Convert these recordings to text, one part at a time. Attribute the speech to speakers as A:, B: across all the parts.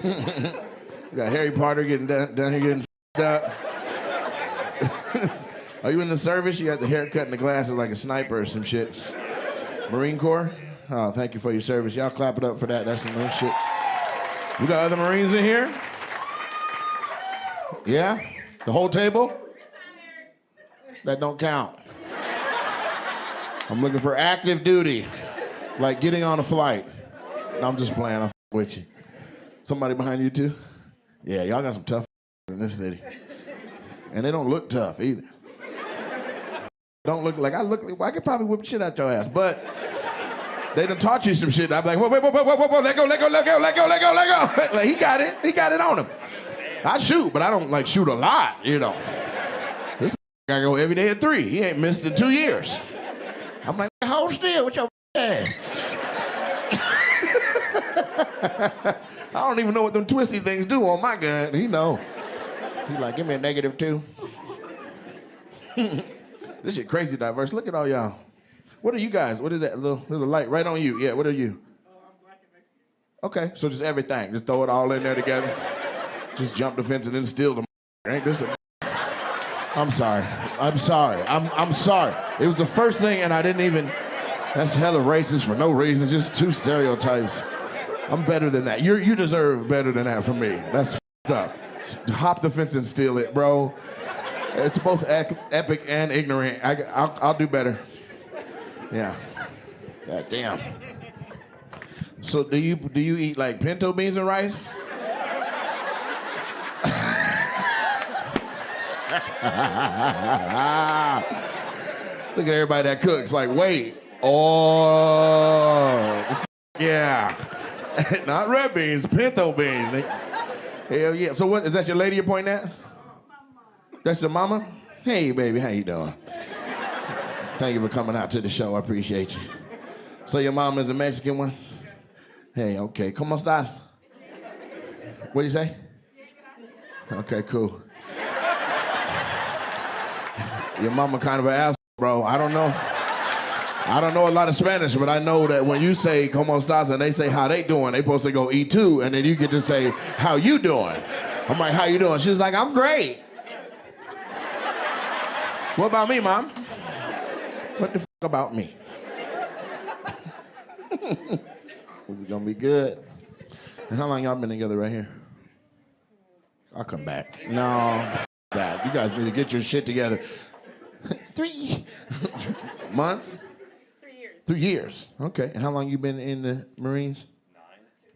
A: We got Harry Potter getting down here getting up. Are you in the service? You got the haircut and the glasses like a sniper or some shit. Marine Corps? Oh, thank you for your service. Y'all clap it up for that. That's some new shit. We got other Marines in here? Yeah? The whole table? That don't count. I'm looking for active duty, like getting on a flight. No, I'm just playing. I'm with you. Somebody behind you too? Yeah, y'all got some tough in this city. And they don't look tough either. Don't look like I could probably whip shit out your ass, but they done taught you some shit. I'm like, whoa, let go. Like, he got it on him. I shoot, but I don't like shoot a lot, you know. This gotta go every day at 3. He ain't missed in 2 years. I'm like, hold still with your ass. I don't even know what them twisty things do on my gun. He know. He like, give me a -2. This shit crazy diverse. Look at all y'all. What are you guys? What is that little light right on you? Yeah, what are you?
B: I'm Black and Mexican.
A: Okay, so just everything. Just throw it all in there together. Just jump the fence and then steal the ain't this I'm sorry. I'm sorry. It was the first thing and I didn't even, that's hella racist for no reason, just 2 stereotypes. I'm better than that. You deserve better than that from me. That's up. Hop the fence and steal it, bro. It's both epic and ignorant. I'll do better. Yeah. God damn. So do you eat like pinto beans and rice? Look at everybody that cooks. Like, wait. Oh. Yeah. Not red beans, pinto beans. Hell yeah. So what, is that your lady you're pointing at? That's your mama? Hey, baby, how you doing? Thank you for coming out to the show. I appreciate you. So your mom is a Mexican one? Hey, okay. ¿Cómo estás? What do you say? Okay, cool. Your mama kind of an asshole, bro. I don't know a lot of Spanish, but I know that when you say ¿Cómo estás? And they say how they doing, they supposed to go eat too, and then you get to say how you doing. I'm like, how you doing? She's like, I'm great. What about me, Mom? What the fuck about me? This is gonna be good. And how long y'all been together right here? I'll come back. No, that. You guys need to get your shit together. 3 months?
B: 3 years.
A: 3 years. Okay. And how long you been in the Marines?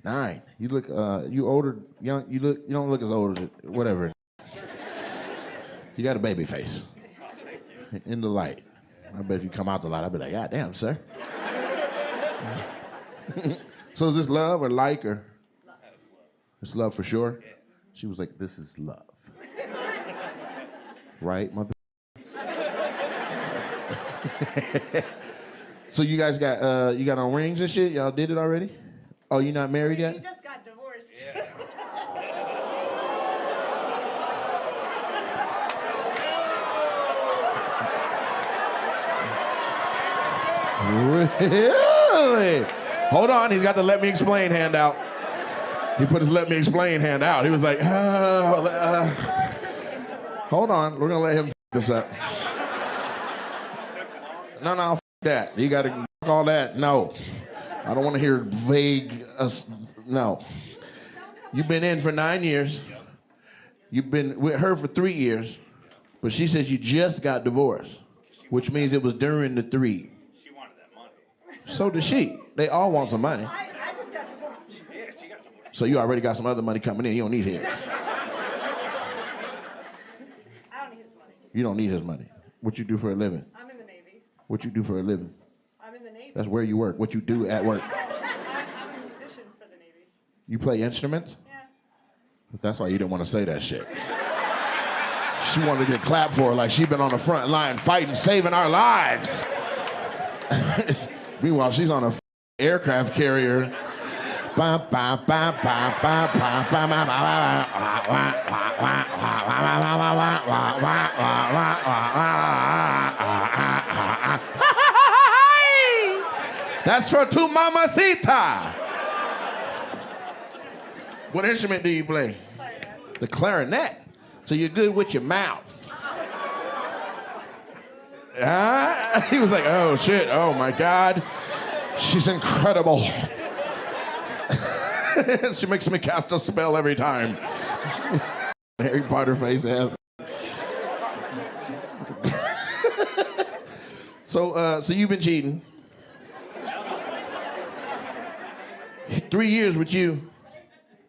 A: 9. You look, you older, young. You don't look as old as whatever. You got a baby face. In the light. I bet if you come out the light, I'll be like, God damn, sir. So is this love or like or?
B: Love.
A: It's love for sure? She was like, this is love. Right, mother? So you guys got on rings and shit? Y'all did it already? Oh, you not married yet?
B: You just got divorced.
C: Yeah.
A: Really? Hold on, he's got the let me explain hand out. He put his let me explain hand out. He was like, hold on, we're gonna let him this up. No, that. You gotta all that. No. I don't want to hear vague, no. You've been in for 9 years. You've been with her for 3 years, but she says you just got divorced, which means it was during the 3.
C: She wanted that money.
A: So does she. They all want some money.
B: I just got divorced.
C: Yeah, she got divorced.
A: So you already got some other money coming in. You don't need his.
B: I don't need his money.
A: You don't need his money. What you do for a living?
B: I'm in the Navy.
A: What you do for a living?
B: I'm in the Navy.
A: That's where you work. What you do at work?
B: I'm a musician for the Navy.
A: You play instruments?
B: Yeah.
A: That's why you didn't want to say that shit. She wanted to get clapped for her like she been on the front line fighting, saving our lives. Meanwhile, she's on a aircraft carrier. That's for tu mamacita. What instrument do you play?
B: Clarinet.
A: The clarinet. So you're good with your mouth. He was like, oh shit, oh my God. She's incredible. She makes me cast a spell every time. Harry Potter face ass. So you've been cheating. 3 years with you.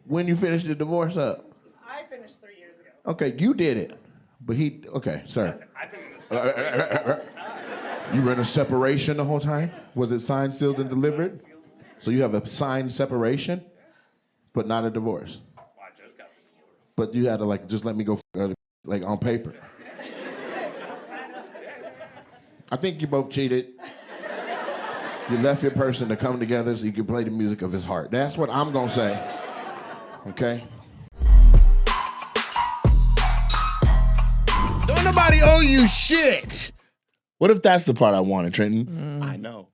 A: When you finished the divorce up?
B: I finished 3 years ago.
A: Okay, you did it. But okay, sir.
C: I've been in this.
A: You were in a separation the whole time? Was it signed, sealed, and delivered? So you have a signed separation, but not a divorce.
C: Well, I just got the divorce.
A: But you had to just let me go like on paper. I think you both cheated. You left your person to come together so you could play the music of his heart. That's what I'm gonna say. Okay? Don't nobody owe you shit. What if that's the part I wanted, Trenton?
D: I know.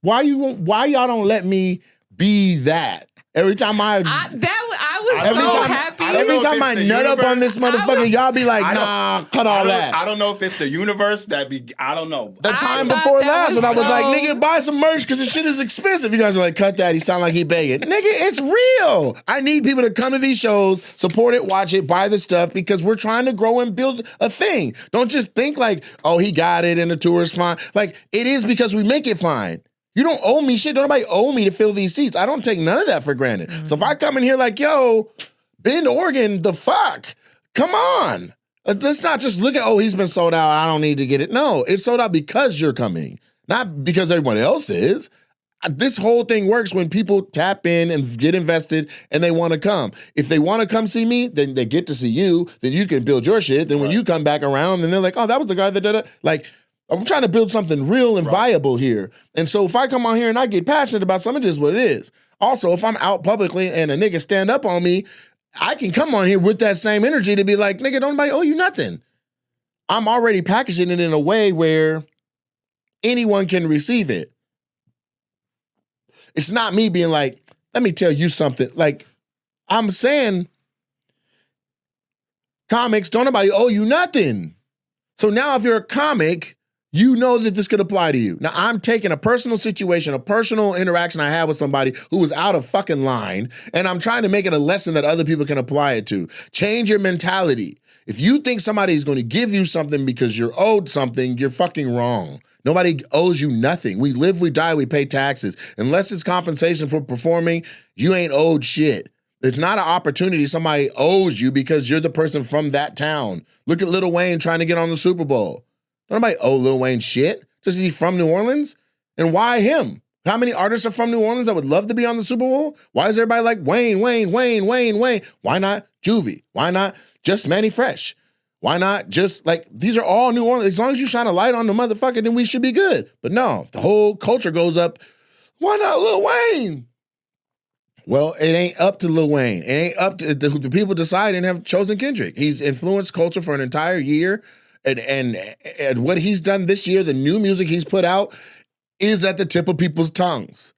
A: Why y'all don't let me be that? Every time I
D: Every
A: so
D: time-
A: happy.
D: I don't
A: Every
D: know if
A: time I
D: it's the
A: nut up on this motherfucker, y'all be like, nah, cut all that.
D: I don't know if it's the universe I don't know.
A: The time
E: thought
A: before
E: that
A: last
E: was
A: when I was
E: so-
A: like, nigga, buy some merch because this shit is expensive. You guys are like, cut that. He sound like he begging. Nigga, it's real. I need people to come to these shows, support it, watch it, buy the stuff because we're trying to grow and build a thing. Don't just think like, oh, he got it and the tour is fine. Like, it is because we make it fine. You don't owe me shit. Don't nobody owe me to fill these seats. I don't take none of that for granted. So if I come in here like, yo, Bend, Oregon, the fuck? Come on. Let's not just look at, oh, he's been sold out. I don't need to get it. No, it's sold out because you're coming, not because everyone else is. This whole thing works when people tap in and get invested and they want to come. If they want to come see me, then they get to see you. Then you can build your shit. Then when you come back around, then they're like, oh, that was the guy that did it. Like, I'm trying to build something real and viable here. And so if I come on here and I get passionate about something, it is what it is. Also, if I'm out publicly and a nigga stand up on me, I can come on here with that same energy to be like, nigga, don't nobody owe you nothing. I'm already packaging it in a way where anyone can receive it. It's not me being like, let me tell you something. Like, I'm saying, comics, don't nobody owe you nothing. So now if you're a comic, you know that this could apply to you. Now, I'm taking a personal situation, a personal interaction I had with somebody who was out of fucking line, and I'm trying to make it a lesson that other people can apply it to. Change your mentality. If you think somebody is going to give you something because you're owed something, you're fucking wrong. Nobody owes you nothing. We live, we die, we pay taxes. Unless it's compensation for performing, you ain't owed shit. It's not an opportunity somebody owes you because you're the person from that town. Look at Lil Wayne trying to get on the Super Bowl. Nobody owe Lil Wayne shit. Just is he from New Orleans? And why him? How many artists are from New Orleans that would love to be on the Super Bowl? Why is everybody like Wayne? Why not Juvie? Why not just Manny Fresh? Why not just like, these are all New Orleans. As long as you shine a light on the motherfucker, then we should be good. But no, the whole culture goes up. Why not Lil Wayne? Well, it ain't up to Lil Wayne. It ain't up to the people decide and have chosen Kendrick. He's influenced culture for an entire year. And what he's done this year, the new music he's put out, is at the tip of people's tongues.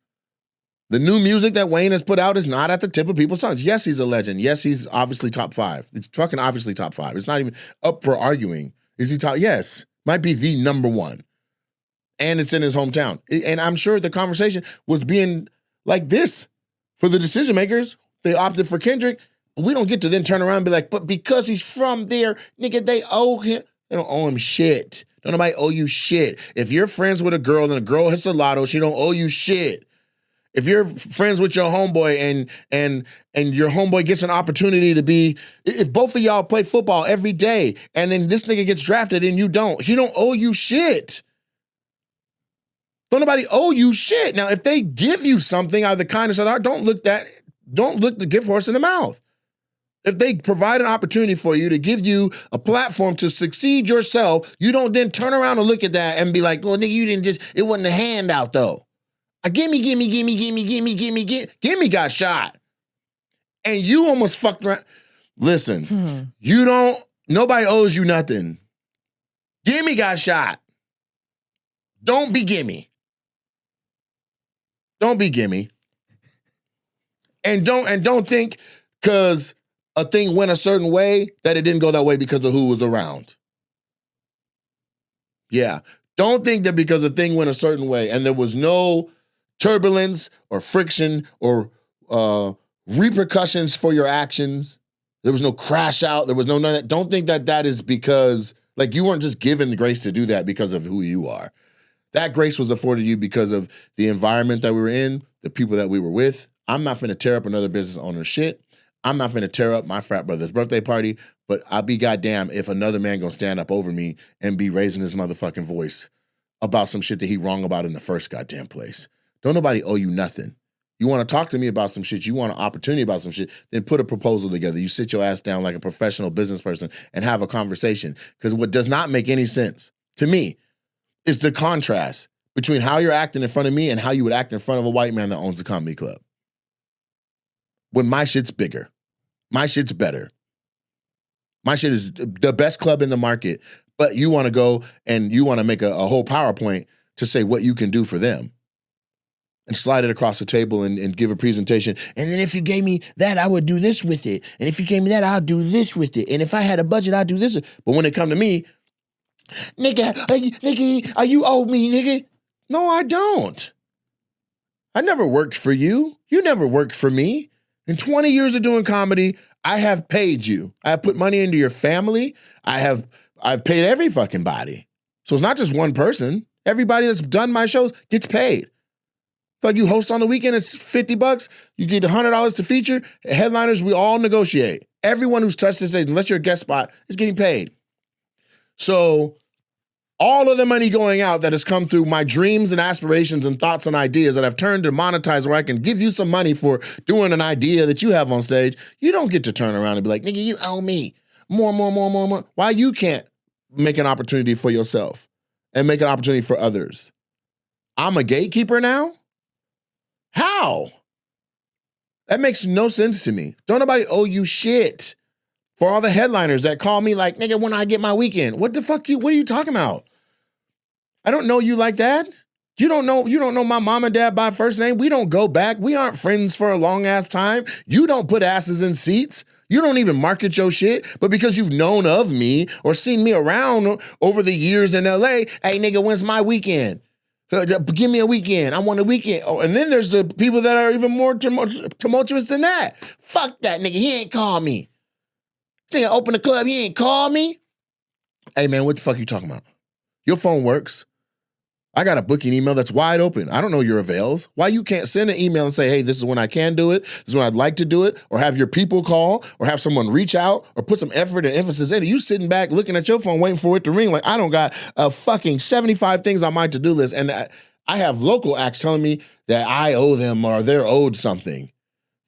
A: The new music that Wayne has put out is not at the tip of people's tongues. Yes, he's a legend. Yes, he's obviously top 5. It's fucking obviously top 5. It's not even up for arguing. Is he top? Yes. Might be the number 1. And it's in his hometown. And I'm sure the conversation was being like this for the decision makers. They opted for Kendrick. We don't get to then turn around and be like, but because he's from there, nigga, they owe him. They don't owe him shit. Don't nobody owe you shit. If you're friends with a girl and a girl hits a lotto, she don't owe you shit. If you're friends with your homeboy and your homeboy gets an opportunity to be, if both of y'all play football every day and then this nigga gets drafted and you don't, he don't owe you shit. Don't nobody owe you shit. Now, if they give you something out of the kindness of their heart, don't look the gift horse in the mouth. If they provide an opportunity for you to give you a platform to succeed yourself, you don't then turn around and look at that and be like, well, nigga, you didn't just, it wasn't a handout though. Gimme got shot. And you almost fucked around. Listen, nobody owes you nothing. Gimme got shot. Don't be gimme. Don't be gimme. And don't think because a thing went a certain way that it didn't go that way because of who was around. Yeah. Don't think that because a thing went a certain way and there was no turbulence or friction or repercussions for your actions, there was no crash out, there was none of that. Don't think that that is because, like, you weren't just given the grace to do that because of who you are. That grace was afforded you because of the environment that we were in, the people that we were with. I'm not finna tear up another business owner's shit. I'm not finna tear up my frat brother's birthday party, but I'll be goddamn if another man gonna stand up over me and be raising his motherfucking voice about some shit that he wrong about in the first goddamn place. Don't nobody owe you nothing. You want to talk to me about some shit, you want an opportunity about some shit, then put a proposal together. You sit your ass down like a professional business person and have a conversation. Because what does not make any sense to me is the contrast between how you're acting in front of me and how you would act in front of a white man that owns a comedy club. When my shit's bigger, my shit's better. My shit is the best club in the market, but you want to go and you want to make a whole PowerPoint to say what you can do for them. And slide it across the table and give a presentation. And then if you gave me that, I would do this with it. And if you gave me that, I'll do this with it. And if I had a budget, I'd do this. But when it come to me, nigga, you owe me, nigga. No, I don't. I never worked for you. You never worked for me. In 20 years of doing comedy, I have paid you. I have put money into your family. I've paid every fucking body. So it's not just one person. Everybody that's done my shows gets paid. Like you host on the weekend, it's $50. You get $100 to feature. Headliners, we all negotiate. Everyone who's touched this stage, unless you're a guest spot, is getting paid. So all of the money going out that has come through my dreams and aspirations and thoughts and ideas that I've turned to monetize where I can give you some money for doing an idea that you have on stage, you don't get to turn around and be like, nigga, you owe me more. Why you can't make an opportunity for yourself and make an opportunity for others? I'm a gatekeeper now? How? That makes no sense to me. Don't nobody owe you shit. For all the headliners that call me like, nigga, when I get my weekend, what are you talking about? I don't know you like that. You don't know my mom and dad by first name. We don't go back. We aren't friends for a long ass time. You don't put asses in seats. You don't even market your shit. But because you've known of me or seen me around over the years in LA, hey nigga, when's my weekend? Give me a weekend. I want a weekend. Oh, and then there's the people that are even more tumultuous than that. Fuck that nigga. He ain't call me. Nigga open the club. He ain't call me. Hey man, what the fuck you talking about? Your phone works. I got a booking email that's wide open. I don't know your avails. Why you can't send an email and say, hey, this is when I can do it. This is when I'd like to do it. Or have your people call or have someone reach out or put some effort and emphasis in it. You sitting back looking at your phone waiting for it to ring like I don't got a fucking 75 things on my to-do list. And I have local acts telling me that I owe them or they're owed something.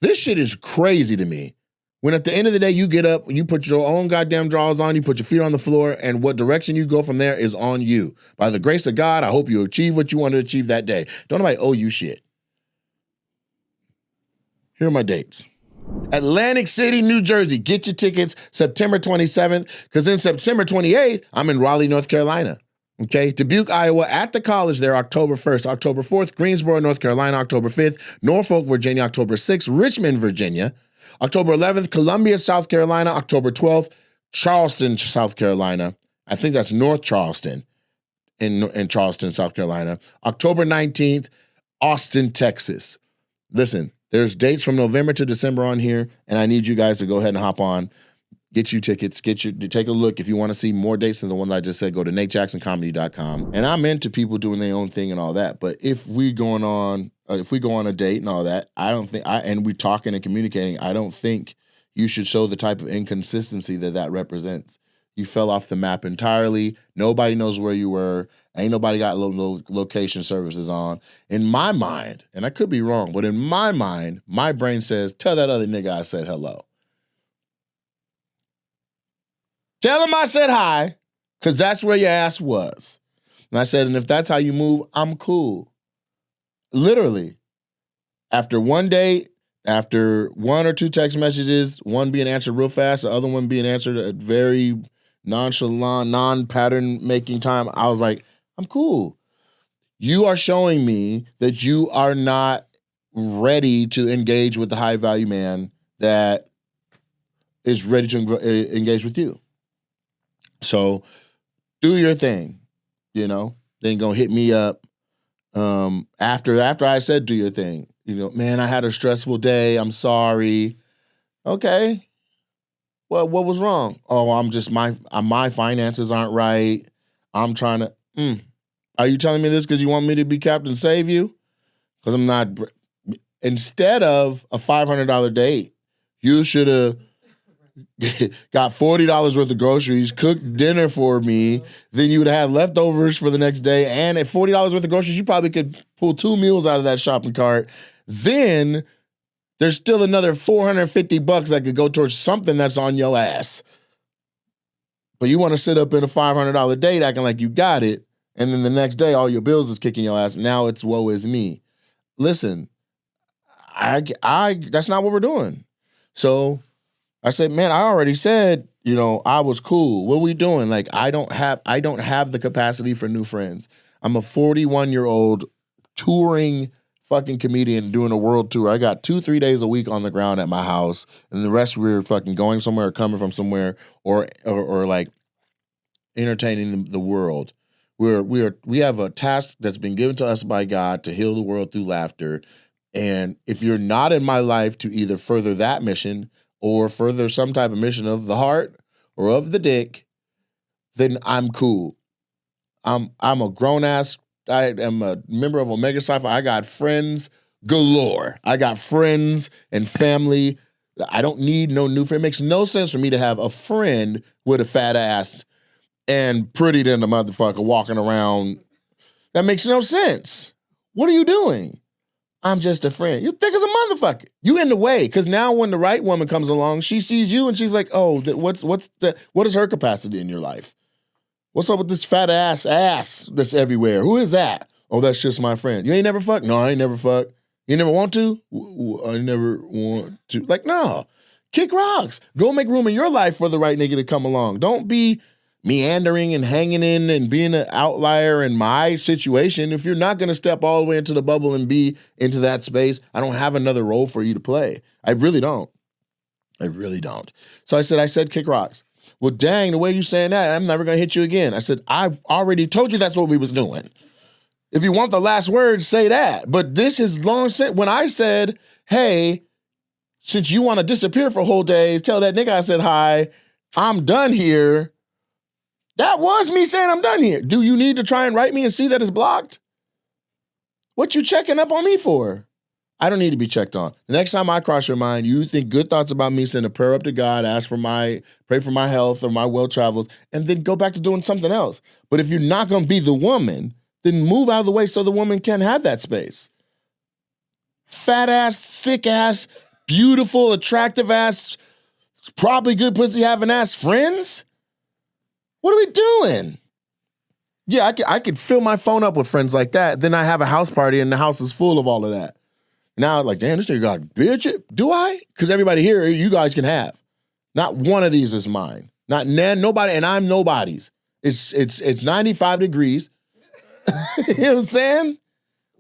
A: This shit is crazy to me. When at the end of the day, you get up, you put your own goddamn drawers on, you put your feet on the floor, and what direction you go from there is on you. By the grace of God, I hope you achieve what you want to achieve that day. Don't nobody owe you shit. Here are my dates. Atlantic City, New Jersey. Get your tickets September 27th, because then September 28th, I'm in Raleigh, North Carolina. Okay, Dubuque, Iowa, at the college there, October 1st. October 4th, Greensboro, North Carolina, October 5th. Norfolk, Virginia, October 6th. Richmond, Virginia. October 11th, Columbia, South Carolina. October 12th, Charleston, South Carolina. I think that's North Charleston in Charleston, South Carolina. October 19th, Austin, Texas. Listen, there's dates from November to December on here, and I need you guys to go ahead and hop on. Get you tickets, take a look. If you want to see more dates than the ones I just said, go to natejacksoncomedy.com. And I'm into people doing their own thing and all that. But if we go on a date and all that, and we're talking and communicating, I don't think you should show the type of inconsistency that represents. You fell off the map entirely. Nobody knows where you were. Ain't nobody got location services on. In my mind, and I could be wrong, but in my mind, my brain says, tell that other nigga I said hello. Tell him I said hi, because that's where your ass was. And I said, and if that's how you move, I'm cool. Literally. After one date, after one or two text messages, one being answered real fast, the other one being answered at very nonchalant, non-pattern making time, I was like, I'm cool. You are showing me that you are not ready to engage with the high value man that is ready to engage with you. So do your thing, then go hit me up. After I said do your thing, man, I had a stressful day. I'm sorry. Okay. Well, what was wrong? Oh, I'm just my finances aren't right. I'm trying to. Are you telling me this because you want me to be Captain Save You? Because I'm not. Instead of a $500 date, you should have got $40 worth of groceries, cooked dinner for me. Then you would have had leftovers for the next day. And at $40 worth of groceries, you probably could pull 2 meals out of that shopping cart. Then there's still another $450 that could go towards something that's on your ass. But you want to sit up in a $500 date acting like you got it. And then the next day, all your bills is kicking your ass. Now it's woe is me. Listen, that's not what we're doing. So I said, man, I already said, I was cool. What are we doing? Like, I don't have the capacity for new friends. I'm a 41-year-old touring fucking comedian doing a world tour. I got 2-3 days a week on the ground at my house, and the rest we're fucking going somewhere or coming from somewhere or like entertaining the world. We have a task that's been given to us by God to heal the world through laughter. And if you're not in my life to either further that mission or further some type of mission of the heart or of the dick, then I'm cool. I'm a grown ass. I am a member of Omega Sci-Fi. I got friends galore. I got friends and family. I don't need no new friend. It makes no sense for me to have a friend with a fat ass and pretty than the motherfucker walking around. That makes no sense. What are you doing? I'm just a friend. You thick as a motherfucker. You in the way. Because now when the right woman comes along, she sees you and she's like, oh, what is her capacity in your life? What's up with this fat ass that's everywhere? Who is that? Oh, that's just my friend. You ain't never fucked? No, I ain't never fucked. You never want to? I never want to. Like, no. Kick rocks. Go make room in your life for the right nigga to come along. Don't be meandering and hanging in and being an outlier in my situation. If you're not going to step all the way into the bubble and be into that space, I don't have another role for you to play. I really don't. So I said, kick rocks. Well, dang, the way you saying that, I'm never going to hit you again. I said, I've already told you that's what we was doing. If you want the last word, say that. But this is long since, when I said, hey, since you want to disappear for whole days, tell that nigga I said hi, I'm done here. That was me saying I'm done here. Do you need to try and write me and see that it's blocked? What you checking up on me for? I don't need to be checked on. The next time I cross your mind, you think good thoughts about me, send a prayer up to God, pray for my health or my well travels, and then go back to doing something else. But if you're not going to be the woman, then move out of the way so the woman can have that space. Fat ass, thick ass, beautiful, attractive ass, probably good pussy having ass friends? What are we doing? Yeah, I could fill my phone up with friends like that. Then I have a house party and the house is full of all of that. Now, like, damn, this nigga got a bitch. Do I? Because everybody here, you guys can have. Not one of these is mine. Not nobody, and I'm nobody's. It's 95 degrees. You know what I'm saying?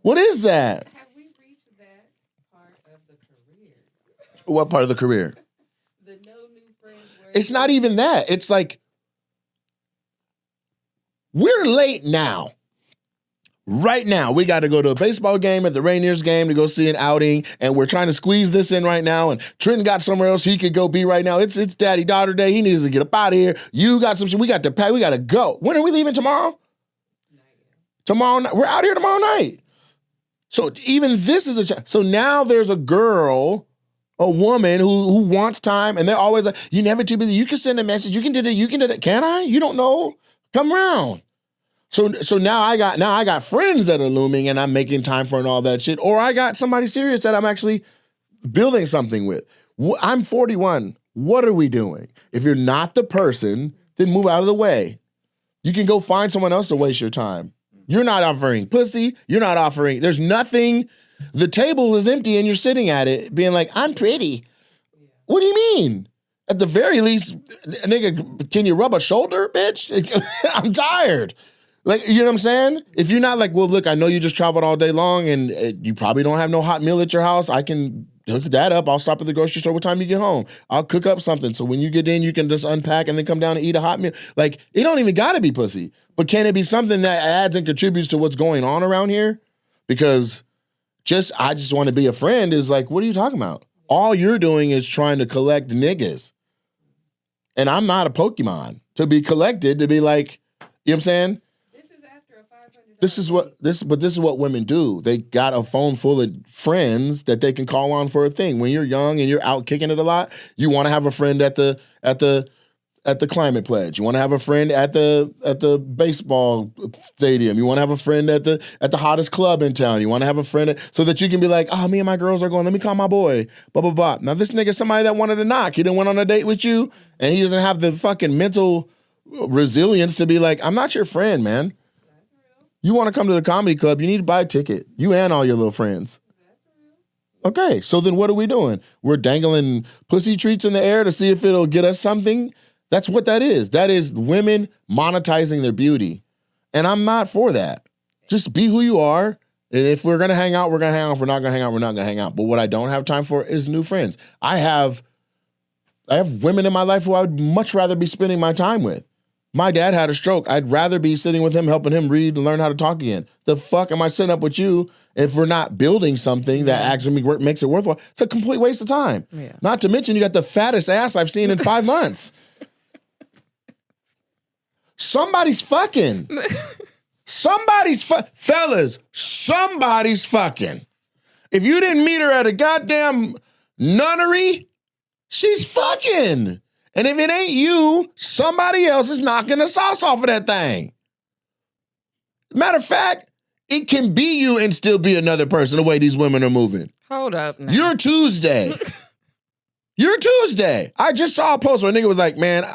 A: What is that?
E: Have we reached that part of the career?
A: What part of the career?
E: The no new friends.
A: It's not even that. It's like, we're late now. Right now, we got to go to a baseball game at the Rainiers game to go see an outing, and we're trying to squeeze this in right now, and Trenton got somewhere else he could go be right now. It's daddy-daughter day. He needs to get up out of here. You got some shit. We got to pack. We got to go. When are we leaving tomorrow? Tomorrow night. We're out here tomorrow night. So even this is so now there's a girl, a woman who wants time, and they're always like, you're never too busy. You can send a message. You can do that. Can I? You don't know. Come around. So now I got friends that are looming and I'm making time for and all that shit. Or I got somebody serious that I'm actually building something with. I'm 41. What are we doing? If you're not the person, then move out of the way. You can go find someone else to waste your time. You're not offering pussy. There's nothing. The table is empty and you're sitting at it being like, I'm pretty. What do you mean? At the very least, nigga, can you rub a shoulder, bitch? I'm tired. Like, you know what I'm saying? If you're not like, well, look, I know you just traveled all day long and you probably don't have no hot meal at your house. I can hook that up. I'll stop at the grocery store. What time you get home? I'll cook up something. So when you get in, you can just unpack and then come down and eat a hot meal. Like, it don't even got to be pussy. But can it be something that adds and contributes to what's going on around here? Because I just want to be a friend is like, what are you talking about? All you're doing is trying to collect niggas. And I'm not a Pokemon to be collected, to be like, you know what I'm saying? This is what women do. They got a phone full of friends that they can call on for a thing. When you're young and you're out kicking it a lot, you want to have a friend at the climate pledge. You want to have a friend at the baseball stadium. You want to have a friend at the hottest club in town. You want to have a friend so that you can be like, oh, me and my girls are going. Let me call my boy. Blah blah blah. Now this nigga somebody that wanted to knock. He didn't went on a date with you, and he doesn't have the fucking mental resilience to be like, I'm not your friend, man. You want to come to the comedy club, you need to buy a ticket. You and all your little friends. Okay, so then what are we doing? We're dangling pussy treats in the air to see if it'll get us something? That's what that is. That is women monetizing their beauty. And I'm not for that. Just be who you are. And if we're going to hang out, we're going to hang out. If we're not going to hang out, we're not going to hang out. But what I don't have time for is new friends. I have women in my life who I would much rather be spending my time with. My dad had a stroke. I'd rather be sitting with him, helping him read and learn how to talk again. The fuck am I sitting up with you if we're not building something that actually makes it worthwhile? It's a complete waste of time. Yeah. Not to mention you got the fattest ass I've seen in 5 months. Somebody's fucking. Fellas, somebody's fucking. If you didn't meet her at a goddamn nunnery, she's fucking. And if it ain't you, somebody else is knocking the sauce off of that thing. Matter of fact, it can be you and still be another person the way these women are moving.
E: Hold up now.
A: You're Tuesday. You're Tuesday. I just saw a post where a nigga was like, man,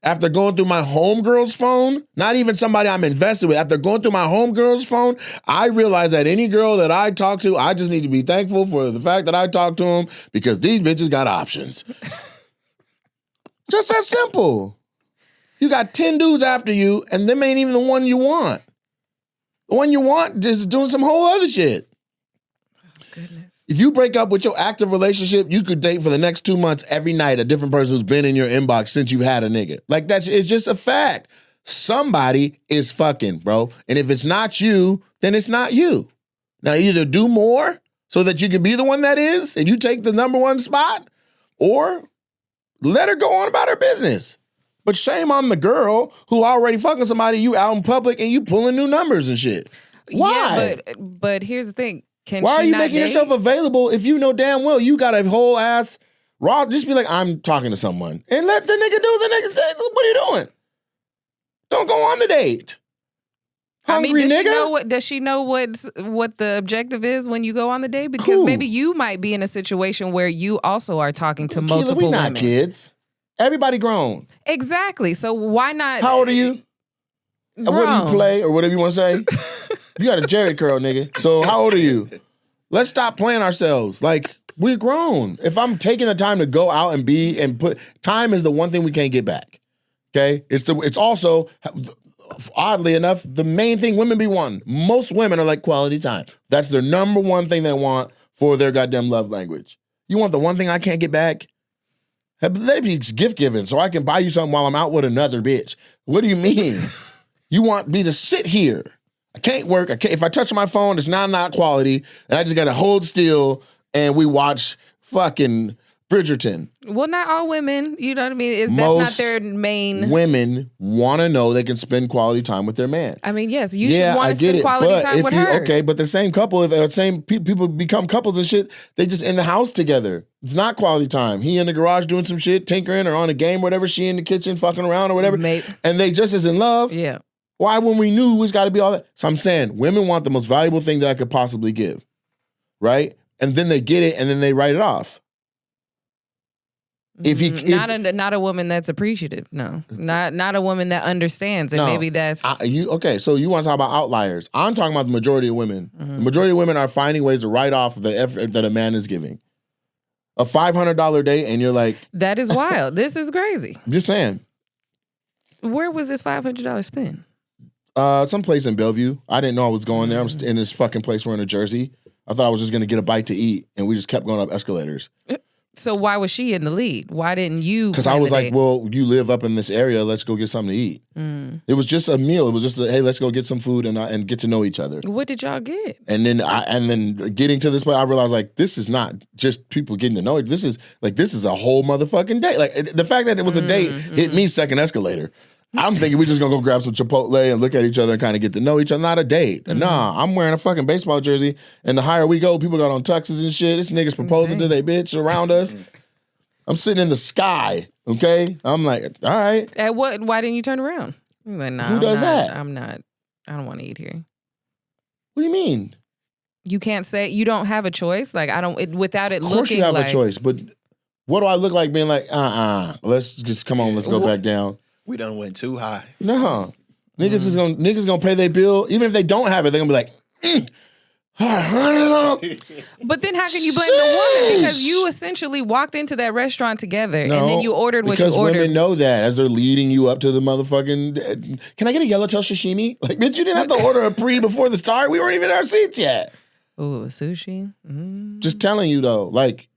A: after going through my homegirl's phone, not even somebody I'm invested with, after going through my homegirl's phone, I realized that any girl that I talk to, I just need to be thankful for the fact that I talked to them because these bitches got options. Just that simple. You got 10 dudes after you, and them ain't even the one you want. The one you want is doing some whole other shit.
E: Oh, goodness.
A: If you break up with your active relationship, you could date for the next 2 months every night a different person who's been in your inbox since you've had a nigga. Like, it's just a fact. Somebody is fucking, bro. And if it's not you, then it's not you. Now, either do more so that you can be the one that is, and you take the number one spot, or let her go on about her business. But shame on the girl who already fucking somebody, you out in public and you pulling new numbers and shit. Why?
E: Yeah, but here's the thing.
A: Why are you making yourself available if you know damn well you got a whole ass raw? Just be like, I'm talking to someone. And let the nigga do the nigga thing. What are you doing? Don't go on the date. Hungry nigga?
E: Does she know what the objective is when you go on the date? Because maybe you might be in a situation where you also are talking to multiple
A: we not
E: women.
A: Kids. Everybody grown.
E: Exactly. So why not?
A: How old are you?
E: Grown.
A: What do you play or whatever you want to say? You got a Jerry curl, nigga. So how old are you? Let's stop playing ourselves. Like, we're grown. If I'm taking the time to go out and be and put time is the one thing we can't get back. Okay? It's also, oddly enough, the main thing women be wanting. Most women are like quality time. That's their number one thing they want for their goddamn love language. You want the one thing I can't get back? Let it be gift giving so I can buy you something while I'm out with another bitch. What do you mean? You want me to sit here? I can't work. If I touch my phone, it's not quality. And I just got to hold still and we watch fucking Bridgerton.
E: Well, not all women. You know what I mean? That's not their main.
A: Women want to know they can spend quality time with their man.
E: I mean, yes, you should want to spend quality time with her.
A: Okay, but the same couple, if the same people become couples and shit, they just in the house together. It's not quality time. He in the garage doing some shit, tinkering or on a game, whatever. She in the kitchen fucking around or whatever. And they just as in love.
E: Yeah.
A: Why, when we knew it's got to be all that? So I'm saying women want the most valuable thing that I could possibly give, right? And then they get it and then they write it off.
E: Not a woman that's appreciative, no. Not a woman that understands, and maybe that's
A: okay. So you want to talk about outliers? I'm talking about the majority of women.
E: Mm-hmm.
A: The majority of women are finding ways to write off the effort that a man is giving. A $500 date, and you're like,
E: that is wild. This is crazy.
A: Just saying.
E: Where was this $500 spent?
A: Someplace in Bellevue. I didn't know I was going there. I'm in this fucking place. We're in New Jersey. I thought I was just gonna get a bite to eat, and we just kept going up escalators.
E: So why was she in the lead? Why didn't you?
A: Because I was like, well, you live up in this area. Let's go get something to eat. It was just a meal. It was just hey, let's go get some food and get to know each other.
E: What did y'all get?
A: And then getting to this place, I realized like this is not just people getting to know it. This is a whole motherfucking date. Like the fact that it was a date hit me second escalator. I'm thinking we're just gonna go grab some Chipotle and look at each other and kind of get to know each other. Not a date. Nah, I'm wearing a fucking baseball jersey, and the higher we go, people got on tuxes and shit. This nigga's proposing to their bitch around us. I'm sitting in the sky, okay? I'm like, all right.
E: At what? Why didn't you turn around? You're like, nah,
A: Who does that?
E: I'm not. I don't want to eat here.
A: What do you mean?
E: You can't say you don't have a choice. Like I don't. Without it
A: Of course
E: looking
A: you have
E: like
A: a choice, but what do I look like being like, let's just come on, let's go back down.
D: We done went too high.
A: No. Niggas gonna pay their bill. Even if they don't have it, they're gonna be like,
E: But then how can you blame the woman? Because you essentially walked into that restaurant together and then you ordered what you ordered.
A: Because women know that as they're leading you up to the motherfucking, can I get a yellowtail sashimi? Like, bitch, you didn't have to order a pre before the start. We weren't even in our seats yet.
E: Ooh, sushi.
A: Just telling you though, like,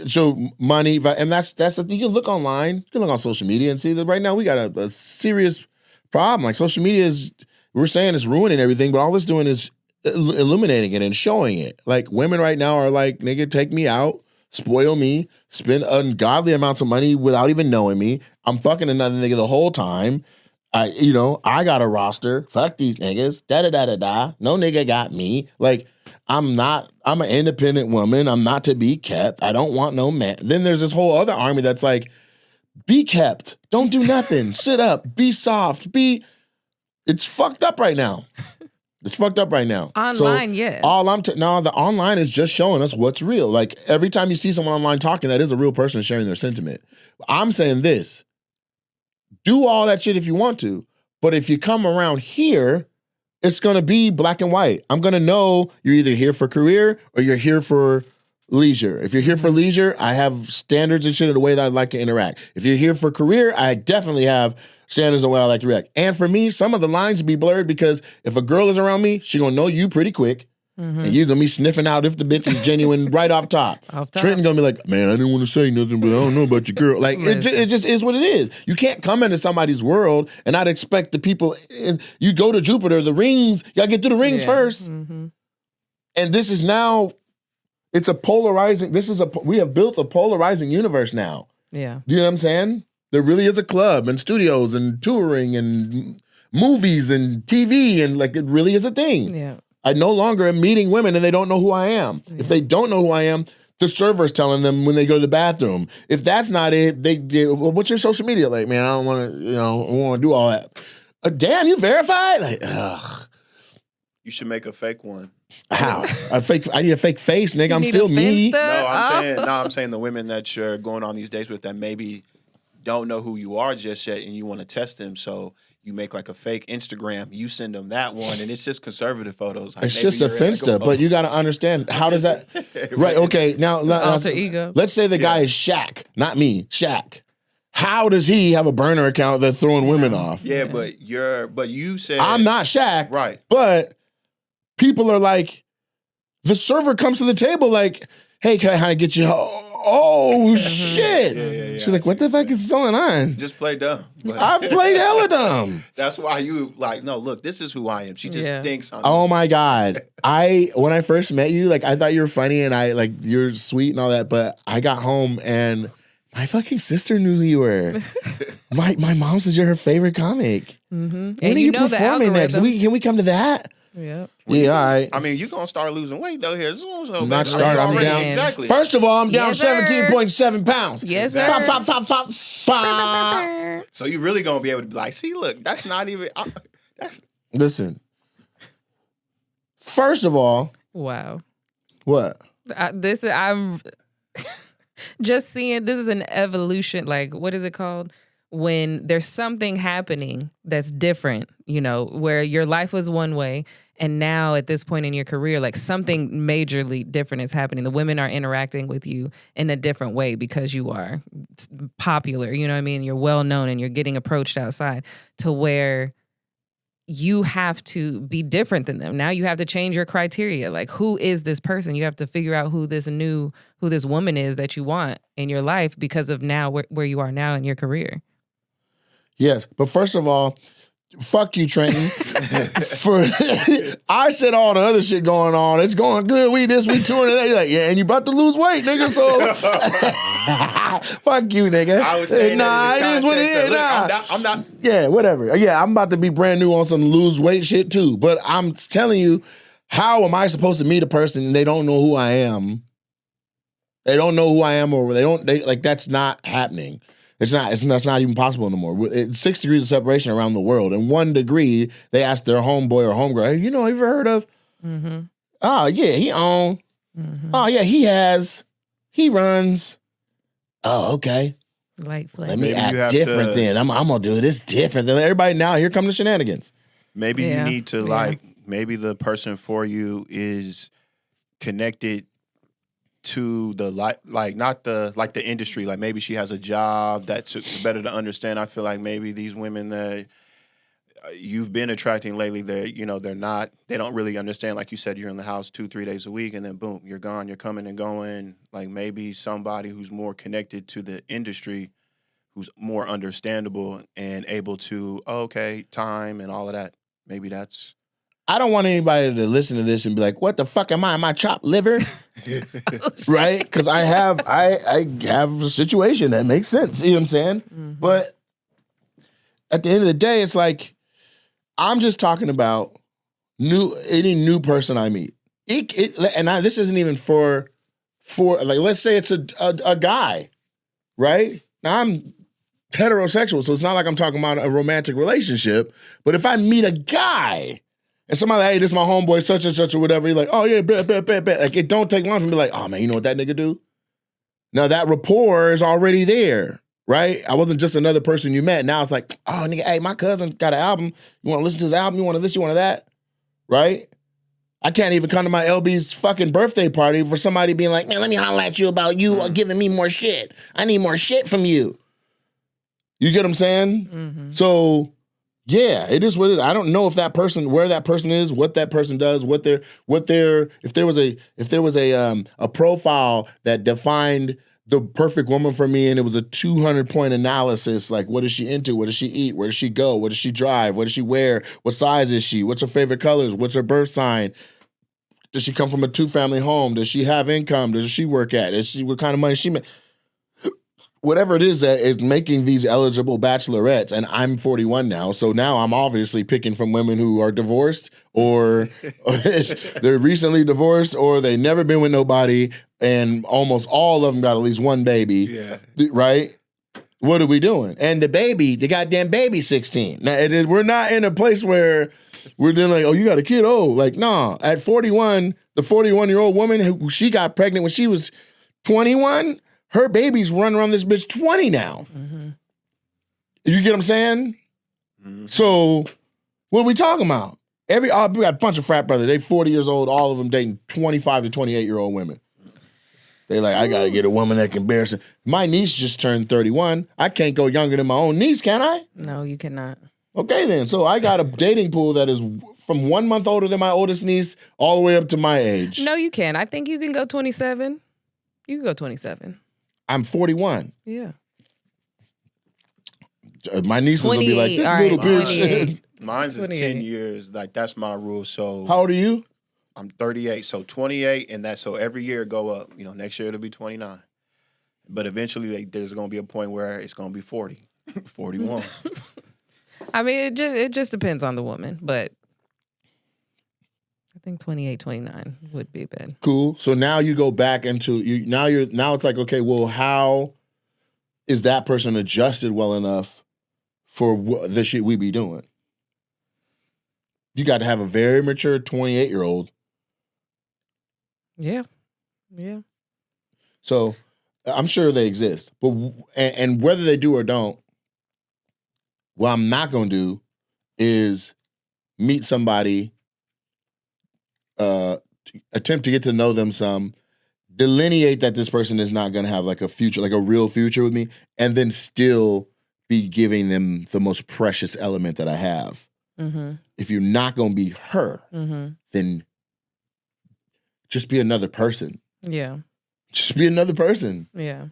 A: so money, and that's the thing. You can look online, you can look on social media and see that right now we got a serious problem. Like social media is, we're saying it's ruining everything, but all it's doing is illuminating it and showing it. Like women right now are like, nigga, take me out, spoil me, spend ungodly amounts of money without even knowing me. I'm fucking another nigga the whole time. I got a roster. Fuck these niggas. Da-da-da-da-da. No nigga got me. Like, I'm an independent woman. I'm not to be kept. I don't want no man. Then there's this whole other army that's like, be kept. Don't do nothing. Sit up. Be soft. It's fucked up right now. It's fucked up right now.
E: Online, yes.
A: The online is just showing us what's real. Like every time you see someone online talking, that is a real person sharing their sentiment. I'm saying this. Do all that shit if you want to. But if you come around here, it's going to be black and white. I'm going to know you're either here for career or you're here for leisure. If you're here for leisure, I have standards and shit of the way that I'd like to interact. If you're here for career, I definitely have standards of the way I like to react. And for me, some of the lines be blurred because if a girl is around me, she going to know you pretty quick. And you're going to be sniffing out if the bitch is genuine right off top. Trenton going to be like, man, I didn't want to say nothing, but I don't know about your girl. Like, it just is what it is. You can't come into somebody's world and not expect the people. You go to Jupiter, the rings, you got to get through the rings first. And this is now, it's a polarizing, we have built a polarizing universe now.
E: Yeah.
A: Do you know what I'm saying? There really is a club and studios and touring and movies and TV and like, it really is a thing.
E: Yeah.
A: I no longer am meeting women and they don't know who I am. If they don't know who I am, the server's telling them when they go to the bathroom. If that's not it, they well, what's your social media like? Man, I don't want to, I want to do all that. Damn, you verified? Like, ugh.
D: You should make a fake one.
A: How? I need a fake face, nigga. I'm still me.
D: I'm saying the women that you're going on these dates with that maybe don't know who you are just yet and you want to test them. So you make like a fake Instagram, you send them that one, and it's just conservative photos. Like
A: it's just a Finsta, but you got to understand, how does that... Right, okay, now...
E: Alter ego.
A: Let's say the guy is Shaq, not me, Shaq. How does he have a burner account that's throwing women off?
D: Yeah, but you said...
A: I'm not Shaq.
D: Right.
A: But people are like, the server comes to the table like, hey, can I get you... Oh, shit.
D: Yeah.
A: She's like, what the fuck is going on?
D: Just play dumb.
A: I've played hella dumb.
D: That's why you like, no, look, this is who I am. She just thinks on
A: Oh my God. When I first met you, like I thought you were funny and you're sweet and all that, but I got home and my fucking sister knew who you were. my mom says you're her favorite comic. When are you performing next? Can we come to that?
E: Yeah.
A: Yeah, all right.
D: I mean, you're going to start losing weight, though, here.
A: I'm not starting. I'm down.
D: Exactly.
A: First of all, I'm down 17.7 pounds.
E: Yes, sir.
D: So you're really going to be able to be like, see, look, that's not even...
A: Listen. First of all...
E: Wow.
A: What?
E: I'm just seeing, this is an evolution. Like, what is it called? When there's something happening that's different, where your life was one way and now at this point in your career, like something majorly different is happening. The women are interacting with you in a different way because you are popular, you know what I mean? You're well known and you're getting approached outside to where you have to be different than them. Now you have to change your criteria. Like, who is this person? You have to figure out who this woman is that you want in your life because of now where you are now in your career.
A: Yes, but first of all, fuck you, Trenton. I said all the other shit going on. It's going good. We touring that. You're like, yeah, and you about to lose weight, nigga. So fuck you, nigga.
D: I was saying
A: nah,
D: that in the
A: it is what it
D: context
A: is.
D: of,
A: Nah,
D: look, I'm not.
A: yeah, whatever. Yeah, I'm about to be brand new on some lose weight shit too. But I'm telling you, how am I supposed to meet a person and they don't know who I am? They don't know who I am, or that's not happening. That's not even possible anymore. It's 6 degrees of separation around the world. In 1 degree, they ask their homeboy or homegirl, hey, you ever heard of?
E: Mm-hmm.
A: Oh, yeah, he own.
E: Mm-hmm.
A: Oh, yeah, he has. He runs. Oh, okay.
E: Light flex.
A: Let me
D: Maybe you
A: act
D: have
A: different
D: to-
A: then. I'm going to do this different than everybody now. Here come the shenanigans.
D: Maybe
E: Yeah.
D: you need to
E: Yeah.
D: maybe the person for you is connected to the not the industry. Like maybe she has a job that's better to understand. I feel like maybe these women that you've been attracting lately, they don't really understand. Like you said, you're in the house 2-3 days a week, and then boom, you're gone. You're coming and going. Like maybe somebody who's more connected to the industry, who's more understandable and able to time and all of that. Maybe that's.
A: I don't want anybody to listen to this and be like, what the fuck am I? Am I chopped liver? Right? Because I have a situation that makes sense. You know what I'm saying?
E: Mm-hmm.
A: But at the end of the day, it's like, I'm just talking about any new person I meet. This isn't even for like, let's say it's a guy, right? Now I'm heterosexual, so it's not like I'm talking about a romantic relationship. But if I meet a guy and somebody like, hey, this is my homeboy, such and such or whatever, you're like, oh yeah, bet. Like, it don't take long for me to be like, oh man, you know what that nigga do? Now that rapport is already there, right? I wasn't just another person you met. Now it's like, oh nigga, hey, my cousin got an album. You want to listen to his album? You want to this? You want to that? Right? I can't even come to my LB's fucking birthday party for somebody being like, man, let me holler at you about you giving me more shit. I need more shit from you. You get what I'm saying?
E: Mm-hmm.
A: So, yeah, it is what it is. I don't know if that person, where that person is, what that person does, if there was a profile that defined the perfect woman for me and it was a 200-point analysis, like what is she into, what does she eat, where does she go, what does she drive, what does she wear, what size is she, what's her favorite colors, what's her birth sign, does she come from a 2-family home, does she have income, does she work at, what kind of money she make? Whatever it is that is making these eligible bachelorettes, and I'm 41 now, so now I'm obviously picking from women who are divorced or they're recently divorced or they never been with nobody, and almost all of them got at least one baby, right? What are we doing? And the goddamn baby 16. Now, we're not in a place where we're then like, oh, you got a kid? Oh, like, nah. At 41, the 41-year-old woman who she got pregnant when she was 21, her baby's running around this bitch 20 now.
E: Mm-hmm.
A: You get what I'm saying?
D: Mm-hmm.
A: So, what are we talking about? We got a bunch of frat brothers. They 40 years old, all of them dating 25 to 28-year-old women. They like, I got to get a woman that can bear some. My niece just turned 31. I can't go younger than my own niece, can I?
E: No, you cannot.
A: Okay, then. So, I got a dating pool that is from 1 month older than my oldest niece all the way up to my age.
E: No, you can. I think you can go 27. You can go 27.
A: I'm 41.
E: Yeah.
A: My nieces will be like, this little bitch.
D: Mine's is 10
E: 28.
D: years. Like, that's my rule. So
A: How old are you?
D: I'm 38. So 28, and so every year go up. Next year it'll be 29. But eventually there's going to be a point where it's going to be 40, 41.
E: I mean, it just depends on the woman, but I think 28, 29 would be bad.
A: Cool. So now you go back into now it's like, okay, well, how is that person adjusted well enough for the shit we be doing? You got to have a very mature 28-year-old.
E: Yeah. Yeah.
A: So I'm sure they exist, but and whether they do or don't, what I'm not going to do is meet somebody, attempt to get to know them some, delineate that this person is not going to have like a future, like a real future with me, and then still be giving them the most precious element that I have.
E: Mm-hmm.
A: If you're not gonna be her, then just be another person.
E: Yeah.
A: Just be another person.
E: Yeah.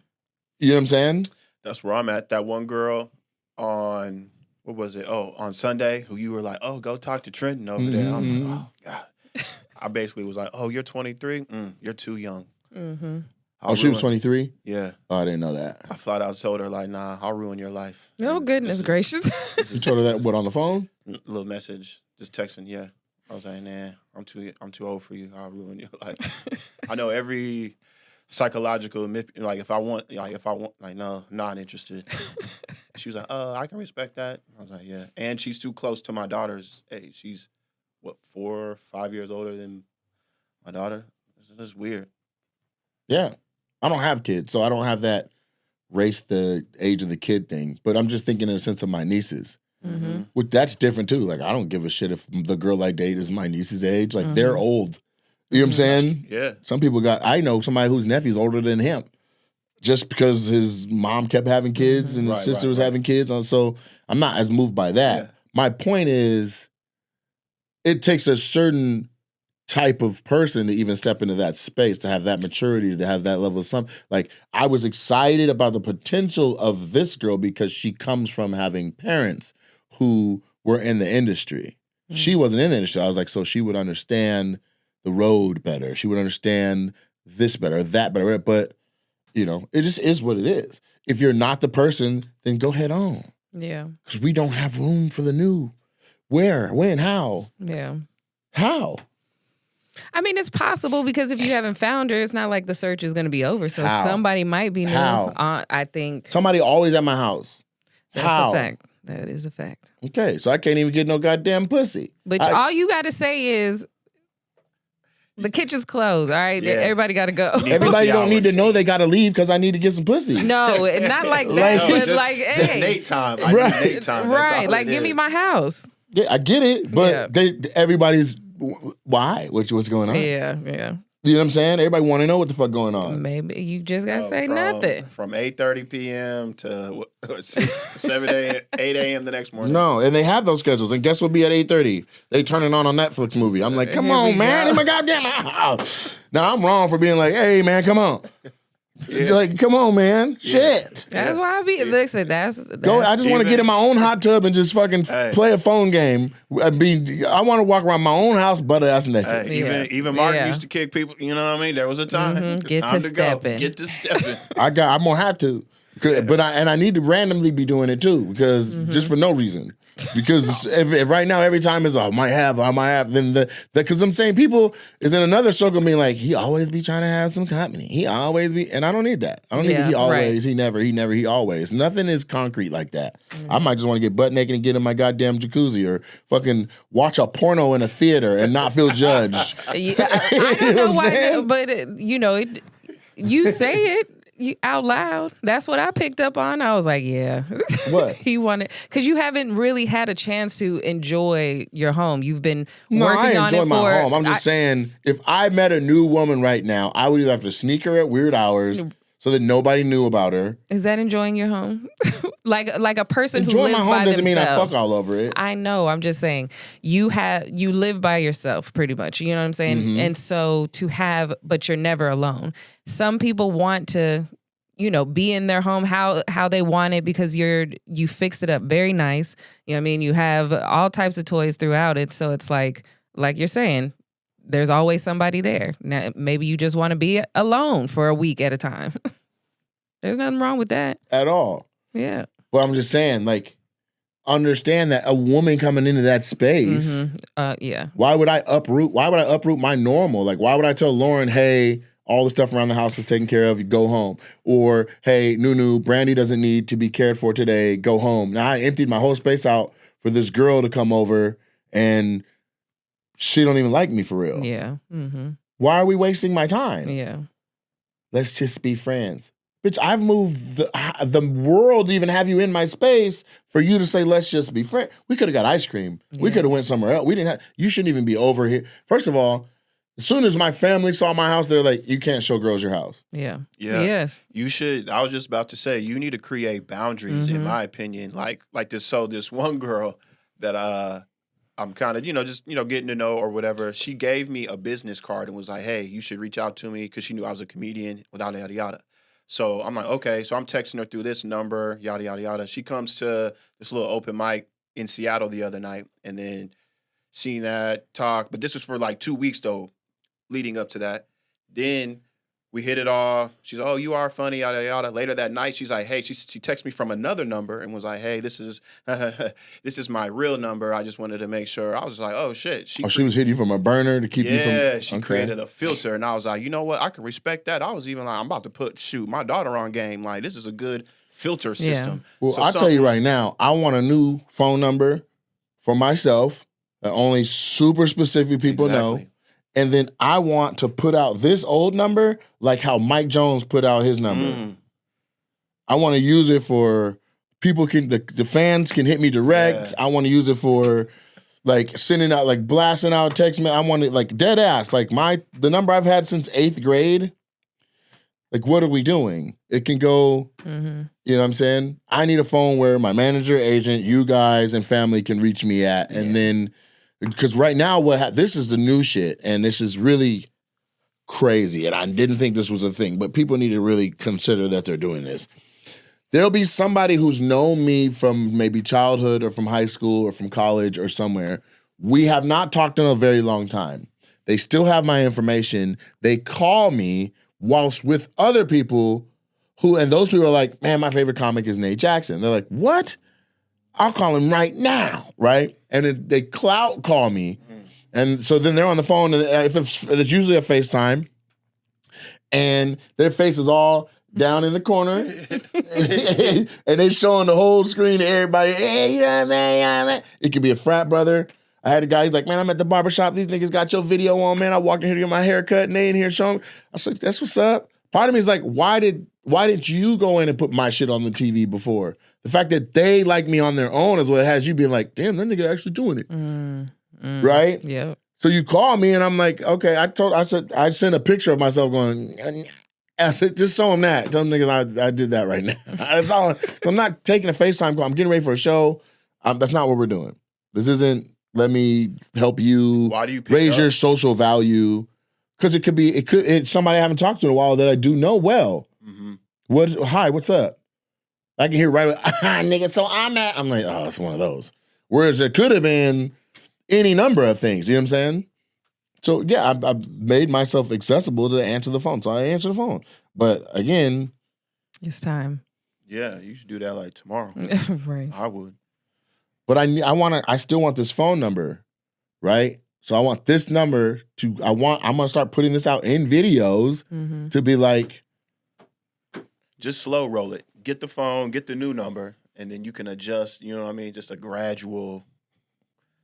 A: You know what I'm saying?
D: That's where I'm at. That one girl on what was it? Oh, on Sunday, who you were like, oh, go talk to Trenton over there. I'm like, oh God. I basically was like, oh, you're 23? You're too young.
E: Mm-hmm.
A: Oh, she was 23?
D: Yeah.
A: Oh, I didn't know that.
D: I flat out told her, like, nah, I'll ruin your life.
E: Oh,
D: And
E: goodness gracious.
A: You told her that, what, on the phone?
D: little message, just texting, yeah. I was like, nah, I'm too old for you. I'll ruin your life. I know every psychological, if I want, like, no, not interested. She was like, I can respect that. I was like, yeah. And she's too close to my daughter's age. She's, 4 or 5 years older than my daughter. This is weird.
A: Yeah. I don't have kids, so I don't have that race the age of the kid thing. But I'm just thinking in a sense of my nieces.
E: Mm-hmm.
A: Which that's different too. Like, I don't give a shit if the girl I date is my niece's age. Like, they're old. You know what I'm saying?
D: Yeah.
A: Some people I know somebody whose nephew's older than him. Just because his mom kept having kids and his sister was having kids. So I'm not as moved by that.
D: Yeah.
A: My point is, it takes a certain type of person to even step into that space, to have that maturity, to have that level of something. Like, I was excited about the potential of this girl because she comes from having parents who were in the industry. She wasn't in the industry. I was like, so she would understand the road better. She would understand this better, that better. But, you know, it just is what it is. If you're not the person, then go head on.
E: Yeah.
A: Because we don't have room for the new. Where? When? How?
E: Yeah.
A: How?
E: I mean, it's possible because if you haven't found her, it's not like the search is going to be over. So
A: How?
E: somebody might be new.
A: How?
E: I think
A: Somebody always at my house.
E: that's
A: How?
E: a fact. That is a fact.
A: Okay, so I can't even get no goddamn pussy.
E: But all you got to say is the kitchen's closed. All right,
D: Yeah.
E: everybody got to go.
A: Everybody
D: pussy
A: don't need to
D: hours.
A: know they got to leave because I need to get some pussy.
E: No, not like that.
A: Like-
E: but
D: just,
E: like,
D: just
E: hey,
D: Nate time. I
A: Right.
D: need Nate time. That's
E: right?
D: all
E: Like,
D: it
E: give me
D: is.
E: my house.
A: Yeah, I get it, but everybody's why? What's going on?
E: Yeah, yeah.
A: You know what I'm saying? Everybody want to know what the fuck going on.
E: Maybe you just gotta say
D: from,
E: nothing.
D: From 8:30 p.m. to 7 a.m., 8 a.m. the next morning.
A: No, and they have those schedules. And guess what? Be at 8:30. They turn it on a Netflix movie. I'm like, come
E: Here we
A: on, man,
E: go.
A: in my goddamn house. Now I'm wrong for being like, hey, man, come on.
D: Yeah.
A: Like, come on, man. Shit.
E: That's why I be. Listen, that's
A: Go. I just want to get in my own hot tub and just fucking
D: Hey.
A: play a phone game. I want to walk around my own house butt ass naked.
D: Hey,
E: Yeah.
D: even Mark
E: Yeah.
D: used to kick people. You know what I mean? There was a time. It's
E: Get
D: time
E: to
D: go.
E: stepping.
D: Get to stepping.
A: I'm gonna have to, but I need to randomly be doing it too because just for no reason. Because if right now every time is I might have, then because I'm saying people is in another circle being like he always be trying to have some company. He always be, and I don't need that. I don't need
E: Yeah,
A: he always,
E: right.
A: he never, he always. Nothing is concrete like that. I might just want to get butt naked and get in my goddamn jacuzzi or fucking watch a porno in a theater and not feel judged.
E: Yeah, I don't
A: You know
E: know
A: what I'm
E: why,
A: saying?
E: but you say it out loud. That's what I picked up on. I was like, yeah.
A: What?
E: He wanted, because you haven't really had a chance to enjoy your home. You've been
A: No,
E: working
A: I
E: on
A: enjoy
E: it
A: my
E: for.
A: home. I'm just saying, if I met a new woman right now, I would either have to sneak her at weird hours so that nobody knew about her.
E: Is that enjoying your home? like a person who
A: Enjoying
E: lives
A: my
E: by
A: home doesn't mean I
E: themselves.
A: fuck all over it.
E: I know. I'm just saying you live by yourself pretty much. You know what I'm saying?
A: Mm-hmm.
E: And so but you're never alone. Some people want to, be in their home how they want it because you fixed it up very nice. You know what I mean? You have all types of toys throughout it. So it's like you're saying, there's always somebody there. Now, maybe you just want to be alone for a week at a time. There's nothing wrong with that.
A: At all.
E: Yeah.
A: But I'm just saying, like, understand that a woman coming into that space,
E: Yeah.
A: why would I uproot my normal? Like, why would I tell Lauren, hey, all the stuff around the house is taken care of, you go home. Or, hey, Nunu, Brandy doesn't need to be cared for today, go home. Now, I emptied my whole space out for this girl to come over and she don't even like me for real.
E: Yeah. Mm-hmm.
A: Why are we wasting my time?
E: Yeah.
A: Let's just be friends. Bitch, I've moved the world to even have you in my space for you to say, let's just be friends. We could have got ice cream. We
E: Yeah.
A: could have went somewhere else. You shouldn't even be over here. First of all, as soon as my family saw my house, they're like, you can't show girls your house.
E: Yeah.
D: Yeah.
E: Yes.
D: You should. I was just about to say you need to create boundaries, in my opinion. Like this. So this one girl that I'm kind of, just, getting to know or whatever. She gave me a business card and was like, hey, you should reach out to me because she knew I was a comedian, yada, yada, yada. So I'm like, okay. So I'm texting her through this number, yada, yada, yada. She comes to this little open mic in Seattle the other night and then seen that talk. But this was for like 2 weeks, though, leading up to that. Then we hit it off. She's, oh, you are funny, yada, yada. Later that night, she's like, hey, she texted me from another number and was like, hey, this is this is my real number. I just wanted to make sure. I was like, oh, shit.
A: She was hitting you from a burner to keep you from...
D: Yeah, she created a filter. And I was like, you know what? I can respect that. I was even like, I'm about to put, my daughter on game. Like, this is a good filter system.
A: Well,
D: So
A: I'll tell you right now, I want a new phone number for myself that only super specific people know. And then I want to put out this old number like how Mike Jones put out his number. I want to use it for people the fans can hit me direct. I want to use it for like sending out, like blasting out text. I want it like dead ass. Like the number I've had since 8th grade. Like, what are we doing? It can go, you know what I'm saying? I need a phone where my manager, agent, you guys, and family can reach me at. And then, because right now, this is the new shit, and this is really crazy, and I didn't think this was a thing, but people need to really consider that they're doing this. There'll be somebody who's known me from maybe childhood or from high school or from college or somewhere. We have not talked in a very long time. They still have my information. They call me whilst with other people and those people are like, man, my favorite comic is Nate Jackson. They're like, what? I'll call him right now, right? And they clout call me. And so then they're on the phone, and if it's usually a FaceTime, and their face is all down in the corner, and they showing the whole screen to everybody, hey, you know what I'm saying? It could be a frat brother. I had a guy, he's like, man, I'm at the barbershop. These niggas got your video on, man. I walked in here to get my hair cut, and they in here showing. I said, that's what's up. Part of me is like, why didn't you go in and put my shit on the TV before? The fact that they like me on their own is what has you being like, damn, that nigga actually doing it. Right?
E: Yeah.
A: So you call me and I'm like, okay, I sent a picture of myself going, I said, just show them that. Tell them niggas I did that right now. That's all. I'm not taking a FaceTime call. I'm getting ready for a show. That's not what we're doing. This isn't, let me help you,
D: Why do you
A: raise your social value. Because it's somebody I haven't talked to in a while that I do know well. Hi, what's up? I can hear right away, nigga, so I'm like, oh, it's one of those. Whereas it could have been any number of things, you know what I'm saying? So yeah, I've made myself accessible to answer the phone. So I answer the phone. But again,
E: it's time.
D: Yeah, you should do that like tomorrow.
E: Right.
D: I would.
A: But I still want this phone number, right? So I want this number I'm gonna start putting this out in videos to be like,
D: just slow roll it. Get the phone, get the new number, and then you can adjust, you know what I mean? Just a gradual.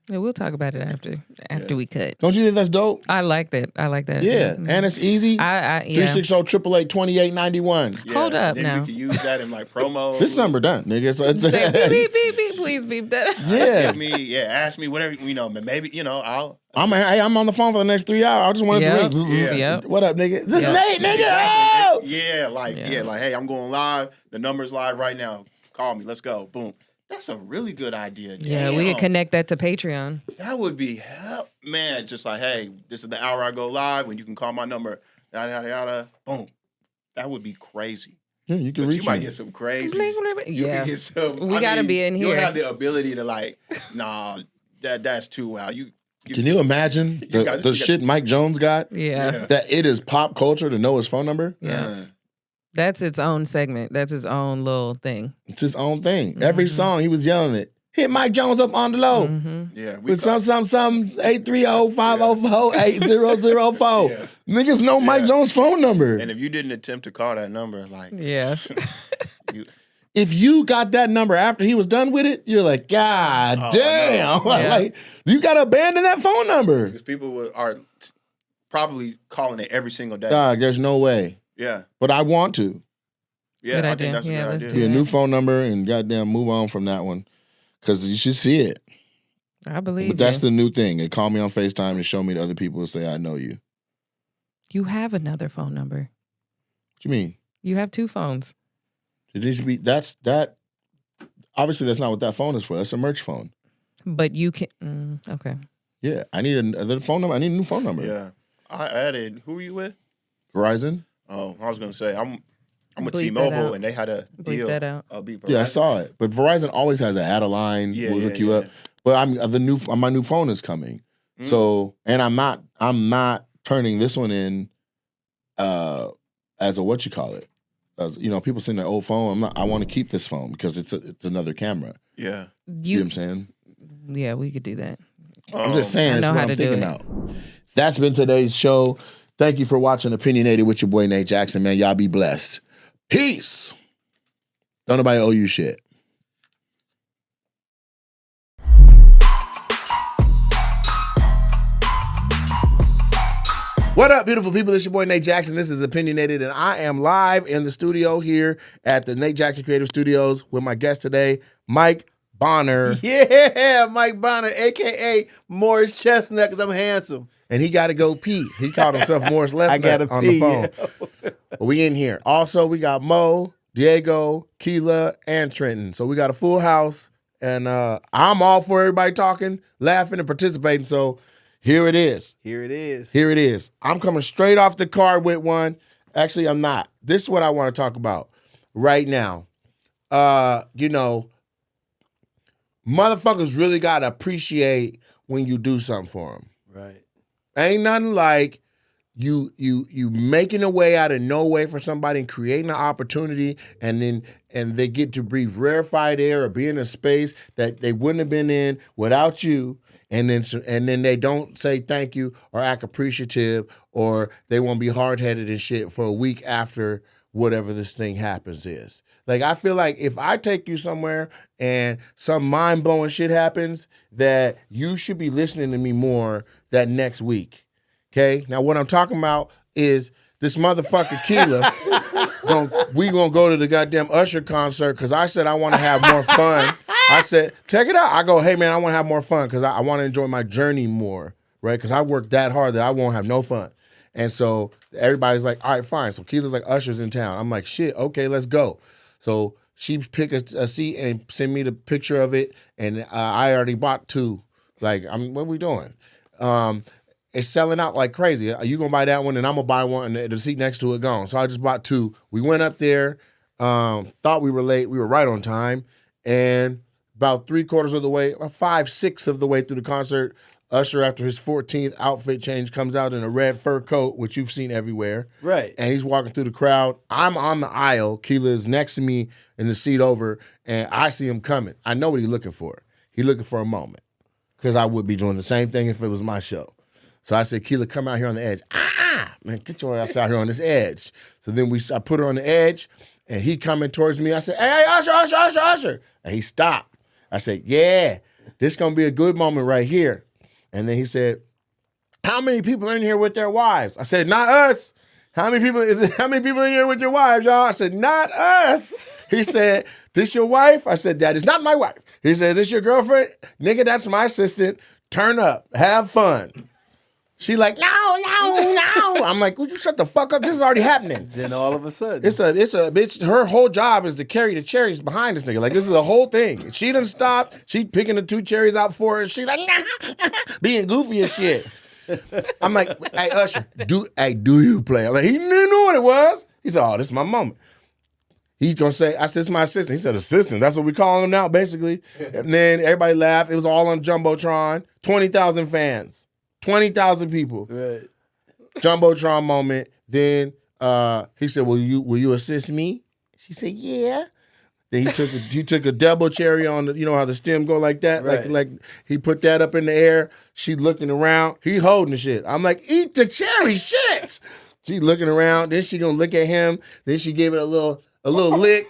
E: Yeah, we'll talk about it after we cut.
A: don't you think that's dope?
E: I like that.
A: Yeah, and it's easy. 360-888-91.
E: Hold up
D: then
E: now.
D: we can use that in like promo.
A: This number done, nigga.
E: Say, beep, beep, beep, please beep that.
A: Yeah.
D: Ask me whatever, maybe,
A: I'm on the phone for the next 3 hours. I just wanted to ring.
E: Yep.
A: What up, nigga? This Nate, nigga.
D: Exactly.
A: Oh!
D: Like, hey, I'm going live. The number's live right now. Call me. Let's go. Boom. That's a really good idea.
E: Yeah,
D: Damn.
E: we could connect that to Patreon.
D: That would be help, man. Just like, hey, this is the hour I go live when you can call my number. Yada yada yada. Boom. That would be crazy.
A: Yeah, you can
D: But
A: reach
D: you might
A: me.
D: get some crazy.
E: Yeah.
D: Get some,
E: We gotta be in
D: You
E: here.
D: have the ability to like, nah, that's too wild.
A: Can you imagine the shit Mike Jones got?
E: Yeah.
A: That it is pop culture to know his phone number?
E: Yeah. That's its own segment. That's its own little thing.
A: It's his own thing. Every song he was yelling it. Hit Mike Jones up on the low.
D: Yeah.
A: With some 830-504-8004. Niggas know Mike Jones' phone number.
D: And if you didn't attempt to call that number, like,
E: Yeah.
A: If you got that number after he was done with it, you're like, God damn.
E: No. Yeah.
A: Like, you got to abandon that phone number.
D: because people are probably calling it every single day.
A: Dog, there's no way.
D: Yeah.
A: But I want to.
D: Yeah,
E: Good
D: I
E: idea.
D: think that's a
E: Yeah,
D: good
E: let's
D: idea.
E: do
A: Be a
E: that.
A: new phone number and goddamn move on from that one. Because you should see it.
E: I believe
A: But that's
E: you.
A: the new thing. They call me on FaceTime and show me to other people and say, I know you.
E: You have another phone number.
A: What you mean?
E: You have 2 phones.
A: It needs to be, obviously that's not what that phone is for. That's a merch phone.
E: But you can. Okay.
A: Yeah, I need another phone number. I need a new phone number.
D: Yeah. I added. Who are you with?
A: Verizon.
D: Oh, I was gonna say I'm with
E: Bleep that
D: T-Mobile,
E: out.
D: and they had a
E: Bleep
D: deal.
E: that out.
D: I'll be
A: Yeah, I saw it. But Verizon always has add a line.
D: Yeah,
A: we'll
D: yeah,
A: hook you
D: yeah.
A: up. But my new phone is coming. So, and I'm not turning this one in as a what you call it. As, people send their old phone. I want to keep this phone because it's another camera.
D: Yeah.
A: You know what I'm saying?
E: Yeah, we could do that.
A: I'm just saying.
E: I
A: It's
E: know
A: what
E: how
A: I'm
E: to do
A: thinking
E: it.
A: about. That's been today's show. Thank you for watching Opinionated with your boy Nate Jackson, man. Y'all be blessed. Peace. Don't nobody owe you shit. What up, beautiful people? It's your boy Nate Jackson. This is Opinionated, and I am live in the studio here at the Nate Jackson Creative Studios with my guest today, Mike Bonner.
F: Yeah, Mike Bonner, a.k.a. Morris Chestnut, because I'm handsome.
A: And he got to go pee. He called himself Morris Left
F: I gotta
A: on
F: pee,
A: the phone. But we in here. Also, we got Mo, Diego, Keela, and Trenton. So we got a full house. And I'm all for everybody talking, laughing, and participating. So here it is.
F: Here it is.
A: Here it is. I'm coming straight off the card with one. Actually, I'm not. This is what I want to talk about right now. Motherfuckers really got to appreciate when you do something for them.
F: Right.
A: Ain't nothing like you making a way out of no way for somebody and creating an opportunity, and they get to breathe rarefied air or be in a space that they wouldn't have been in without you. And then they don't say thank you or act appreciative, or they won't be hard-headed and shit for a week after whatever this thing happens is. Like, I feel like if I take you somewhere and some mind-blowing shit happens, that you should be listening to me more that next week. Okay? Now, what I'm talking about is this motherfucker Keela. We gonna go to the goddamn Usher concert because I said I want to have more fun. I said, check it out. I go, hey, man, I want to have more fun because I want to enjoy my journey more, right? Because I worked that hard that I won't have no fun. And so everybody's like, all right, fine. So Keela's like, Usher's in town. I'm like, shit, okay, let's go. So she picked a seat and sent me the picture of it, and I already bought two. Like, what are we doing? It's selling out like crazy. You gonna buy that one, and I'm gonna buy one, and the seat next to it gone. So I just bought two. We went up there, thought we were late. We were right on time, and about 3/4 of the way, or 5/6 of the way through the concert, Usher, after his 14th outfit change, comes out in a red fur coat, which you've seen everywhere.
F: Right.
A: And he's walking through the crowd. I'm on the aisle. Keela is next to me in the seat over, and I see him coming. I know what he's looking for. He's looking for a moment, because I would be doing the same thing if it was my show. So I said, Keela, come out here on the edge. Man, get your ass out here on this edge. So then I put her on the edge, and he coming towards me. I said, hey, Usher. And he stopped. I said, yeah, this is going to be a good moment right here. And then he said, how many people are in here with their wives? I said, not us. How many people in here with your wives, y'all? I said, not us. He said, this your wife? I said, that is not my wife. He said, this your girlfriend? Nigga, that's my assistant. Turn up. Have fun. She like, no. I'm like, would you shut the fuck up? This is already happening.
F: Then all of a sudden.
A: It's a bitch. Her whole job is to carry the cherries behind this nigga. Like, this is a whole thing. She done stopped. She picking the 2 cherries out for her. She like, nah, being goofy as shit. I'm like, hey, Usher, do you play? Like, he knew what it was. He said, oh, this is my moment. He's gonna say, I said, it's my assistant. He said, assistant. That's what we call him now, basically. And then everybody laughed. It was all on Jumbotron. 20,000 fans. 20,000 people.
F: Right.
A: Jumbotron moment. Then he said, will you assist me? She said, yeah. Then he took a double cherry on the, you know how the stem go like that?
F: Right.
A: Like he put that up in the air. She looking around. He holding the shit. I'm like, eat the cherry, shit. She looking around. Then she gonna look at him. Then she gave it a little lick.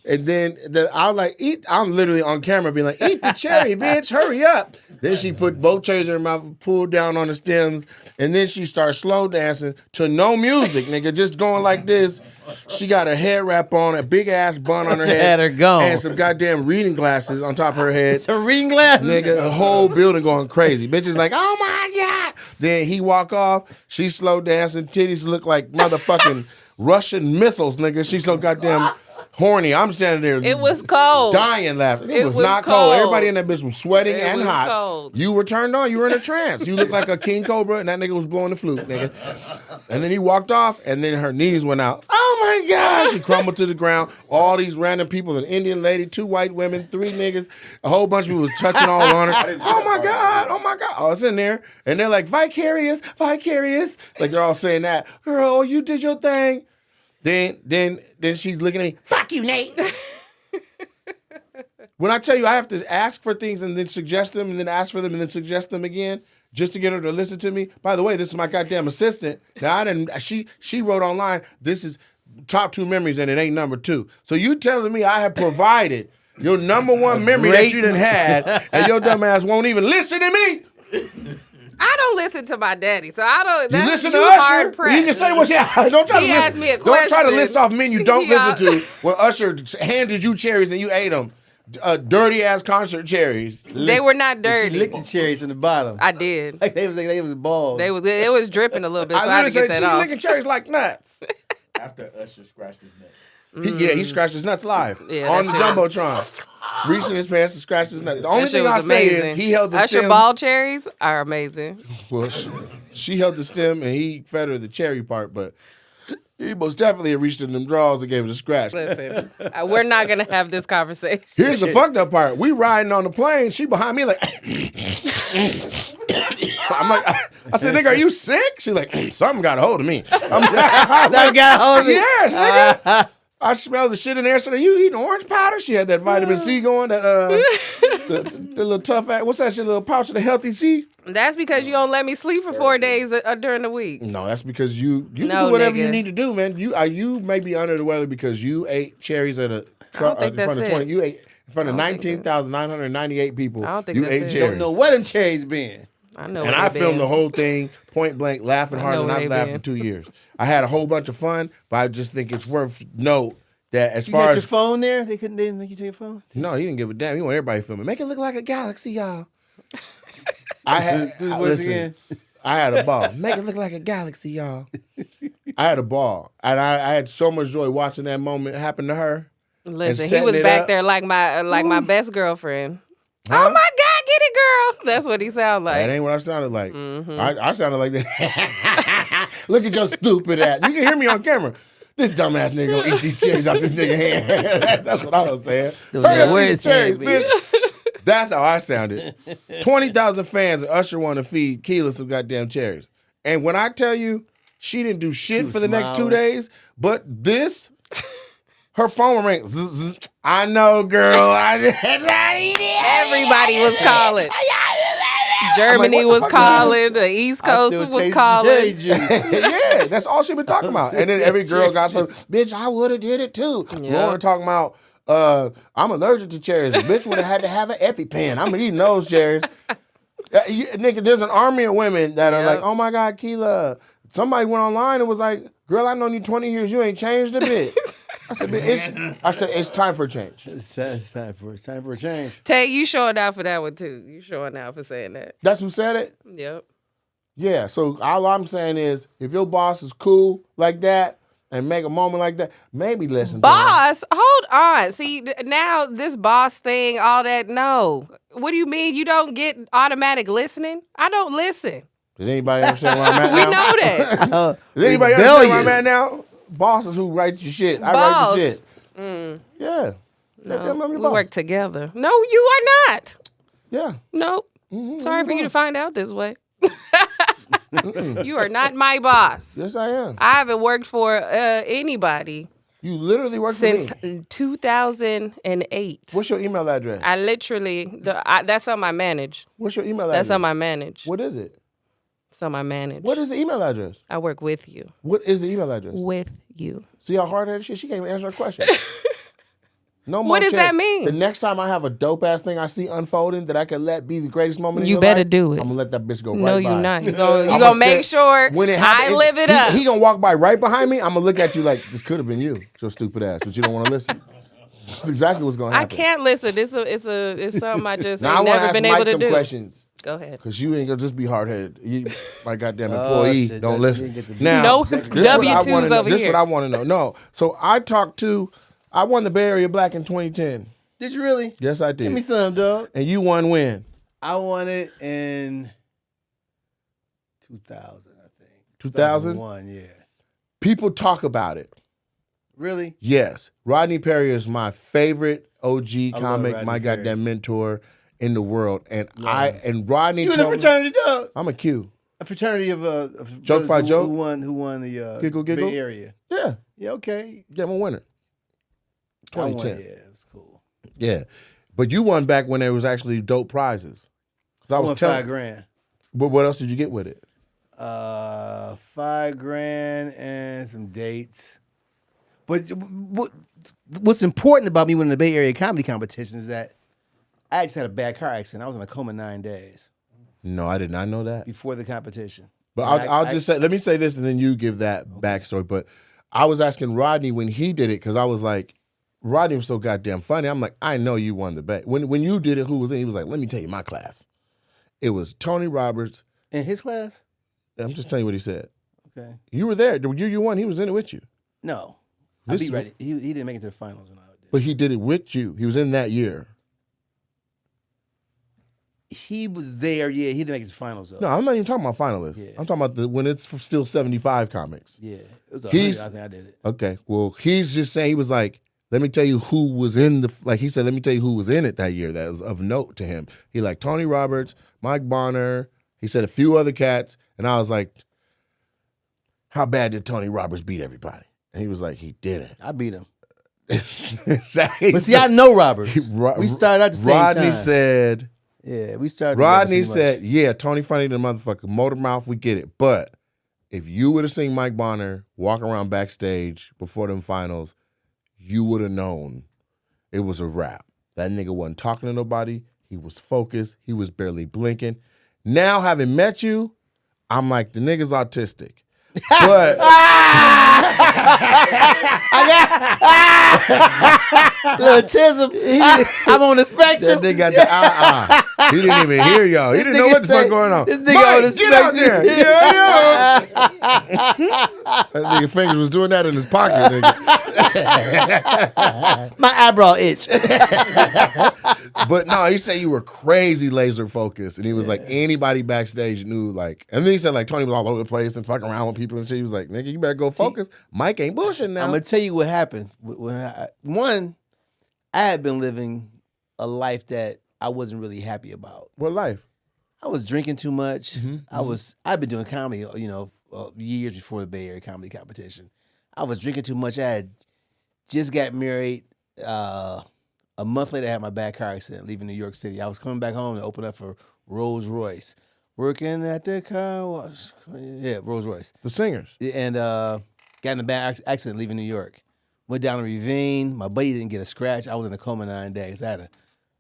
A: And then I was like, eat. I'm literally on camera being like, eat the cherry, bitch, hurry up. Then she put both cherries in her mouth, pulled down on the stems, and then she started slow dancing to no music, nigga, just going like this. She got her hair wrap on, a big ass bun on her
F: She
A: head,
F: had her gone.
A: and some goddamn reading glasses on top of her head.
F: Her reading glasses.
A: Nigga, the whole building going crazy. Bitch is like, oh my God. Then he walk off, she slow dancing, titties look like motherfucking Russian missiles, nigga. She so goddamn horny. I'm standing there.
E: It was cold.
A: Dying laughing. It
E: It
A: was
E: was
A: not cold.
E: cold.
A: Everybody in that bitch was sweating
E: It
A: and
E: was
A: hot.
E: cold.
A: You were turned on. You were in a trance. You looked like a king cobra, and that nigga was blowing the flute, nigga. And then he walked off, and then her knees went out. Oh my God! She crumbled to the ground. All these random people, an Indian lady, 2 white women, 3 niggas, a whole bunch of people was touching all on her. Oh my God! Oh my God! Oh, it's in there, and they're like vicarious, vicarious. Like they're all saying that. Girl, you did your thing. Then she's looking at me. Fuck you, Nate. When I tell you I have to ask for things and then suggest them and then ask for them and then suggest them again just to get her to listen to me. By the way, this is my goddamn assistant. Now I didn't. She wrote online. This is top 2 memories and it ain't number 2. So you telling me I have provided your number 1 memory that you done had and your dumb ass won't even listen to me?
E: I don't listen to my daddy, so I don't.
A: You
E: That's
A: listen to
E: you
A: Usher.
E: hard pressed.
A: You can say what don't try
E: He
A: to
E: asked
A: listen.
E: me a
A: Don't try to
E: question.
A: list off men you don't
E: Yeah.
A: listen to. When Usher handed you cherries and you ate them, dirty ass concert cherries.
E: They were not
F: She
E: dirty.
F: licked the cherries from the bottom.
E: I did.
F: Like they was balls.
E: It was dripping a little bit, so I
A: I
E: had to
A: literally
E: get
A: said
E: that
A: she
E: off.
A: licking cherries like nuts.
C: After Usher scratched his neck.
A: He scratched his nuts live
E: Yeah,
A: on the
E: that shit-
A: Jumbotron. Reached in his pants and scratched his nuts. The only
E: That shit
A: thing I
E: was
A: say
E: amazing.
A: is he held the
E: Usher
A: stem.
E: ball cherries are amazing.
A: Well, she held the stem and he fed her the cherry part, but he most definitely had reached in them drawers and gave it a scratch.
E: Listen, we're not gonna have this conversation.
A: Here's the fucked up part. We riding on the plane. She behind me like, I'm like, I said, nigga, are you sick? She's like, something got a hold of me. I'm like,
F: Something got a hold of me?
A: Yes, nigga. I smelled the shit in there. So you eating orange powder? She had that vitamin C going. That the little tough ass. What's that shit? Little pouch of the healthy C?
E: That's because you don't let me sleep for 4 days during the week.
A: No, that's because you can
E: No,
A: do whatever
E: nigga.
A: you need to do, man. You may be under the weather because you ate cherries at a
E: I don't think
A: in front
E: that's
A: of 20.
E: it.
A: You ate in front of
E: I don't think
A: 19,998 people.
E: I don't think
A: you
E: that's
A: ate
E: it.
A: cherries.
F: Don't know where them cherries been.
E: I know.
A: And
E: what
A: I
E: it
A: filmed
E: been.
A: the whole thing point blank, laughing
E: I
A: harder
E: know
A: than
E: where
A: I've
E: they
A: laughed
E: been.
A: in 2 years. I had a whole bunch of fun, but I just think it's worth note that as
F: You
A: far
F: had your
A: as
F: phone there? They didn't make you take your phone?
A: no, he didn't give a damn. He want everybody filming. Make it look like a galaxy, y'all. I had
F: Do the voice
A: listen.
F: again.
A: I had a ball. Make it look like a galaxy, y'all. I had a ball, and I had so much joy watching that moment happen to her.
E: Listen, he
A: setting
E: was
A: it
E: back
A: up.
E: there like my best girlfriend.
A: Huh?
E: Oh my God, get it, girl. That's what he sounded like.
A: That ain't what I sounded like.
E: Mm-hmm.
A: I sounded like that. Look at your stupid ass. You can hear me on camera. This dumbass nigga gonna eat these cherries out this nigga hand. That's what I was saying. Hurry up,
F: where
A: eat
F: his
A: these cherries,
F: hand
A: bitch. That's how I sounded. 20,000 fans and Usher want to feed Keela some goddamn cherries. And when I tell you, she didn't do shit
F: was
A: for the next 2
F: smiling.
A: days, but this, her phone would ring. Zzz, zzz. I know, girl.
E: Everybody was calling. Germany
A: what the
E: was
A: fuck is
E: calling. The East
F: I
E: Coast
F: still
E: was
F: taste
E: calling.
F: cherry juice.
A: Yeah, that's all she been talking about. And then every girl got some, bitch, I would have did it too.
E: Yeah.
A: Lauren talking about, I'm allergic to cherries. The bitch would have had to have an EpiPen. I'm eating those cherries. Nigga, there's an army of women that are
E: Yep.
A: like, oh my God, Keela. Somebody went online and was like, girl, I've known you 20 years. You ain't changed a bit. I said, it's time for a change.
F: It's time for a change.
E: Tay, you showing out for that one too. You showing out for saying that.
A: That's who said it?
E: Yep.
A: Yeah, so all I'm saying is, if your boss is cool like that and make a moment like that, maybe listen to him.
E: Boss, hold on. See, now this boss thing, all that, no. What do you mean you don't get automatic listening? I don't listen.
A: Does anybody understand where I'm at
E: We
A: now?
E: know that.
A: Does anybody understand where I'm
F: Rebellious.
A: at now? Bosses who write your shit. I
E: Boss.
A: write the shit. Yeah. Let them
E: No,
A: be
E: we
A: boss.
E: work together. No, you are not.
A: Yeah.
E: Nope.
A: Mm-hmm,
E: Sorry for you to find out this way. You are not my boss.
A: Yes, I am.
E: I haven't worked for anybody
A: You literally work
E: since
A: for me.
E: 2008.
A: What's your email address?
E: I literally, that's on my manage.
A: What's your email address?
E: That's on my manage.
A: What is it?
E: It's on my manage.
A: What is the email address?
E: I work with you.
A: What is the email address?
E: With you.
A: See how hard-headed she is? She can't even answer a question. No more
E: What does
A: shit.
E: that mean?
A: The next time I have a dope-ass thing I see unfolding that I can let be the greatest moment in
E: You
A: your
E: better
A: life,
E: do it.
A: I'm going to let that bitch go
E: No,
A: right by.
E: you're not. You're gonna
A: I'ma
E: make sure
A: when it
E: I
A: happens,
E: live it up.
A: He gonna walk by right behind me. I'm gonna look at you like this could have been you, your stupid ass, but you don't want to listen. That's exactly what's gonna
E: I
A: happen.
E: can't listen. It's something I just
A: Now I
E: ain't
A: want to
E: never
A: ask
E: been
A: Mike
E: able to
A: some
E: do.
A: questions
E: Go ahead.
A: because you ain't gonna just be hard headed. You, my goddamn
F: Oh,
A: employee,
F: shit,
A: don't
F: that
A: listen.
F: didn't get the-
A: Now,
E: No
A: this is what I
E: W-2s
A: wanna know.
E: over
A: This is
E: here.
A: what I want to know. No, so I talked to I won the Bay Area Black in 2010.
F: Did you really?
A: Yes, I did.
F: Give me some, dog.
A: And you won when?
F: I won it in 2000, I think.
A: 2000?
F: 2001, yeah.
A: People talk about it.
F: Really?
A: Yes. Rodney Perry is my favorite OG
F: love
A: comic,
F: Rodney
A: my
F: Perry.
A: goddamn mentor in the world. And
F: Love him.
A: Rodney
F: You in a
A: told me-
F: fraternity, dog?
A: I'm a Q.
F: A fraternity of
A: Joke
F: brothers
A: Fight Joke?
F: who won the
A: Giggle Giggle?
F: Bay Area.
A: Yeah.
F: Yeah, okay.
A: Yeah, I'm a winner.
F: I won,
A: 2010.
F: yeah, it was cool.
A: Yeah. But you won back when there was actually dope prizes. Because
F: I won $5,000.
A: But what else did you get with it?
F: $5,000 and some dates. But what's important about me winning the Bay Area comedy competition is that I just had a bad car accident. I was in a coma 9 days
A: No, I did not know that.
F: before the competition.
A: But
F: And
A: I'll just say, let me say this and then you give that backstory. But I was asking Rodney when he did it because I was like, Rodney was so goddamn funny. I'm like, I know you won the bet. When you did it, who was in? He was like, let me tell you my class. It was Tony Roberts.
F: In his class?
A: I'm just telling you what he said.
F: Okay.
A: You were there. The year you won, he was in it with you.
F: No. I
A: This
F: beat
A: is-
F: Reddy. He didn't make it to the finals when I did.
A: But he did it with you. He was in that year.
F: He was there, yeah. He didn't make it to the finals, though.
A: No, I'm not even talking about finalists.
F: Yeah.
A: I'm talking about when it's still 75 comics.
F: Yeah. It was 100,
A: He's-
F: I think I did it.
A: Okay. Well, he's just saying, he was like, let me tell you who was in like he said, let me tell you who was in it that year that was of note to him. He like Tony Roberts, Mike Bonner. He said a few other cats. And I was like, how bad did Tony Roberts beat everybody? And he was like, he didn't.
F: I beat him.
A: But
F: But see, I know Roberts. We started out the same
A: Rodney
F: time.
A: said,
F: Yeah, we started.
A: Rodney
F: together pretty
A: said, yeah, Tony funny than a motherfucker. Motor mouth, we get it. But if you would have seen Mike Bonner walk around backstage before them finals, you would have known it was a wrap. That nigga wasn't talking to nobody. He was focused. He was barely blinking. Now, having met you, I'm like, the nigga's autistic. But
F: Autism. I'm on the
A: that
F: spectrum.
A: nigga got the He didn't even hear y'all. He didn't know what the fuck going on.
F: This nigga on the
A: Mike, get out there.
F: spectrum.
A: Yeah. That nigga fingers was doing that in his pocket, nigga.
F: My eyebrow itch.
A: But no, he said you were crazy laser focused. And he was like, anybody backstage knew, like, and then he said, like, Tony was all over the place and fucking around with people and shit. He was like, nigga, you better go focus. Mike ain't bullshitting now.
F: I'm gonna tell you what happened. One, I had been living a life that I wasn't really happy about.
A: What life?
F: I was drinking too much.
A: Mm-hmm,
F: I've been doing comedy, years before the Bay Area comedy competition. I was drinking too much. I had just got married. A month later, I had my bad car accident leaving New York City. I was coming back home to open up for Rolls Royce. Working at the car wash. Yeah, Rolls Royce.
A: The singers.
F: And got in a bad accident leaving New York. Went down to Ravine. My buddy didn't get a scratch. I was in a coma 9 days. I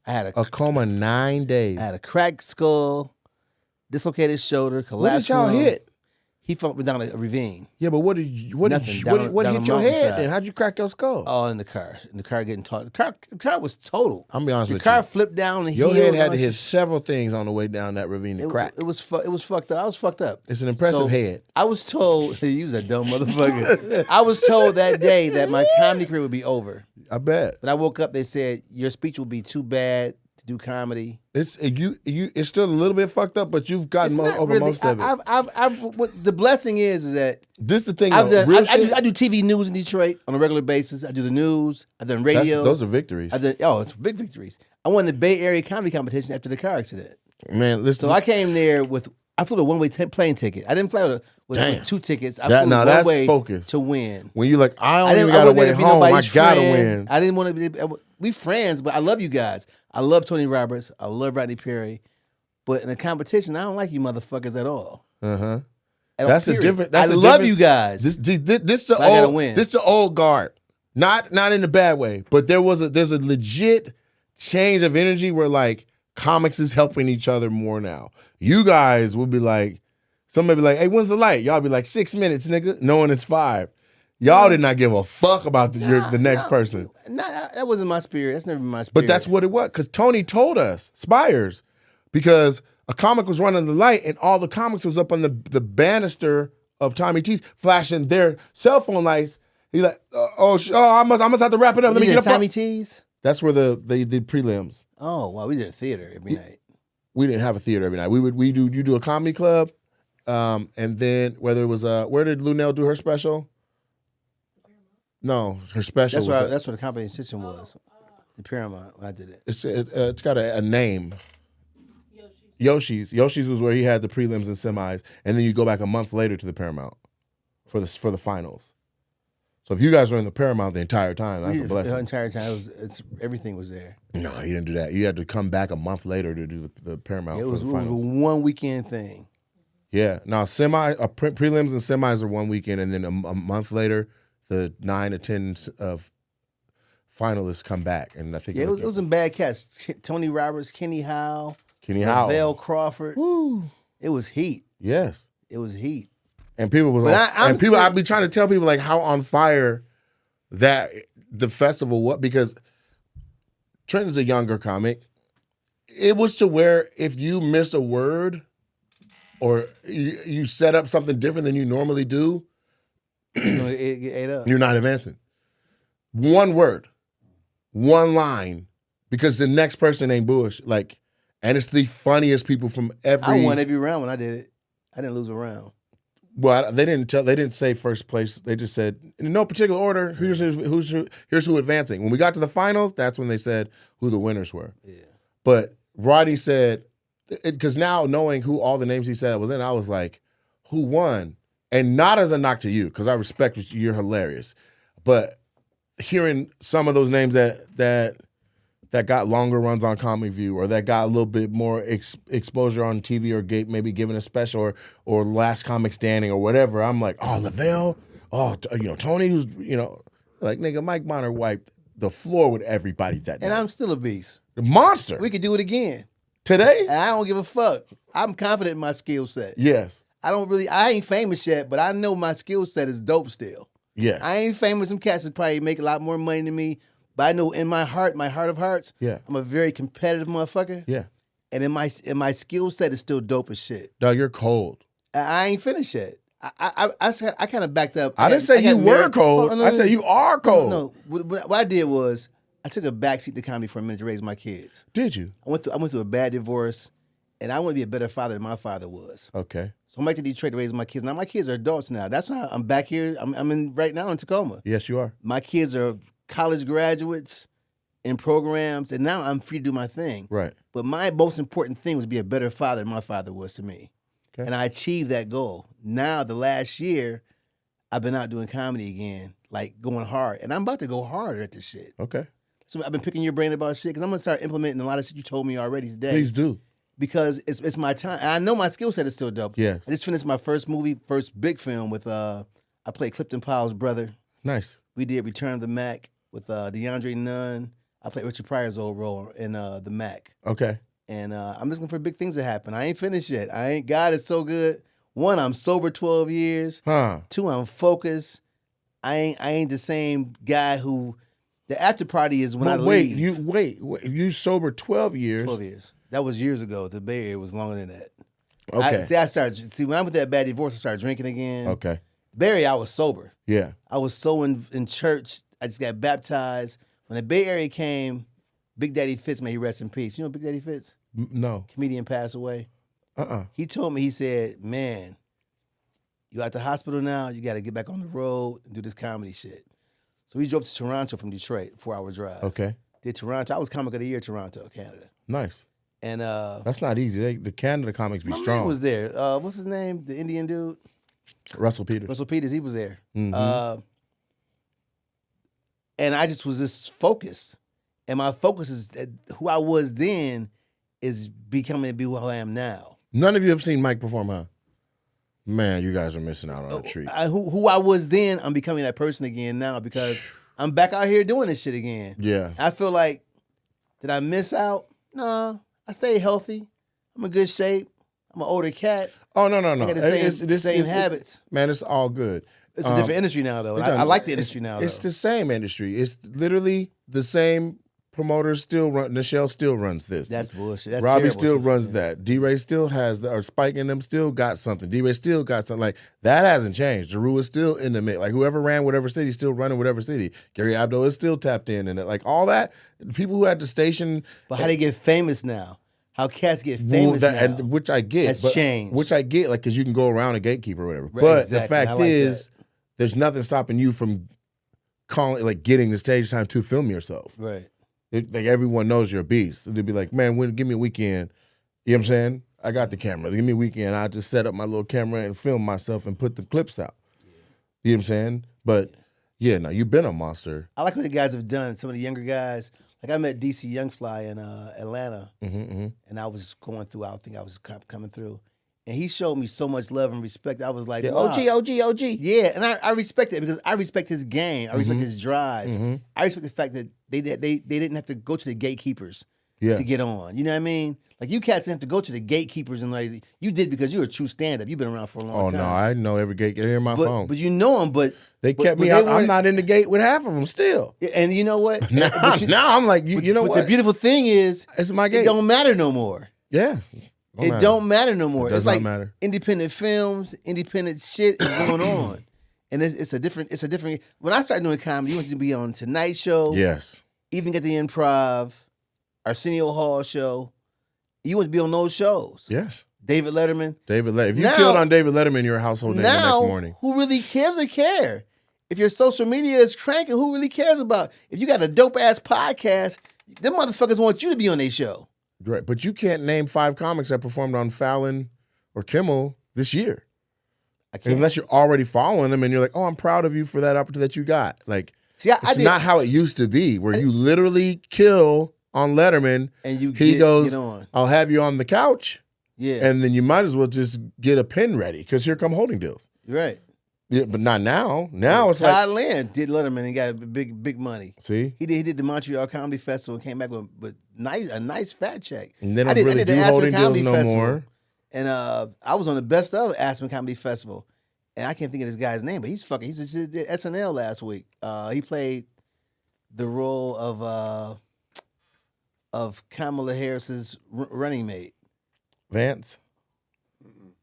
F: had
A: A coma 9 days.
F: I had a cracked skull, dislocated shoulder,
A: What
F: collapsed.
A: did y'all
F: lung.
A: hit?
F: He fell down a ravine.
A: Yeah, but what did
F: Nothing. Down
A: hit
F: a
A: your head
F: mountainside.
A: then? How'd you crack your skull?
F: All in the car. In the car getting tossed. The car was total.
A: I'm be honest
F: The
A: with
F: car
A: you.
F: flipped down the
A: Your
F: hill.
A: head had
F: and
A: to
F: all
A: hit
F: shit.
A: several things on the way down that ravine to crack.
F: It was fucked up. I was fucked up.
A: It's an impressive head.
F: I was told, you was a dumb motherfucker. I was told that day that my comedy career would be over.
A: I bet.
F: When I woke up, they said, your speech will be too bad to do comedy.
A: It's still a little bit fucked up, but you've gotten
F: It's not
A: over
F: really-
A: most of it.
F: What the blessing is that
A: This the thing.
F: I've
A: though,
F: done,
A: real
F: I
A: shit,
F: do TV news in Detroit on a regular basis. I do the news. I've done radio.
A: those are victories.
F: It's big victories. I won the Bay Area comedy competition after the car accident.
A: Man, listen.
F: So I came there I flew a one-way plane ticket. I didn't fly
A: Damn.
F: with 2 tickets. I
A: That-
F: flew
A: now
F: one
A: that's
F: way
A: focus.
F: to win.
A: when you like, I
F: I
A: don't even
F: didn't. I
A: got to
F: wasn't there
A: win
F: to be
A: home. I
F: nobody's
A: gotta
F: friend.
A: win.
F: I didn't want to be. We friends, but I love you guys. I love Tony Roberts. I love Rodney Perry. But in a competition, I don't like you motherfuckers at all.
A: Uh-huh.
F: At all,
A: That's a
F: period.
A: different.
F: I
A: That's a
F: love
A: different-
F: you guys.
A: This the
F: I gotta
A: old.
F: win.
A: This the old guard. Not in a bad way, but there's a legit change of energy where like comics is helping each other more now. You guys would be like, somebody be like, "Hey, when's the light?" Y'all be like, 6 minutes, nigga, knowing it's 5. Y'all did not give a fuck about the next person.
F: That wasn't my spirit. That's never been my spirit.
A: But that's what it was, because Tony told us, Spires, because a comic was running the light and all the comics was up on the banister of Tommy T's flashing their cell phone lights. He's like, I must have to wrap it up. Let me
F: You
A: get
F: did
A: up.
F: Tommy T's?
A: That's where they did prelims.
F: Oh, well, we did a theater every night.
A: We didn't have a theater every night. You do a comedy club, and then whether it was where did Lunel do her special? No, her special.
F: That's what the competition was. The Paramount. I did it.
A: It's got a name. Yoshi's was where he had the prelims and semis, and then you go back a month later to the Paramount for the finals. So if you guys were in the Paramount the entire time, that's a blessing.
F: The entire time, everything was there.
A: No, you didn't do that. You had to come back a month later to do the Paramount.
F: It was a
A: finals.
F: 1 weekend thing.
A: Yeah. Now prelims and semis are 1 weekend, and then a month later, the 9 to 10 of finalists come back, and I think
F: it was some bad cats. Tony Roberts, Kenny Howe, Lavelle Crawford.
A: Woo.
F: It was heat.
A: Yes.
F: It was heat.
A: And people was I'd be trying to tell people like how on fire that the festival was, because Trenton's a younger comic. It was to where if you missed a word or you set up something different than you normally do,
F: It ate up.
A: you're not advancing. One word, one line, because the next person ain't bullshit. Like, and it's the funniest people from every.
F: I won every round when I did it. I didn't lose a round.
A: Well, they didn't say first place. They just said in no particular order. Here's who advancing. When we got to the finals, that's when they said who the winners were.
F: Yeah.
A: But Roddy said, because now knowing who all the names he said was in, I was like, who won? And not as a knock to you, because I respect you. You're hilarious. But hearing some of those names that got longer runs on Comedy View, or that got a little bit more exposure on TV, or maybe given a special, or Last Comic Standing, or whatever. I'm like, oh, Lavelle, Tony, who's, like, nigga, Mike Bonner wiped the floor with everybody that
F: And
A: night.
F: I'm still a beast.
A: The monster.
F: We could do it again.
A: Today?
F: And I don't give a fuck. I'm confident in my skill set.
A: Yes.
F: I ain't famous yet, but I know my skill set is dope still.
A: Yes.
F: I ain't famous. Some cats that probably make a lot more money than me. But I know in my heart of hearts,
A: Yeah.
F: I'm a very competitive motherfucker.
A: Yeah.
F: And in my skill set is still dope as shit.
A: Dog, you're cold.
F: I ain't finished yet. I kind of backed up.
A: I didn't say you were cold. I said you are cold.
F: No, what I did was I took a backseat to comedy for a minute to raise my kids.
A: Did you?
F: I went through a bad divorce, and I want to be a better father than my father was.
A: Okay.
F: So I'm back to Detroit to raise my kids. Now my kids are adults now. That's how I'm back here. I'm in right now in Tacoma.
A: Yes, you are.
F: My kids are college graduates in programs, and now I'm free to do my thing.
A: Right.
F: But my most important thing was to be a better father than my father was to me.
A: Okay.
F: And I achieved that goal. Now, the last year, I've been out doing comedy again, like going hard. And I'm about to go harder at this shit.
A: Okay.
F: So I've been picking your brain about shit because I'm going to start implementing a lot of shit you told me already today.
A: Please do.
F: Because it's my time. And I know my skill set is still dope.
A: Yes.
F: I just finished my first big film with, I played Clifton Powell's brother.
A: Nice.
F: We did Return of the Mac with DeAndre Nunn. I played Richard Pryor's old role in The Mac.
A: Okay.
F: And I'm just looking for big things to happen. I ain't finished yet. God is so good. 1, I'm sober 12 years.
A: Huh.
F: 2, I'm focused. I ain't the same guy who, the after party is when I leave.
A: You sober 12 years.
F: 12 years. That was years ago. The Bay Area was longer than that.
A: Okay.
F: When I went through that bad divorce, I started drinking again.
A: Okay.
F: Bay Area, I was sober.
A: Yeah.
F: I was so in church. I just got baptized. When the Bay Area came, Big Daddy Fitz, may he rest in peace. You know Big Daddy Fitz?
A: No.
F: Comedian passed away.
A: Uh-uh.
F: He told me, he said, man, you at the hospital now, you got to get back on the road and do this comedy shit. So we drove to Toronto from Detroit, 4-hour drive.
A: Okay.
F: Did Toronto. I was Comic of the Year, Toronto, Canada.
A: Nice.
F: And
A: that's not easy. The Canada comics be
F: my
A: strong.
F: man was there. What's his name? The Indian dude?
A: Russell Peters.
F: Russell Peters, he was there.
A: Mhm.
F: And I just was just focused. And my focus is that who I was then is becoming to be who I am now.
A: None of you have seen Mike perform, huh? Man, you guys are missing out on a treat.
F: Who I was then, I'm becoming that person again now because I'm back out here doing this shit again.
A: Yeah.
F: I feel like, did I miss out? No, I stay healthy. I'm in good shape. I'm an older cat.
A: Oh, no.
F: I got the same habits.
A: Man, it's all good.
F: It's a different industry now, though. I like the industry now, though.
A: It's the same industry. It's literally the same promoter still run. Nichelle still runs this.
F: That's bullshit. That's
A: Robbie
F: terrible,
A: still
F: too.
A: runs that. D-Ray still has or Spike and them still got something. D-Ray still got something. Like, that hasn't changed. Jeru is still in the mix. Like, whoever ran whatever city, still running whatever city. Gary Abdo is still tapped in. And like, all that, people who had the station.
F: But how they get famous now? How cats get famous now?
A: And, which I get.
F: Has changed.
A: Which I get, like, because you can go around a gatekeeper or whatever.
F: Right,
A: but
F: exactly.
A: the fact
F: I like
A: is, there's nothing stopping you from getting the stage time to film yourself.
F: Right.
A: Like, everyone knows you're a beast. So they'd be like, man, give me a weekend. You know what I'm saying? I got the camera. Give me a weekend. I just set up my little camera and film myself and put the clips out. You know what I'm saying? But yeah, no, you've been a monster.
F: I like what the guys have done. Some of the younger guys. Like I met DC Youngfly in Atlanta, and I was going through. I think I was coming through, and he showed me so much love and respect. I was like,
A: Yeah,
F: wow.
A: OG.
F: Yeah, and I respect it because I respect his game. I respect his drive. I respect the fact that they didn't have to go to the gatekeepers to get on. You know what I mean? Like, you cats didn't have to go to the gatekeepers, and like, you did because you're a true stand-up. You've been around for a long time.
A: Oh no, I know every gatekeeper in my phone.
F: But you know them. But
A: they kept
F: but
A: me
F: they
A: out. I'm
F: weren't-
A: not in the gate with half of them still.
F: And you know what?
A: Now I'm like, you know
F: but
A: what?
F: the beautiful thing is,
A: It's my
F: it
A: gate.
F: don't matter no more.
A: Yeah.
F: It don't matter no more.
A: It does
F: It's
A: not
F: like
A: matter.
F: independent films, independent shit is going on, and it's a different. When I started doing comedy, you wanted to be on Tonight Show,
A: Yes.
F: even get the Improv, Arsenio Hall show. You want to be on those shows.
A: Yes.
F: David Letterman.
A: If you
F: Now-
A: killed on David Letterman, you're a household name the next
F: Now,
A: morning.
F: who really cares or care? If your social media is cranking, who really cares about? If you got a dope ass podcast, them motherfuckers want you to be on their show.
A: Right. But you can't name 5 comics that performed on Fallon or Kimmel this year.
F: I can't.
A: Unless you're already following them and you're like, oh, I'm proud of you for that opportunity that you got. Like,
F: See, I
A: it's
F: did,
A: not how it used to be, where you literally kill on Letterman.
F: and you
A: He goes,
F: get on.
A: I'll have you on the couch.
F: Yeah,
A: And then you might as well just get a pen ready because here come holding deals.
F: right.
A: Yeah, but not now. Now it's like,
F: Todd Land did Letterman and got big money.
A: see?
F: He did the Montreal Comedy Festival and came back with a nice fat check.
A: And they don't
F: I did
A: really
F: the
A: do
F: Aspen
A: holding deals
F: Comedy
A: no
F: Festival.
A: more.
F: And I was on the best of Aspen Comedy Festival, and I can't think of this guy's name, but he's just did SNL last week. He played the role of Kamala Harris's running mate.
A: Vance?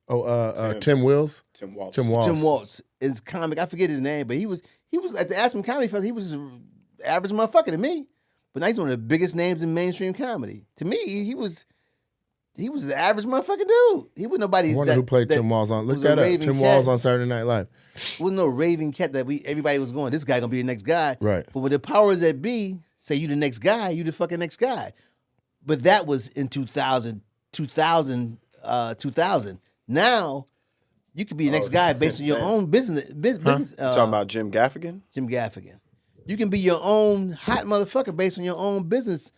A: Oh, Tim Wills?
D: Tim Walsh.
A: Tim Walsh.
F: Tim Waltz is comic. I forget his name, but he was at the Aspen Comedy Festival. He was an average motherfucker to me, but now he's one of the biggest names in mainstream comedy. To me, he was an average motherfucker dude. He was nobody.
A: I wonder who played Tim Walls on. Look that up. Tim Walls on Saturday Night Live.
F: Wasn't no raving cat that everybody was going, this guy gonna be the next guy.
A: Right.
F: But when the powers that be say you the next guy, you the fucking next guy. But that was in 2000. Now, you could be the next guy based on your own business.
D: Talking about Jim Gaffigan?
F: Jim Gaffigan. You can be your own hot motherfucker based on your own business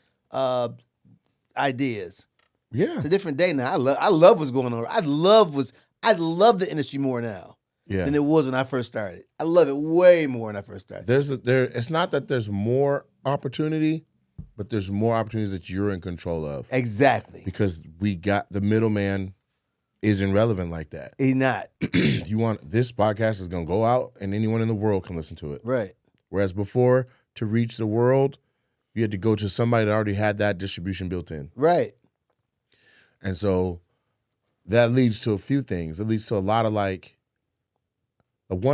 F: ideas.
A: Yeah.
F: It's a different day now. I love what's going on. I love the industry more now
A: Yeah.
F: than it was when I first started. I love it way more when I first started.
A: It's not that there's more opportunity, but there's more opportunities that you're in control of.
F: Exactly.
A: Because we got the middleman isn't relevant like that.
F: He not.
A: This podcast is gonna go out and anyone in the world can listen to it.
F: Right.
A: Whereas before, to reach the world, you had to go to somebody that already had that distribution built in.
F: Right.
A: And so that leads to a few things. It leads to a lot of one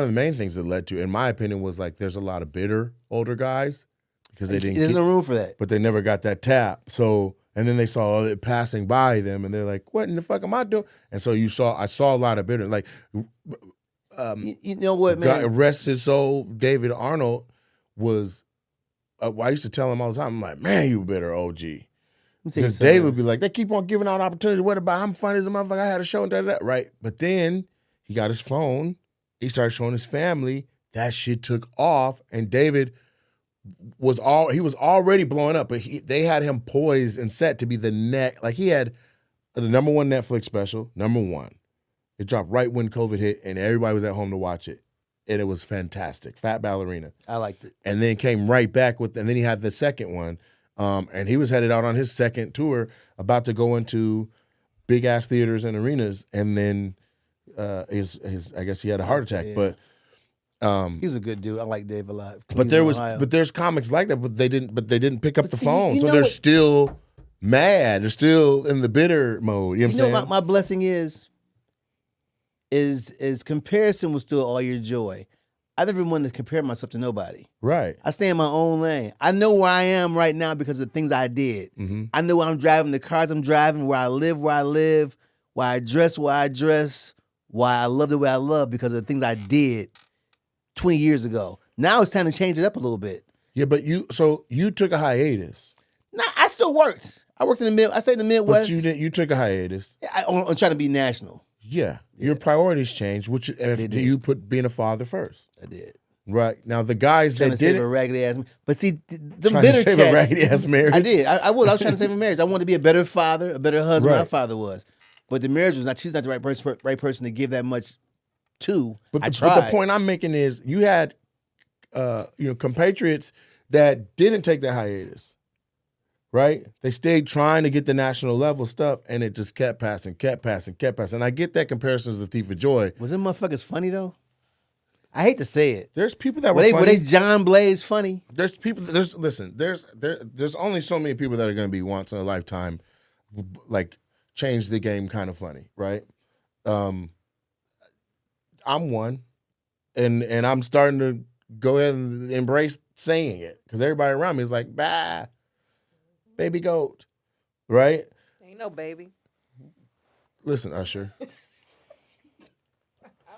A: of the main things that led to, in my opinion, was like there's a lot of bitter older guys because they didn't
F: There's
A: get,
F: no room for that.
A: but they never got that tap. So, and then they saw it passing by them and they're like, what in the fuck am I doing? And so I saw a lot of bitter, like,
F: You know what, man?
A: God rest his soul, David Arnold was, I used to tell him all the time, I'm like, man, you bitter OG.
F: Let me tell you
A: Because
F: something.
A: Dave would be like, they keep on giving out opportunities. What about I'm funny as a motherfucker? I had a show and da. Right. But then he got his phone. He started showing his family. That shit took off. And David he was already blowing up, but they had him poised and set to be the next. Like he had the number 1 Netflix special, number 1. It dropped right when COVID hit, and everybody was at home to watch it. And it was fantastic. Fat Ballerina.
F: I liked it.
A: And then came right back and then he had the second one. And he was headed out on his second tour, about to go into big ass theaters and arenas. And then I guess he had a heart attack.
F: Yeah.
A: But
F: He's a good dude. I like Dave a lot.
A: But there's comics like that, but they didn't pick up the phone, so they're still mad. They're still in the bitter mode. You know what I'm saying?
F: My blessing is comparison was still all your joy. I never wanted to compare myself to nobody.
A: Right.
F: I stay in my own lane. I know where I am right now because of the things I did.
A: Mm-hmm.
F: I know I'm driving, the cars I'm driving, where I live, why I dress, why I love the way I love because of the things I did 20 years ago. Now it's time to change it up a little bit.
A: Yeah, but you took a hiatus.
F: Nah, I still worked. I worked in the I stayed in the Midwest.
A: But you took a hiatus.
F: I'm trying to be national.
A: Yeah. Your priorities changed, which you put being a father first.
F: I did.
A: Right. Now the guys
F: trying
A: that
F: to
A: did
F: save a raggedy ass, but see, the
A: trying
F: bitter
A: to save
F: cat,
A: a raggedy ass marriage.
F: I did. I was trying to save a marriage. I wanted to be a better father, a better husband.
A: Right.
F: My father was, but the marriage was not. She's not the right person to give that much to.
A: But
F: I
A: the
F: tried.
A: point I'm making is you had compatriots that didn't take that hiatus. Right? They stayed trying to get the national level stuff, and it just kept passing. And I get that comparison is the thief of joy.
F: Was them motherfuckers funny though? I hate to say it.
A: There's people that were
F: funny.
A: funny.
F: Were they John Blaze funny?
A: There's people. There's only so many people that are going to be once in a lifetime, like change the game kind of funny, right? I'm one, and I'm starting to go ahead and embrace saying it because everybody around me is like, bah, baby goat, right?
E: Ain't no baby.
A: Listen, Usher.
E: I'm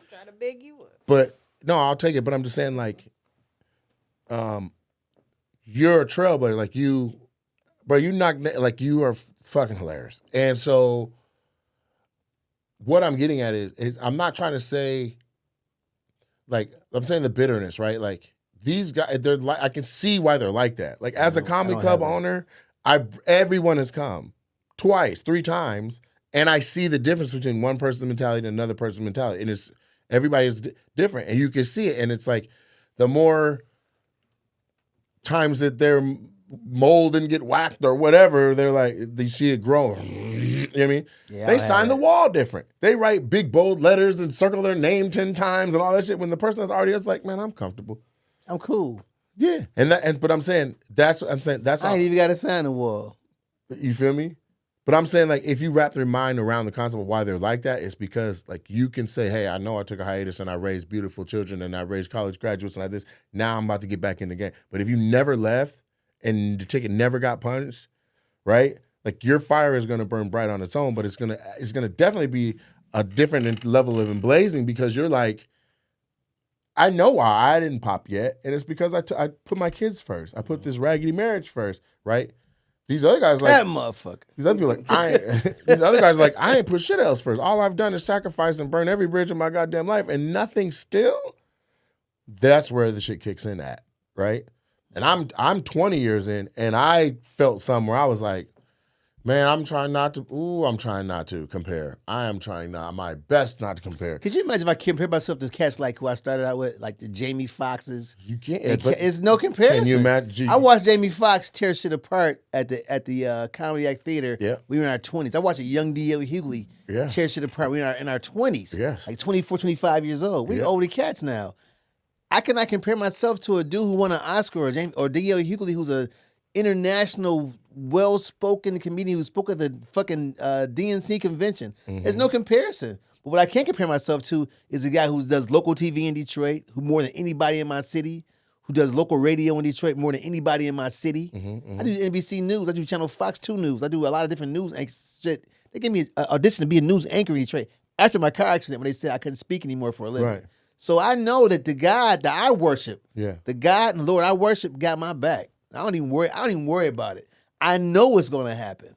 E: trying to big you up.
A: But no, I'll take it. But I'm just saying, like, you're a trailblazer. Like you, bro, you are fucking hilarious. And so, what I'm getting at is I'm not trying to say, like, I'm saying the bitterness, right? Like these guys, they're like, I can see why they're like that. Like as a comedy club owner, everyone has come twice, 3 times, and I see the difference between one person's mentality and another person's mentality, and it's. Everybody is different, and you can see it. And it's like the more times that they're mold and get whacked or whatever, they're like, they see it grow. You know what I mean?
F: Yeah,
A: they sign the wall different. They write big, bold letters and circle their name 10 times and all that shit. When the person that's already is like, man, I'm comfortable.
F: I'm cool.
A: Yeah. But I'm saying, that's what I'm saying. That's
F: I ain't even got to sign the wall.
A: You feel me? But I'm saying, like, if you wrap their mind around the concept of why they're like that, it's because, like, you can say, hey, I know I took a hiatus and I raised beautiful children and I raised college graduates and like this. Now I'm about to get back in the game. But if you never left and the ticket never got punched, right? Like, your fire is going to burn bright on its own, but it's gonna definitely be a different level of emblazing because you're like, I know why I didn't pop yet, and it's because I put my kids first. I put this raggedy marriage first, right? These other guys like
F: that motherfucker.
A: These other people like these other guys like I ain't put shit else first. All I've done is sacrifice and burn every bridge in my goddamn life, and nothing still. That's where the shit kicks in at, right? And I'm 20 years in, and I felt somewhere I was like, man, I'm trying not to compare. I am trying my best not to compare.
F: Could you imagine if I compare myself to cats like who I started out with, like the Jamie Foxxes?
A: You can't.
F: It's no comparison.
A: Can you imagine?
F: I watched Jamie Foxx tear shit apart at the Comedy Act Theater.
A: Yeah.
F: We were in our 20s. I watched a young D.L. Hughley tear shit apart. We were in our 20s.
A: Yes.
F: Like 24, 25 years old. We older cats now. I cannot compare myself to a dude who won an Oscar or D.L. Hughley, who's a international well-spoken comedian who spoke at the fucking DNC convention.
A: Mm-hmm.
F: There's no comparison. But what I can compare myself to is a guy who does local TV in Detroit, who more than anybody in my city, who does local radio in Detroit more than anybody in my city. I do NBC News. I do Channel Fox 2 News. I do a lot of different news shit. They gave me an audition to be a news anchor in Detroit after my car accident when they said I couldn't speak anymore for a living.
A: Right.
F: So I know that the God that I worship,
A: Yeah.
F: the God and Lord I worship got my back. I don't even worry about it. I know it's going to happen.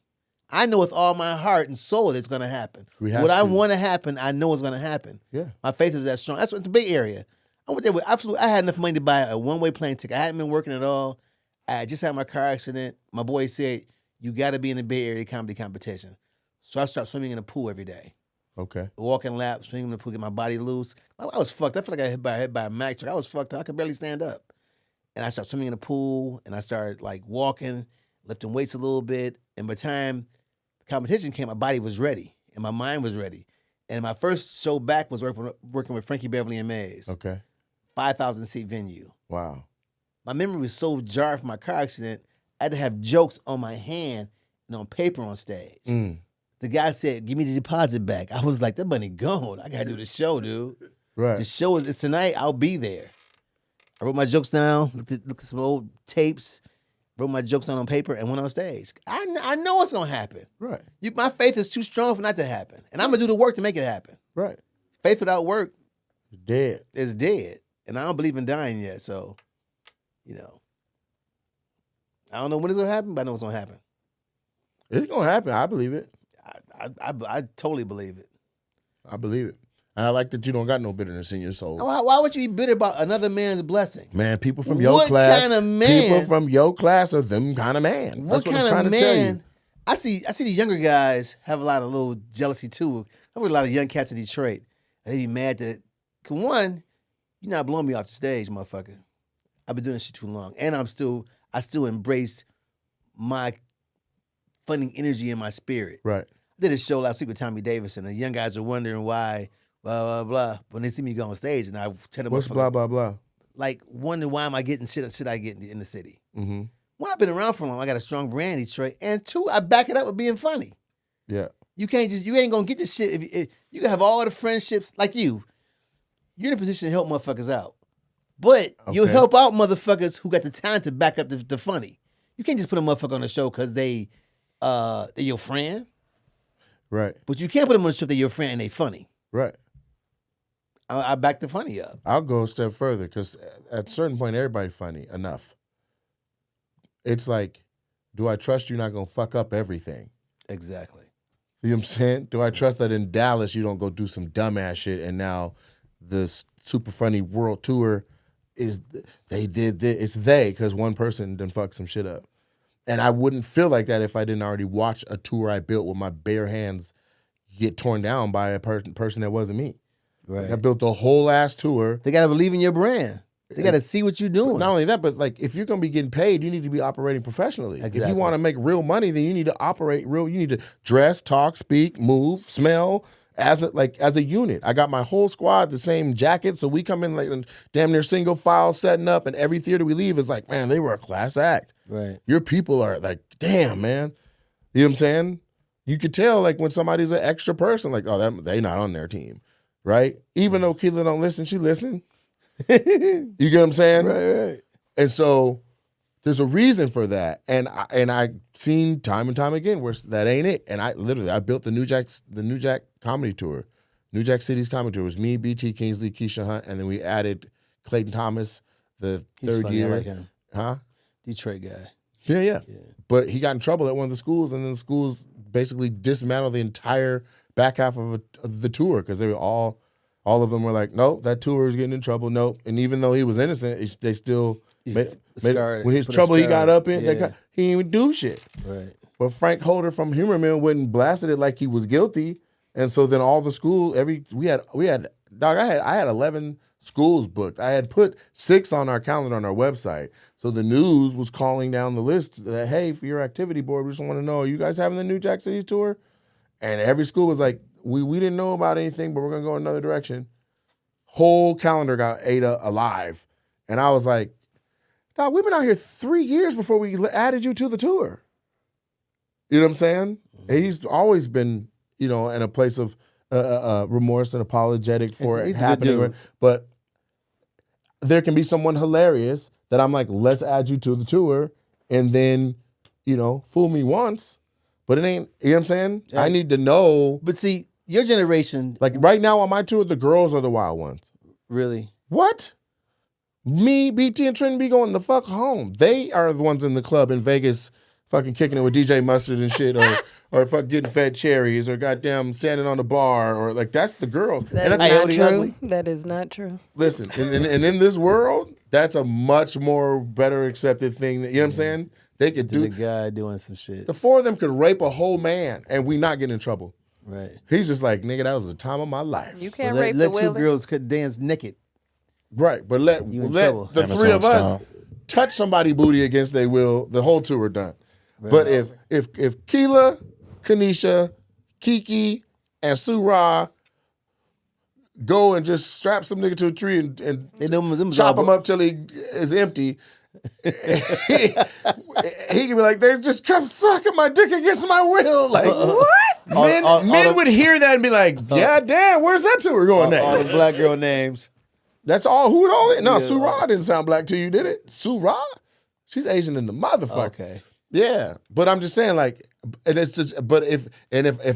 F: I know with all my heart and soul it's going to happen. What I want to happen, I know it's going to happen.
A: Yeah.
F: My faith is that strong. That's what it's a Bay Area. I went there with absolutely. I had enough money to buy a one-way plane ticket. I hadn't been working at all. I just had my car accident. My boy said, "You got to be in the Bay Area comedy competition." So I started swimming in the pool every day.
A: Okay.
F: Walking laps, swimming in the pool, get my body loose. I was fucked. I felt like I got hit by a Mack truck. I was fucked up. I could barely stand up. And I started swimming in the pool, and I started like walking, lifting weights a little bit. And by the time the competition came, my body was ready, and my mind was ready. And my first show back was working with Frankie Beverly and Mays.
A: Okay.
F: 5,000 seat venue.
A: Wow.
F: My memory was so jarred from my car accident, I had to have jokes on my hand and on paper on stage. The guy said, "Give me the deposit back." I was like, "That money gone. I gotta do the show, dude.
A: Right.
F: The show is tonight. I'll be there." I wrote my jokes down, looked at some old tapes, wrote my jokes down on paper, and went on stage. I know what's gonna happen.
A: Right.
F: My faith is too strong for not to happen, and I'm gonna do the work to make it happen.
A: Right.
F: Faith without work
A: Dead.
F: is dead, and I don't believe in dying yet. So, I don't know when it's gonna happen, but I know it's gonna happen.
A: It's gonna happen. I believe it.
F: I totally believe it.
A: I believe it. And I like that you don't got no bitterness in your soul.
F: Why would you be bitter about another man's blessing?
A: Man, people from your
F: What
A: class.
F: kind of man?
A: People from your class are them kind of man.
F: What
A: That's what
F: kind
A: I'm trying
F: of
A: to tell you.
F: man? I see the younger guys have a lot of little jealousy too. I've heard a lot of young cats in Detroit. And they be mad that, one, you're not blowing me off the stage, motherfucker. I've been doing this shit too long. And I still embrace my funding energy in my spirit.
A: Right.
F: I did a show last week with Tommy Davis, and the young guys are wondering why, blah, blah, blah. When they see me go on stage, and I tell them,
A: What's blah, blah, blah?
F: like, wonder why am I getting shit I get in the city?
A: Mm-hmm.
F: One, I've been around for long. I got a strong brand in Detroit. And two, I back it up with being funny.
A: Yeah.
F: You ain't gonna get this shit. If you can have all the friendships, like you're in a position to help motherfuckers out. But you'll
A: Okay.
F: help out motherfuckers who got the talent to back up the funny. You can't just put a motherfucker on the show because they're your friend.
A: Right.
F: But you can't put them on the show that your friend and they funny.
A: Right.
F: I back the funny up.
A: I'll go a step further because at a certain point, everybody funny enough. It's like, do I trust you're not going to fuck up everything?
F: Exactly.
A: You know what I'm saying? Do I trust that in Dallas you don't go do some dumbass shit and now the super funny world tour is, they did this. It's they because one person done fuck some shit up. And I wouldn't feel like that if I didn't already watch a tour I built with my bare hands get torn down by a person that wasn't me.
F: Right.
A: Like I built the whole ass tour.
F: They gotta believe in your brand. They gotta see what you're doing.
A: Not only that, but like if you're gonna be getting paid, you need to be operating professionally. If
F: Exactly.
A: you want to make real money, then you need to operate real. You need to dress, talk, speak, move, smell as a unit. I got my whole squad the same jacket, so we come in like damn near single file setting up, and every theater we leave is like, man, they were a class act.
F: Right.
A: Your people are like, damn, man. You know what I'm saying? You could tell like when somebody's an extra person, like, oh, they not on their team, right? Even though Keela don't listen, she listen. You get what I'm saying?
F: Right.
A: And so there's a reason for that. And I seen time and time again where that ain't it. And I built the New Jack comedy tour. New Jack City's comedy tour. It was me, BT Kingsley, Keisha Hunt, and then we added Clayton Thomas the
F: He's
A: third
F: funny.
A: year.
F: I like him.
A: Huh?
F: Detroit guy.
A: Yeah. But he got in trouble at one of the schools, and then the schools basically dismantled the entire back half of the tour because they were all of them were like, no, that tour is getting in trouble. No. And even though he was innocent, they still made when his trouble he got up in, he didn't even do shit.
F: Right.
A: But Frank Holder from Humor Mill went and blasted it like he was guilty. And so then all the school, we had I had 11 schools booked. I had put 6 on our calendar on our website. So the news was calling down the list that, hey, for your activity board, we just want to know, are you guys having the New Jack Cities tour? And every school was like, we didn't know about anything, but we're going to go another direction. Whole calendar got ate alive. And I was like, dog, we've been out here 3 years before we added you to the tour. You know what I'm saying? And he's always been, in a place of remorse and apologetic for
F: He's
A: it
F: a good
A: happening.
F: dude.
A: But there can be someone hilarious that I'm like, let's add you to the tour, and then, fool me once. But it ain't, you know what I'm saying?
F: Yeah.
A: I need to know.
F: But see, your generation,
A: Like right now on my tour, the girls are the wild ones.
F: really,
A: What? Me, BT, and Trinity be going the fuck home. They are the ones in the club in Vegas fucking kicking it with DJ Mustard and shit, or fuck getting fed cherries, or goddamn standing on the bar, or like that's the girls. And
G: That is
A: that's
G: not
F: Coyote
G: true.
F: Ugly.
G: That is not true.
A: listen, and in this world, that's a much more better accepted thing. That, you know what I'm saying? They could
F: the
A: do.
F: guy doing some shit.
A: The 4 of them could rape a whole man, and we not get in trouble.
F: Right.
A: He's just like, nigga, that was the time of my life.
G: You can't
F: Let
G: rape the
F: two
G: willing.
F: girls could dance naked.
A: Right, but let
F: You in trouble.
A: the 3 of
C: Amazon
A: us
C: style.
A: touch somebody booty against their will. The whole tour done. But if Keela, Kanisha, Kiki, and Surah go and just strap some nigga to a tree and
F: them
A: chop him up till he is empty. He can be like, they just kept sucking my dick against my will. Like, what? Men would hear that and be like, yeah, damn, where's that tour going next?
F: All the black girl names.
A: That's all. Who would only? No, Surah didn't sound black to you, did it? Surah? She's Asian in the motherfucker.
F: Okay.
A: Yeah, but I'm just saying, like, and it's just, but if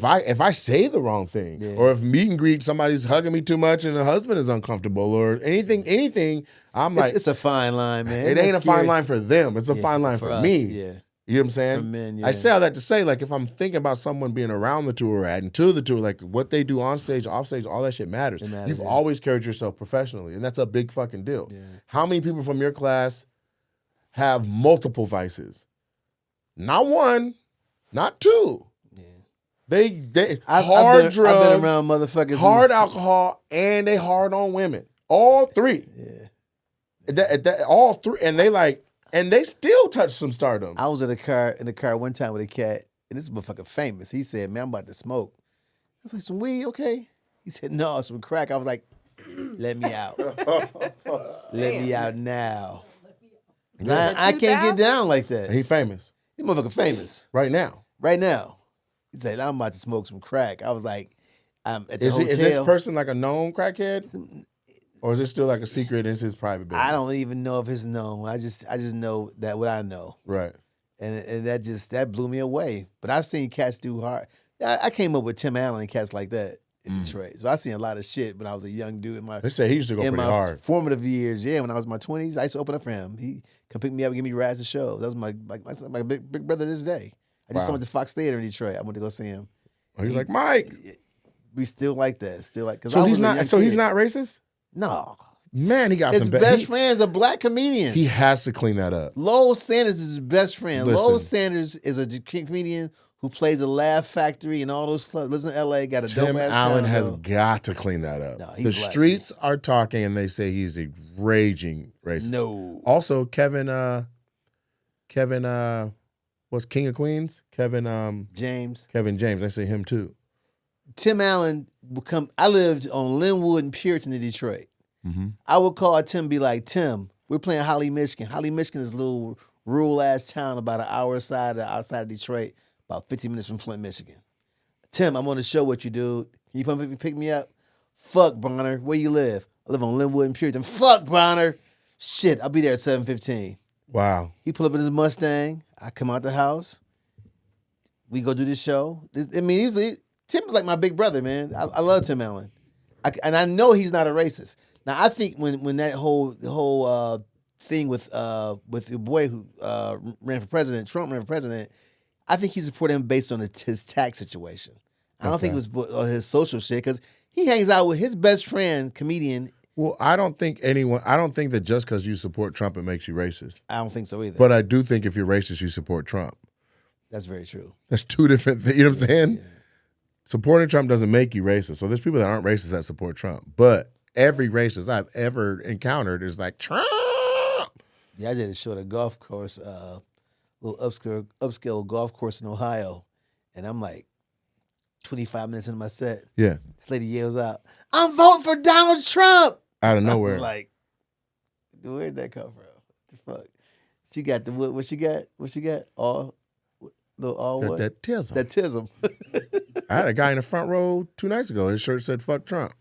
A: I say the wrong thing, or if meet and greet somebody's hugging me too much and the husband is uncomfortable, or anything, I'm like,
F: it's a fine line, man.
A: It ain't a fine line for them. It's a fine line for
F: us,
A: me.
F: Yeah.
A: You know what I'm saying?
F: For men,
A: I say all that to say, like, if I'm thinking about someone being around the tour and to the tour, like, what they do on stage, off stage, all that shit matters. You've always carried yourself professionally, and that's a big fucking deal. Yeah. How many people from your class have multiple vices? Not one, not two. Yeah. They hard drugs,
F: I've been around motherfuckers,
A: hard alcohol, and they hard on women. All three. Yeah. All three, and they still touch some stardom.
F: I was in the car one time with a cat, and this motherfucker famous. He said, "Man, I'm about to smoke." I was like, "Some weed, okay?" He said, "No, some crack." I was like, "Let me out. Let me out now." I can't get down like that.
A: He famous.
F: He motherfucker famous.
A: Right now.
F: Right now. He said, "I'm about to smoke some crack." I was like, "I'm at the hotel."
A: Is this person like a known crackhead? Or is it still like a secret? It's his private business?
F: I don't even know if it's known. I just know that what I know.
A: Right.
F: And that blew me away. But I've seen cats do hard. I came up with Tim Allen and cats like that in Detroit. So I've seen a lot of shit when I was a young dude in my
A: They say he used to go pretty hard.
F: Formative years. Yeah, when I was in my 20s, I used to open up for him. He come pick me up and give me rides to shows. That was my big brother this day. I just saw him at the Fox Theater in Detroit. I went to go see him.
A: Oh, he's like, Mike.
F: We still like that. Still like
A: so he's not racist?
F: No.
A: Man, he got
F: his
A: some
F: best friend's a black comedian.
A: He has to clean that up.
F: Lowell Sanders is his best friend.
A: Listen.
F: Lowell Sanders is a comedian who plays a Laugh Factory and all those clubs. Lives in L.A. Got a dope ass.
A: Tim Allen has got to clean that up.
F: No,
A: the streets are talking, and they say he's a raging racist.
F: No.
A: Also, Kevin, what's King of Queens?
F: James.
A: Kevin James. They say him too.
F: Tim Allen I lived on Linwood and Puritan in Detroit.
A: Mm-hmm.
F: I would call Tim and be like, "Tim, we're playing Holly, Michigan. Holly, Michigan is a little rural-ass town about an hour outside of Detroit, about 15 minutes from Flint, Michigan. Tim, I'm on the show with you, dude. Can you come pick me up? Fuck, Bronner. Where you live? I live on Linwood and Puritan. Fuck, Bronner. Shit, I'll be there at 7:15.
A: Wow.
F: He pull up in his Mustang. I come out the house. We go do this show. Tim is like my big brother, man. I love Tim Allen. And I know he's not a racist. Now, I think when that whole thing with your boy who ran for president, Trump ran for president, I think he supported him based on his tax situation. I don't think it was his social shit, because he hangs out with his best friend, comedian.
A: Well, I don't think that just because you support Trump, it makes you racist.
F: I don't think so either.
A: But I do think if you're racist, you support Trump.
F: That's very true.
A: That's two different things. You know what I'm saying? Yeah. Supporting Trump doesn't make you racist. So there's people that aren't racist that support Trump. But every racist I've ever encountered is like, Trump.
F: Yeah, I did a show at a golf course, little upscale golf course in Ohio. And I'm like 25 minutes into my set.
A: Yeah.
F: This lady yells out, "I'm voting for Donald Trump."
A: Out of nowhere.
F: I'm like, where'd that come from? What the fuck? She got the what she got? What she got? All what?
A: That tism.
F: That tism.
A: I had a guy in the front row 2 nights ago. His shirt said "fuck Trump."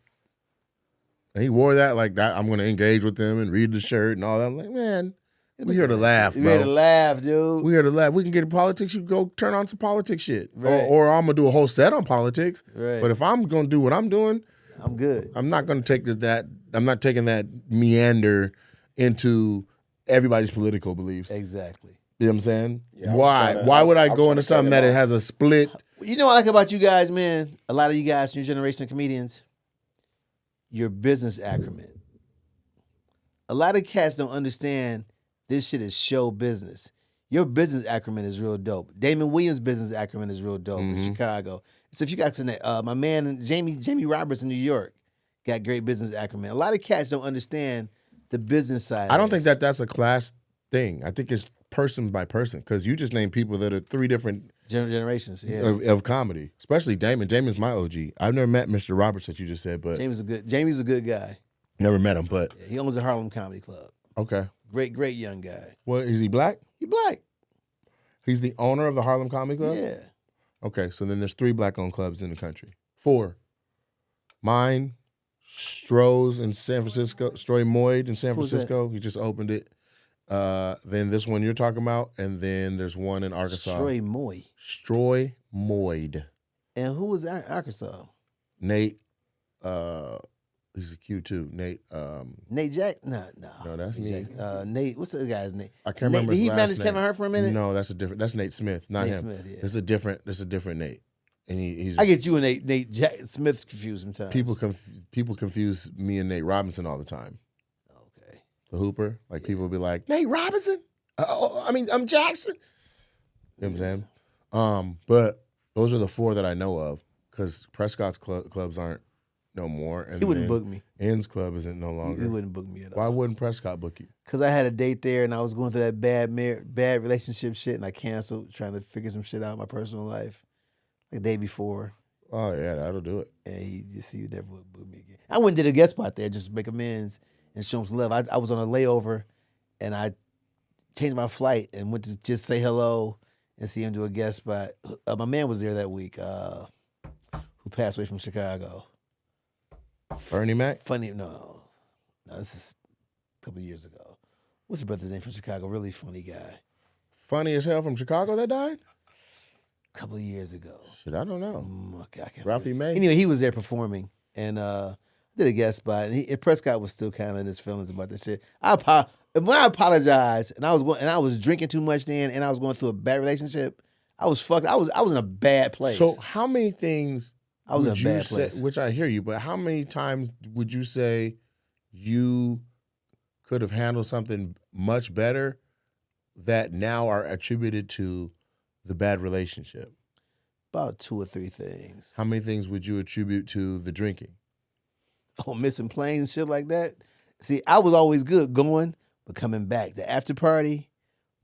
A: And he wore that like that. I'm going to engage with them and read the shirt and all that. I'm like, man, we here to laugh, bro.
F: We here to laugh, dude.
A: We here to laugh. We can get in politics. You go turn on some politics shit.
F: Right.
A: Or I'm going to do a whole set on politics.
F: Right.
A: But if I'm going to do what I'm doing,
F: I'm good.
A: I'm not going to take that. I'm not taking that meander into everybody's political beliefs.
F: Exactly.
A: You know what I'm saying?
C: Yeah,
A: Why would I go into something that it has a split?
F: You know what I like about you guys, man? A lot of you guys, your generation of comedians, your business acumen. A lot of cats don't understand this shit is show business. Your business acumen is real dope. Damon Williams' business acumen is real dope in Chicago. So if you got to my man Jamie Roberts in New York got great business acumen. A lot of cats don't understand the business side.
A: I don't think that's a class thing. I think it's person by person because you just named people that are three different
F: generations. Yeah,
A: of comedy, especially Damon. Damon's my OG. I've never met Mr. Roberts that you just said, but
F: Jamie's a good guy.
A: never met him. But
F: Yeah, he owns a Harlem Comedy Club.
A: okay,
F: Great young guy.
A: what is he black?
F: He black.
A: He's the owner of the Harlem Comedy Club.
F: Yeah.
A: Okay, so then there's 3 black-owned clubs in the country. 4. Mine, Stroh's in San Francisco, Stroy Moyd in San
F: Who's that?
A: Francisco. He just opened it. Then this one you're talking about, and then there's one in Arkansas.
F: Troy Moy.
A: Stroy Moyd.
F: And who was Arkansas?
A: Nate, he's a Q too. Nate,
F: Nate Jack? No,
A: that's
F: Nate
A: me.
F: Jack. Nate, what's the guy's name?
A: I can't remember
F: Did
A: his
F: he
A: last
F: manage
A: name.
F: Kevin Hart for a minute?
A: No, that's Nate Smith, not
F: Nate
A: him.
F: Smith, yeah.
A: This is a different Nate. And he's
F: I get you and Nate Jack Smith confused sometimes.
A: people confuse me and Nate Robinson all the time.
F: Okay.
A: The Hooper, like people will be like, Nate Robinson? I'm Jackson. You know what I'm saying? But those are the 4 that I know of because Prescott's clubs aren't no more. And
F: He wouldn't
A: then
F: book me.
A: N's club isn't no longer.
F: He wouldn't book me at all.
A: Why wouldn't Prescott book you?
F: Because I had a date there and I was going through that bad relationship shit and I canceled trying to figure some shit out in my personal life the day before.
A: Oh, yeah, that'll do it.
F: And he never would book me again. I went and did a guest spot there just to make amends and show him some love. I was on a layover and I changed my flight and went to just say hello and see him do a guest spot. My man was there that week who passed away from Chicago.
A: Bernie Mac?
F: Funny, no, this is a couple of years ago. What's your brother's name from Chicago? Really funny guy.
A: Funny as hell from Chicago that died?
F: A couple of years ago.
A: Shit, I don't know.
F: Okay, I can't
A: Ralphie
F: remember.
A: May?
F: Anyway, he was there performing and did a guest spot. And Prescott was still kind of in his feelings about this shit. When I apologized and I was drinking too much then and I was going through a bad relationship, I was fucked. I was in a bad place.
A: So how many things
F: I was in
A: would
F: a
A: you
F: bad
A: say,
F: place.
A: which I hear you, but how many times would you say you could have handled something much better that now are attributed to the bad relationship?
F: About 2 or 3 things.
A: How many things would you attribute to the drinking?
F: Oh, missing planes, shit like that. See, I was always good going, but coming back, the after party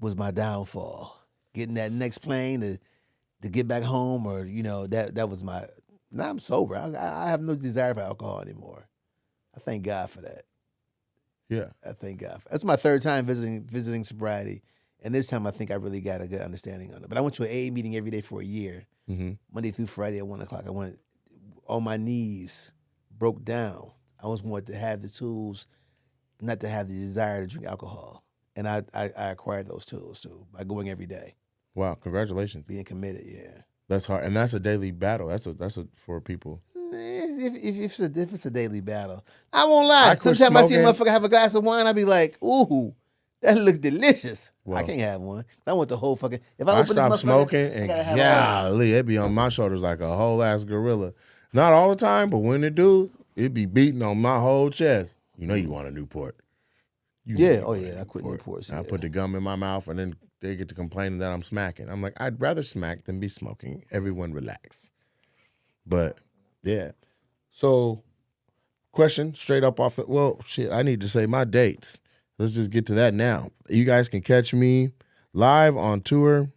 F: was my downfall. Getting that next plane to get back home, or that was my. Now I'm sober. I have no desire for alcohol anymore. I thank God for that.
A: Yeah.
F: I thank God. That's my 3rd time visiting sobriety, and this time I think I really got a good understanding on it. But I went to an AA meeting every day for a year, Monday through Friday at 1:00. I went on my knees, broke down. I always wanted to have the tools, not to have the desire to drink alcohol, and I acquired those tools too by going every day,
A: Wow, congratulations.
F: being committed. Yeah.
A: That's hard. And that's a daily battle. That's a for people.
F: If it's a daily battle, I won't lie.
A: I quit
F: Sometimes I see a
A: smoking.
F: motherfucker have a glass of wine, I be like, ooh, that looks delicious.
A: Well,
F: I can't have one. I want the whole fucking. If I
A: I
F: open
A: stopped
F: this motherfucker,
A: smoking
F: I
A: and
F: gotta have all of it.
A: golly, it be on my shoulders like a whole ass gorilla. Not all the time, but when it do, it be beating on my whole chest. You know you want a Newport. You know
F: Yeah,
A: you
F: oh
A: want a
F: yeah, I quit Newports.
A: I
F: Yeah.
A: put the gum in my mouth and then they get to complaining that I'm smacking. I'm like, I'd rather smack than be smoking. Everyone relax. But yeah. So question straight up off it. Well, shit, I need to say my dates. Let's just get to that now. You guys can catch me live on tour.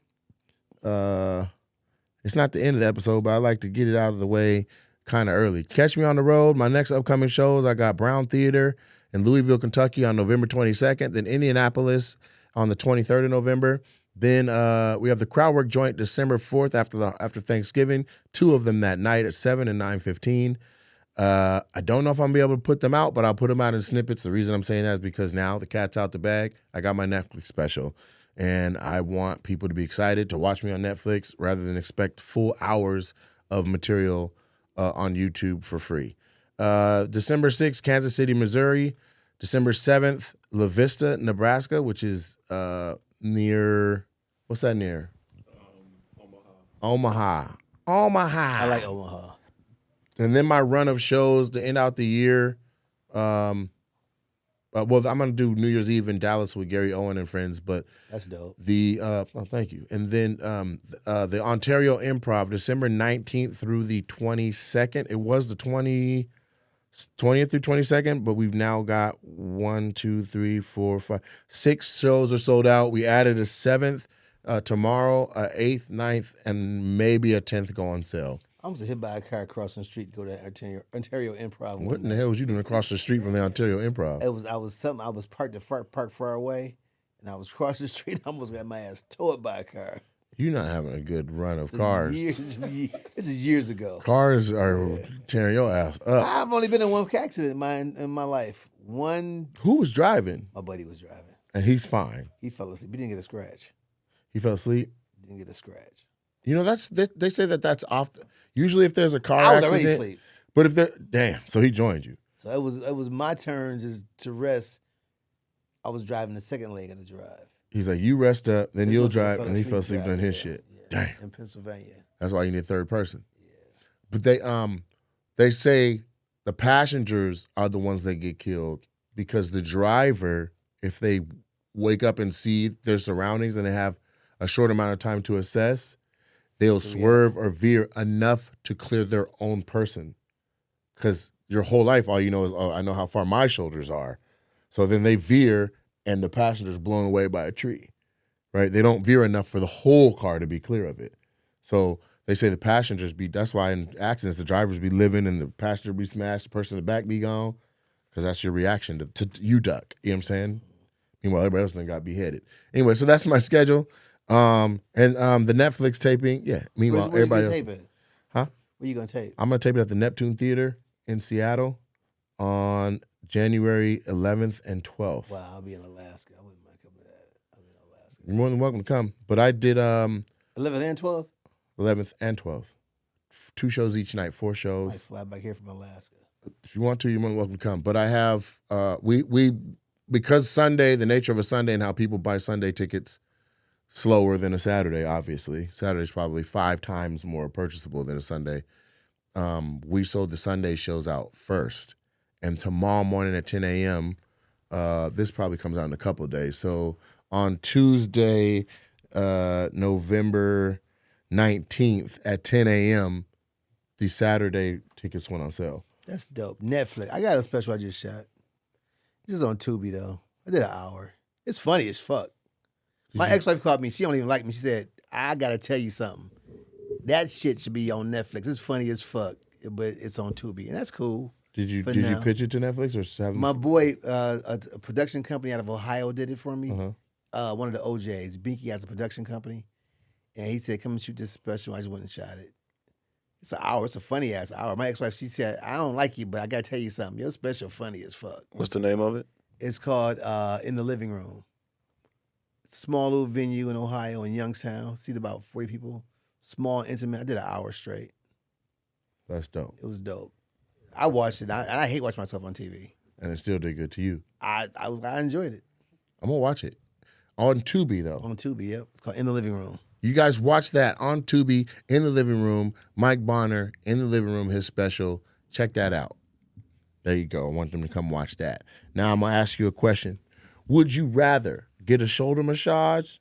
A: It's not the end of the episode, but I like to get it out of the way kind of early. Catch me on the road. My next upcoming shows, I got Brown Theater in Louisville, Kentucky on November 22nd, then Indianapolis on the 23rd of November. Then we have the Crowdwork Joint December 4th after Thanksgiving, 2 of them that night at 7 and 9:15. I don't know if I'm going to be able to put them out, but I'll put them out in snippets. The reason I'm saying that is because now the cat's out the bag. I got my Netflix special, and I want people to be excited to watch me on Netflix rather than expect full hours of material on YouTube for free. December 6th, Kansas City, Missouri. December 7th, La Vista, Nebraska, which is near, what's that near? Omaha.
F: I like Omaha.
A: And then my run of shows to end out the year. Well, I'm going to do New Year's Eve in Dallas with Gary Owen and friends, but
F: That's dope.
A: thank you. And then the Ontario Improv, December 19th through the 22nd. It was the 23rd 20th through 22nd, but we've now got 6 shows are sold out. We added a 7th tomorrow, 8th, 9th, and maybe a 10th go on sale.
F: I was hit by a car crossing the street to go to Ontario Improv.
A: What in the hell was you doing across the street from the Ontario Improv?
F: I was parked far away, and I was crossing the street. I almost got my ass towed by a car.
A: You're not having a good run of cars.
F: This is years ago.
A: Cars are tearing your ass up.
F: I've only been in one accident in my life. One.
A: Who was driving?
F: My buddy was driving.
A: And he's fine.
F: He fell asleep. He didn't get a scratch.
A: He fell asleep?
F: Didn't get a scratch.
A: You know, they say that's often. Usually if there's a car
F: I was
A: accident.
F: already asleep.
A: But if so he joined you.
F: So it was my turn to rest. I was driving the second leg of the drive.
A: He's like, you rest up, then
F: This
A: you'll
F: motherfucker
A: drive,
F: fell
A: and he fell asleep doing his
F: driving,
A: shit.
F: yeah,
A: Damn.
F: in Pennsylvania.
A: That's why you need a third person. But they say the passengers are the ones that get killed because the driver, if they wake up and see their surroundings and they have a short amount of time to assess, they'll swerve or veer enough to clear their own person. Because your whole life, all you know is, oh, I know how far my shoulders are. So then they veer and the passenger's blown away by a tree, right? They don't veer enough for the whole car to be clear of it. So they say the passengers that's why in accidents, the drivers be living and the passenger be smashed, the person in the back be gone, because that's your reaction to you duck. You know what I'm saying? Meanwhile, everybody else then got beheaded. Anyway, so that's my schedule. And the Netflix taping, yeah. Meanwhile, everybody else.
F: Tape it?
A: Huh?
F: Where you gonna tape?
A: I'm gonna tape it at the Neptune Theater in Seattle on January 11th and 12th.
F: Wow, I'll be in Alaska. I wouldn't mind coming to that. I'll be in Alaska.
A: You're more than welcome to come. But I did
F: 11th and 12th?
A: 11th and 12th. 2 shows each night, 4
F: I might
A: shows.
F: fly back here from Alaska.
A: If you want to, you're more than welcome to come. But I have because Sunday, the nature of a Sunday and how people buy Sunday tickets slower than a Saturday, obviously. Saturday's probably 5 times more purchasable than a Sunday. We sold the Sunday shows out first. And tomorrow morning at 10 a.m., this probably comes out in a couple of days. So on Tuesday, November 19th at 10 a.m., the Saturday tickets went on sale.
F: That's dope. Netflix. I got a special I just shot. This is on Tubi, though. I did an hour. It's funny as fuck. My ex-wife called me. She don't even like me. She said, I got to tell you something. That shit should be on Netflix. It's funny as fuck, but it's on Tubi. And that's cool.
A: Did you
F: now.
A: pitch it to Netflix or have
F: My boy, a production company out of Ohio did it for me.
A: Uh-huh.
F: One of the OJs. Binky has a production company. And he said, come and shoot this special. I just went and shot it. It's an hour. It's a funny ass hour. My ex-wife, she said, I don't like you, but I got to tell you something. Your special funny as fuck.
D: What's the name of it?
F: It's called In the Living Room. Small little venue in Ohio in Youngstown. Seat about 40 people. Small, intimate. I did an hour straight.
A: That's dope.
F: It was dope. I watched it. I hate watching myself on TV.
A: And it still did good to you.
F: I enjoyed it.
A: I'm going to watch it. On Tubi, though.
F: On Tubi, yep. It's called In the Living Room.
A: You guys watch that on Tubi, In the Living Room. Mike Bonner, In the Living Room, his special. Check that out. There you go. I want them to come watch that. Now I'm going to ask you a question. Would you rather get a shoulder massage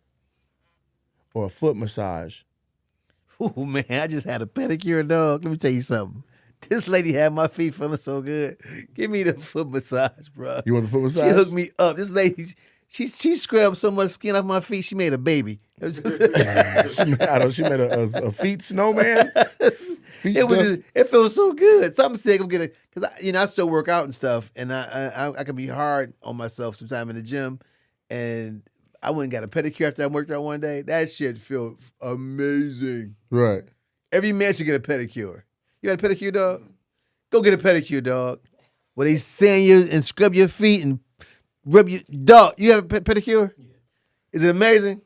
A: or a foot massage?
F: Oh, man, I just had a pedicure, dog. Let me tell you something. This lady had my feet feeling so good. Give me the foot massage, bro.
A: You want the foot massage?
F: She hooked me up. This lady, she scrubbed so much skin off my feet, she made a baby. It was just,
A: she made a feet snowman.
F: It feels so good. Something said I'm gonna, because I still work out and stuff, and I can be hard on myself sometime in the gym, and I went and got a pedicure after I worked out one day. That shit feels amazing.
A: Right.
F: Every man should get a pedicure. You got a pedicure, dog? Go get a pedicure, dog. Where they sand you and scrub your feet and rub your dog. You have a pedicure? Yeah. Is it amazing?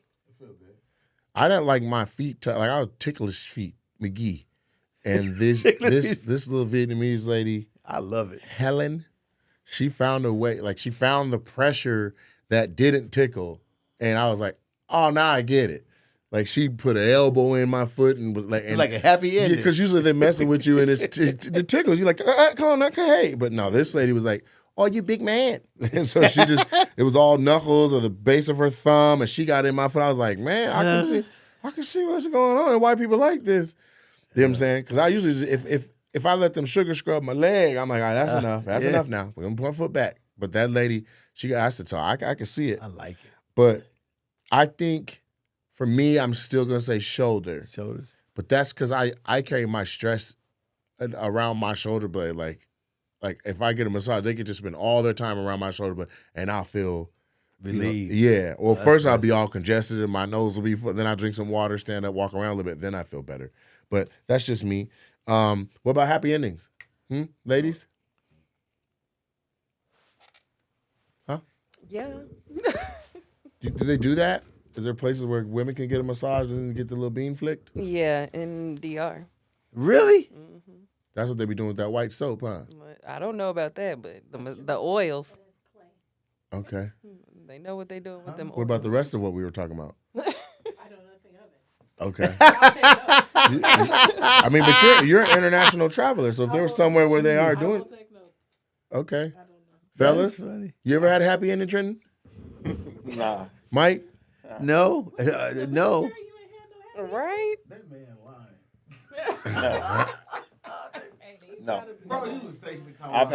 A: I didn't like my feet. Like I was ticklish feet, McGee. And this little Vietnamese lady,
F: I love it.
A: Helen, she found a way. Like she found the pressure that didn't tickle, and I was like, oh, now I get it. Like she put an elbow in my foot and was like,
F: a happy ending.
A: Because usually they're messing with you and it's the tickles. You're like, come on, hey. But no, this lady was like, oh, you big man. And so she just, it was all knuckles or the base of her thumb, and she got in my foot. I was like, man, I can see what's going on and why people like this. You know what I'm saying? Because I usually, if if I let them sugar scrub my leg, I'm like, all right, that's enough. That's
F: yeah.
A: enough now. We're gonna put my foot back. But that lady, I said, so I can see it.
F: I like it.
A: But I think for me, I'm still gonna say shoulder.
F: Shoulders.
A: But that's because I carry my stress around my shoulder blade. Like if I get a massage, they could just spend all their time around my shoulder blade, and I'll feel
F: Relieved.
A: yeah. Well,
F: that's
A: first I'll
F: nice.
A: be all congested, and my nose will be. Then I drink some water, stand up, walk around a little bit. Then I feel better. But that's just me. What about happy endings, ladies? Huh?
E: Yeah.
A: Do they do that? Is there places where women can get a massage and then get the little bean flicked?
E: Yeah, in DR.
F: Really?
A: That's what they be doing with that white soap, huh?
E: But I don't know about that, but the oils,
A: Okay.
E: they know what they doing with them oils.
A: What about the rest of what we were talking about?
B: I don't know nothing of it.
A: Okay.
B: I'll take notes.
A: I mean, but you're an international traveler, so if there was somewhere where they are
B: I
A: doing,
B: will take notes.
A: okay,
B: I don't know.
A: fellas,
F: That's funny.
A: you ever had a happy ending, Trenton?
D: Nah.
A: Mike?
F: No. No.
B: Sure you ain't had no happy
E: Right?
C: That man lying.
D: No.
C: Bro, you was stationed to come
D: I've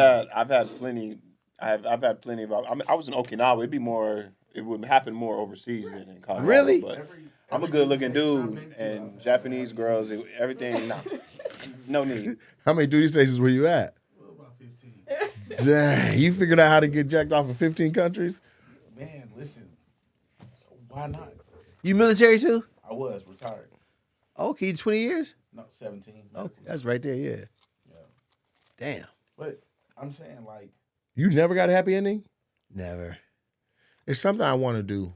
D: had plenty. I've had plenty of. I was in Okinawa. It'd be more. It would happen more overseas than in Colorado.
F: Really?
D: But I'm a good looking dude, and Japanese girls, everything. Nah, no need.
A: How many duty stations were you at?
C: about 15.
A: Dang, you figured out how to get jacked off in 15 countries?
C: Man, listen. Why not?
F: You military too?
C: I was retired.
F: Okay, 20 years?
C: No, 17.
F: Okay, that's right there, yeah. Damn.
C: But I'm saying, like,
A: You never got a happy ending?
F: Never.
A: It's something I want to do.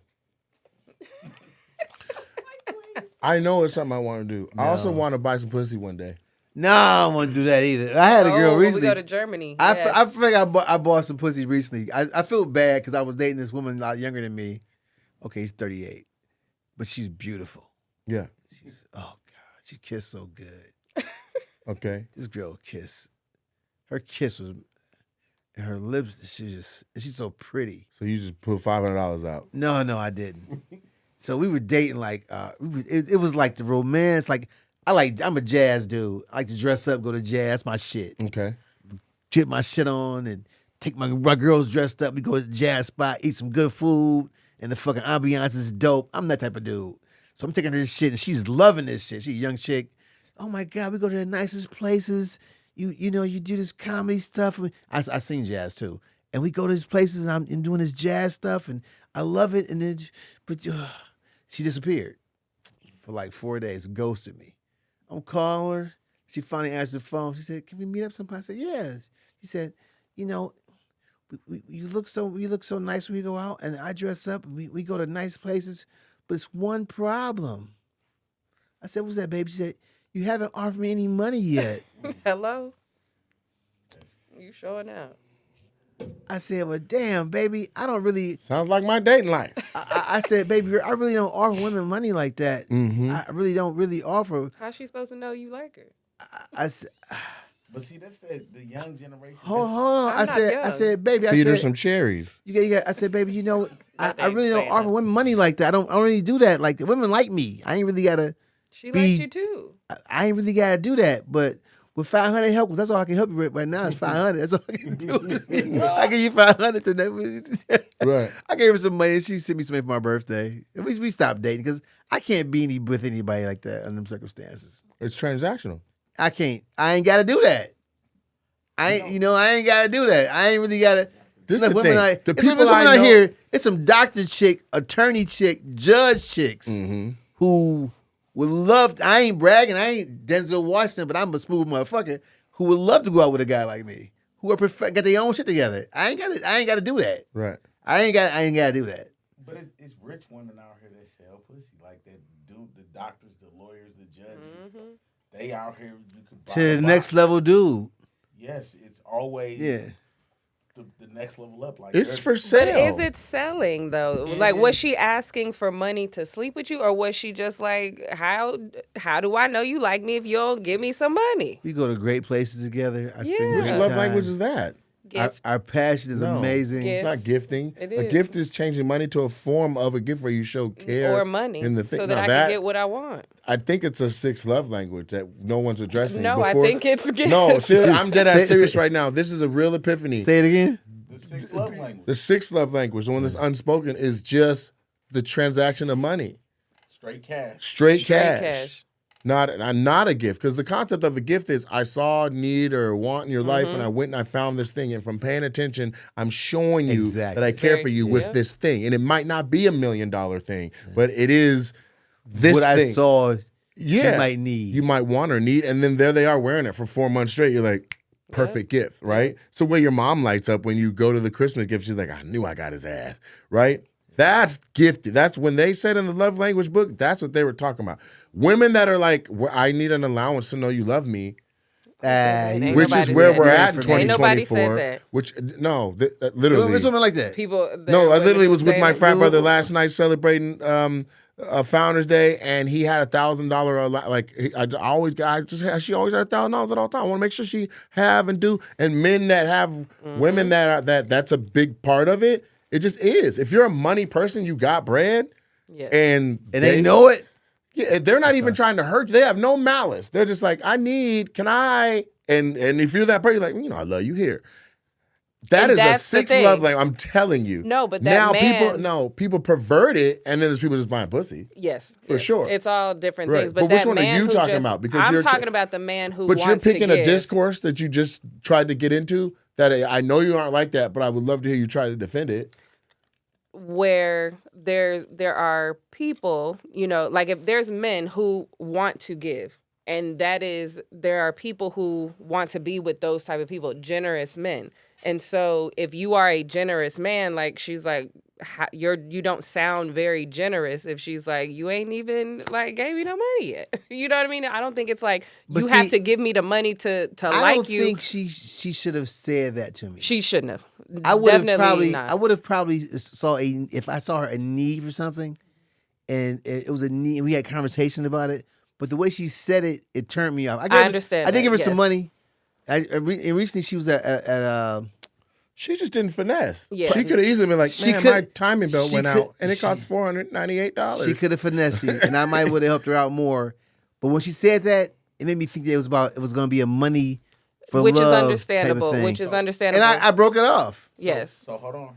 A: I know it's something I want to do. I also want to buy some pussy one day.
F: No, I don't want to do that either. I had a girl
E: when
F: recently.
E: we go to Germany.
F: I
E: yes.
F: feel like I bought some pussy recently. I feel bad because I was dating this woman a lot younger than me. Okay, she's 38. But she's beautiful.
A: Yeah.
F: She's, oh, God, she kissed so good.
A: Okay.
F: This girl kissed. Her kiss was, and her lips, she's so pretty.
A: So you just put $500 out.
F: No, I didn't. So we were dating like, it was like the romance. Like, I'm a jazz dude. I like to dress up, go to jazz, my shit.
A: Okay.
F: Get my shit on and take my girls dressed up. We go to the jazz spot, eat some good food, and the fucking ambiance is dope. I'm that type of dude. So I'm taking her this shit, and she's loving this shit. She's a young chick. Oh my God, we go to the nicest places. You know, you do this comedy stuff. I sing jazz too. And we go to these places, and I'm doing this jazz stuff, and I love it. And then, but she disappeared for like 4 days, ghosted me. I'm calling her. She finally answered the phone. She said, "Can we meet up sometime?" I said, "Yeah." She said, "You know, you look so nice when we go out, and I dress up, and we go to nice places, but it's one problem." I said, "What's that, baby?" She said, "You haven't offered me any money yet."
E: Hello? You showing out.
F: I said, "Well, damn, baby, I don't really."
A: Sounds like my dating life.
F: I said, "Baby, I really don't offer women money like that.
A: Mm-hmm.
F: I really don't offer."
E: How's she supposed to know you like her?
F: I said,
C: but see, that's the young generation.
F: "Hold on."
E: I'm
F: I
E: not
F: said,
E: young.
F: "Baby,"
A: Feed her
F: I said,
A: some cherries.
F: you got. I said, "Baby, you know, I
E: ain't
F: really don't
E: saying
F: offer women money like that. I don't really do that. Like women like me. I ain't really gotta.
E: She
F: Be-
E: likes you too.
F: I ain't really gotta do that. But with 500 help, 'cause that's all I can help you with right now. Is 500. That's all I can do. I give you 500 today.
A: Right.
F: I gave her some money. She sent me some money for my birthday. And we stopped dating because I can't be with anybody like that under them circumstances.
A: It's transactional.
F: I can't. I ain't got to do that. I ain't got to do that. I ain't really got to.
A: This is the
F: women
A: thing. The
F: it's
A: people
F: women
A: I
F: out
A: know-
F: here. It's some doctor chick, attorney chick, judge chicks who would love. I ain't bragging. I ain't Denzel Washington, but I'm a smooth motherfucker who would love to go out with a guy like me. Who are got their own shit together. I ain't got to do that.
A: Right.
F: I ain't got to do that.
C: But it's rich women out here that sell pussy. Like that dude, the doctors, the lawyers, the judges. They out here, you could buy
F: To the
C: a
F: next
C: box.
F: level, dude.
C: Yes, it's always
F: Yeah.
C: the next level up. Like
A: It's for
E: But
A: sale.
E: is it selling though?
C: It
E: Like, was
C: is.
E: she asking for money to sleep with you, or was she just like, how do I know you like me if you don't give me some money?
F: We go to great places together. I spend
E: Yeah.
F: great
A: Which
F: time.
A: love language is that?
E: gift.
F: Our passion is
A: No.
F: amazing.
E: Gift.
A: It's not gifting.
E: It
A: A
E: is.
A: gift is changing money to a form of a gift where you show care
E: or money,
A: in the thing.
E: so that I can get what I want.
A: I think it's a sixth love language that no one's addressing.
E: No, I
A: Before-
E: think it's gifts.
A: No, seriously, I'm dead ass
F: Say-
A: serious
F: say-
A: right now. This is a real epiphany.
F: Say it again.
C: The sixth love language.
A: The sixth love language, the one that's unspoken, is just the transaction of money.
C: Straight cash.
A: Straight
E: Straight
A: cash.
E: cash.
A: Not a gift. Because the concept of a gift is I saw a need or want in your life and I went and I found this thing. And from paying attention, I'm showing you
F: Exactly.
A: that I care
E: Very-
A: for you with
E: yeah.
A: this thing. And it might not be $1 million thing, but it is this
F: What
A: thing.
F: I saw,
A: Yeah.
F: you might need.
A: You might want or need. And then there they are wearing it for 4 months straight. You're like, perfect gift, right? So where your mom lights up when you go to the Christmas gift, she's like, I knew I got his ass, right? That's gifted. That's when they said in the love language book, that's what they were talking about. Women that are like, I need an allowance to know you love me,
E: Ain't
A: which is
E: nobody
A: where
E: said
A: we're
E: that.
A: at in
E: Ain't
A: 2024.
E: nobody said that.
A: Which, no, literally.
F: There's women like that.
E: People.
A: No, I literally was with
E: saying
A: my
E: that-
A: frat brother last night celebrating Founders Day, and he had $1,000. Like she always had $1,000 at all time. I want to make sure she have and do. And men that have women that are that's a big part of it. It just is. If you're a money person, you got bread,
E: Yes.
A: and
F: They know it.
A: Yeah, they're not even trying to hurt you. They have no malice. They're just like, can I? And if you're that person, you're like, I love you here. That
E: And
A: is a
E: that's the
A: sixth
E: thing.
A: love language. I'm telling you.
E: No, but that
A: now
E: man-
A: people pervert it, and then there's people just buying pussy.
E: Yes,
A: For
E: yes.
A: sure.
E: It's all different
A: Right.
E: things.
A: But
E: But,
A: which
E: that
A: one are
E: man
A: you
E: who
A: talking
E: just-
A: about? Because
E: I'm
A: you're
E: talking about the man who
A: But
E: wants
A: you're picking
E: to
A: a
E: give.
A: discourse that you just tried to get into. That I know you aren't like that, but I would love to hear you try to defend it.
E: where there are people, like if there's men who want to give, and there are people who want to be with those type of people, generous men. And so if you are a generous man, like she's like, you don't sound very generous if she's like, you ain't even like gave me no money yet. You know what I mean? I don't think it's like
F: But
E: you have
F: see,
E: to give me the money to
F: I
E: like
F: don't
E: you.
F: think she should have said that to me.
E: She shouldn't have.
F: I would have
E: Definitely
F: probably
E: not.
F: I would have probably if I saw her a need for something, and it was a need, we had conversation about it. But the way she said it, it turned me off. I
E: understand
F: I did
E: that,
F: give her
E: yes.
F: some money. And recently she was at
A: She just didn't finesse.
E: Yeah.
A: She could have easily been like,
F: She
A: man,
F: could-
A: my timing belt
F: she
A: went
F: could-
A: out, and it cost $498.
F: she could have finessed you, and I might would have helped her out more. But when she said that, it made me think that it was going to be a money for
E: which is
F: love type of
E: understandable.
F: thing.
E: Which is
F: and
E: understandable.
F: I broke it off.
E: yes.
C: So hold on.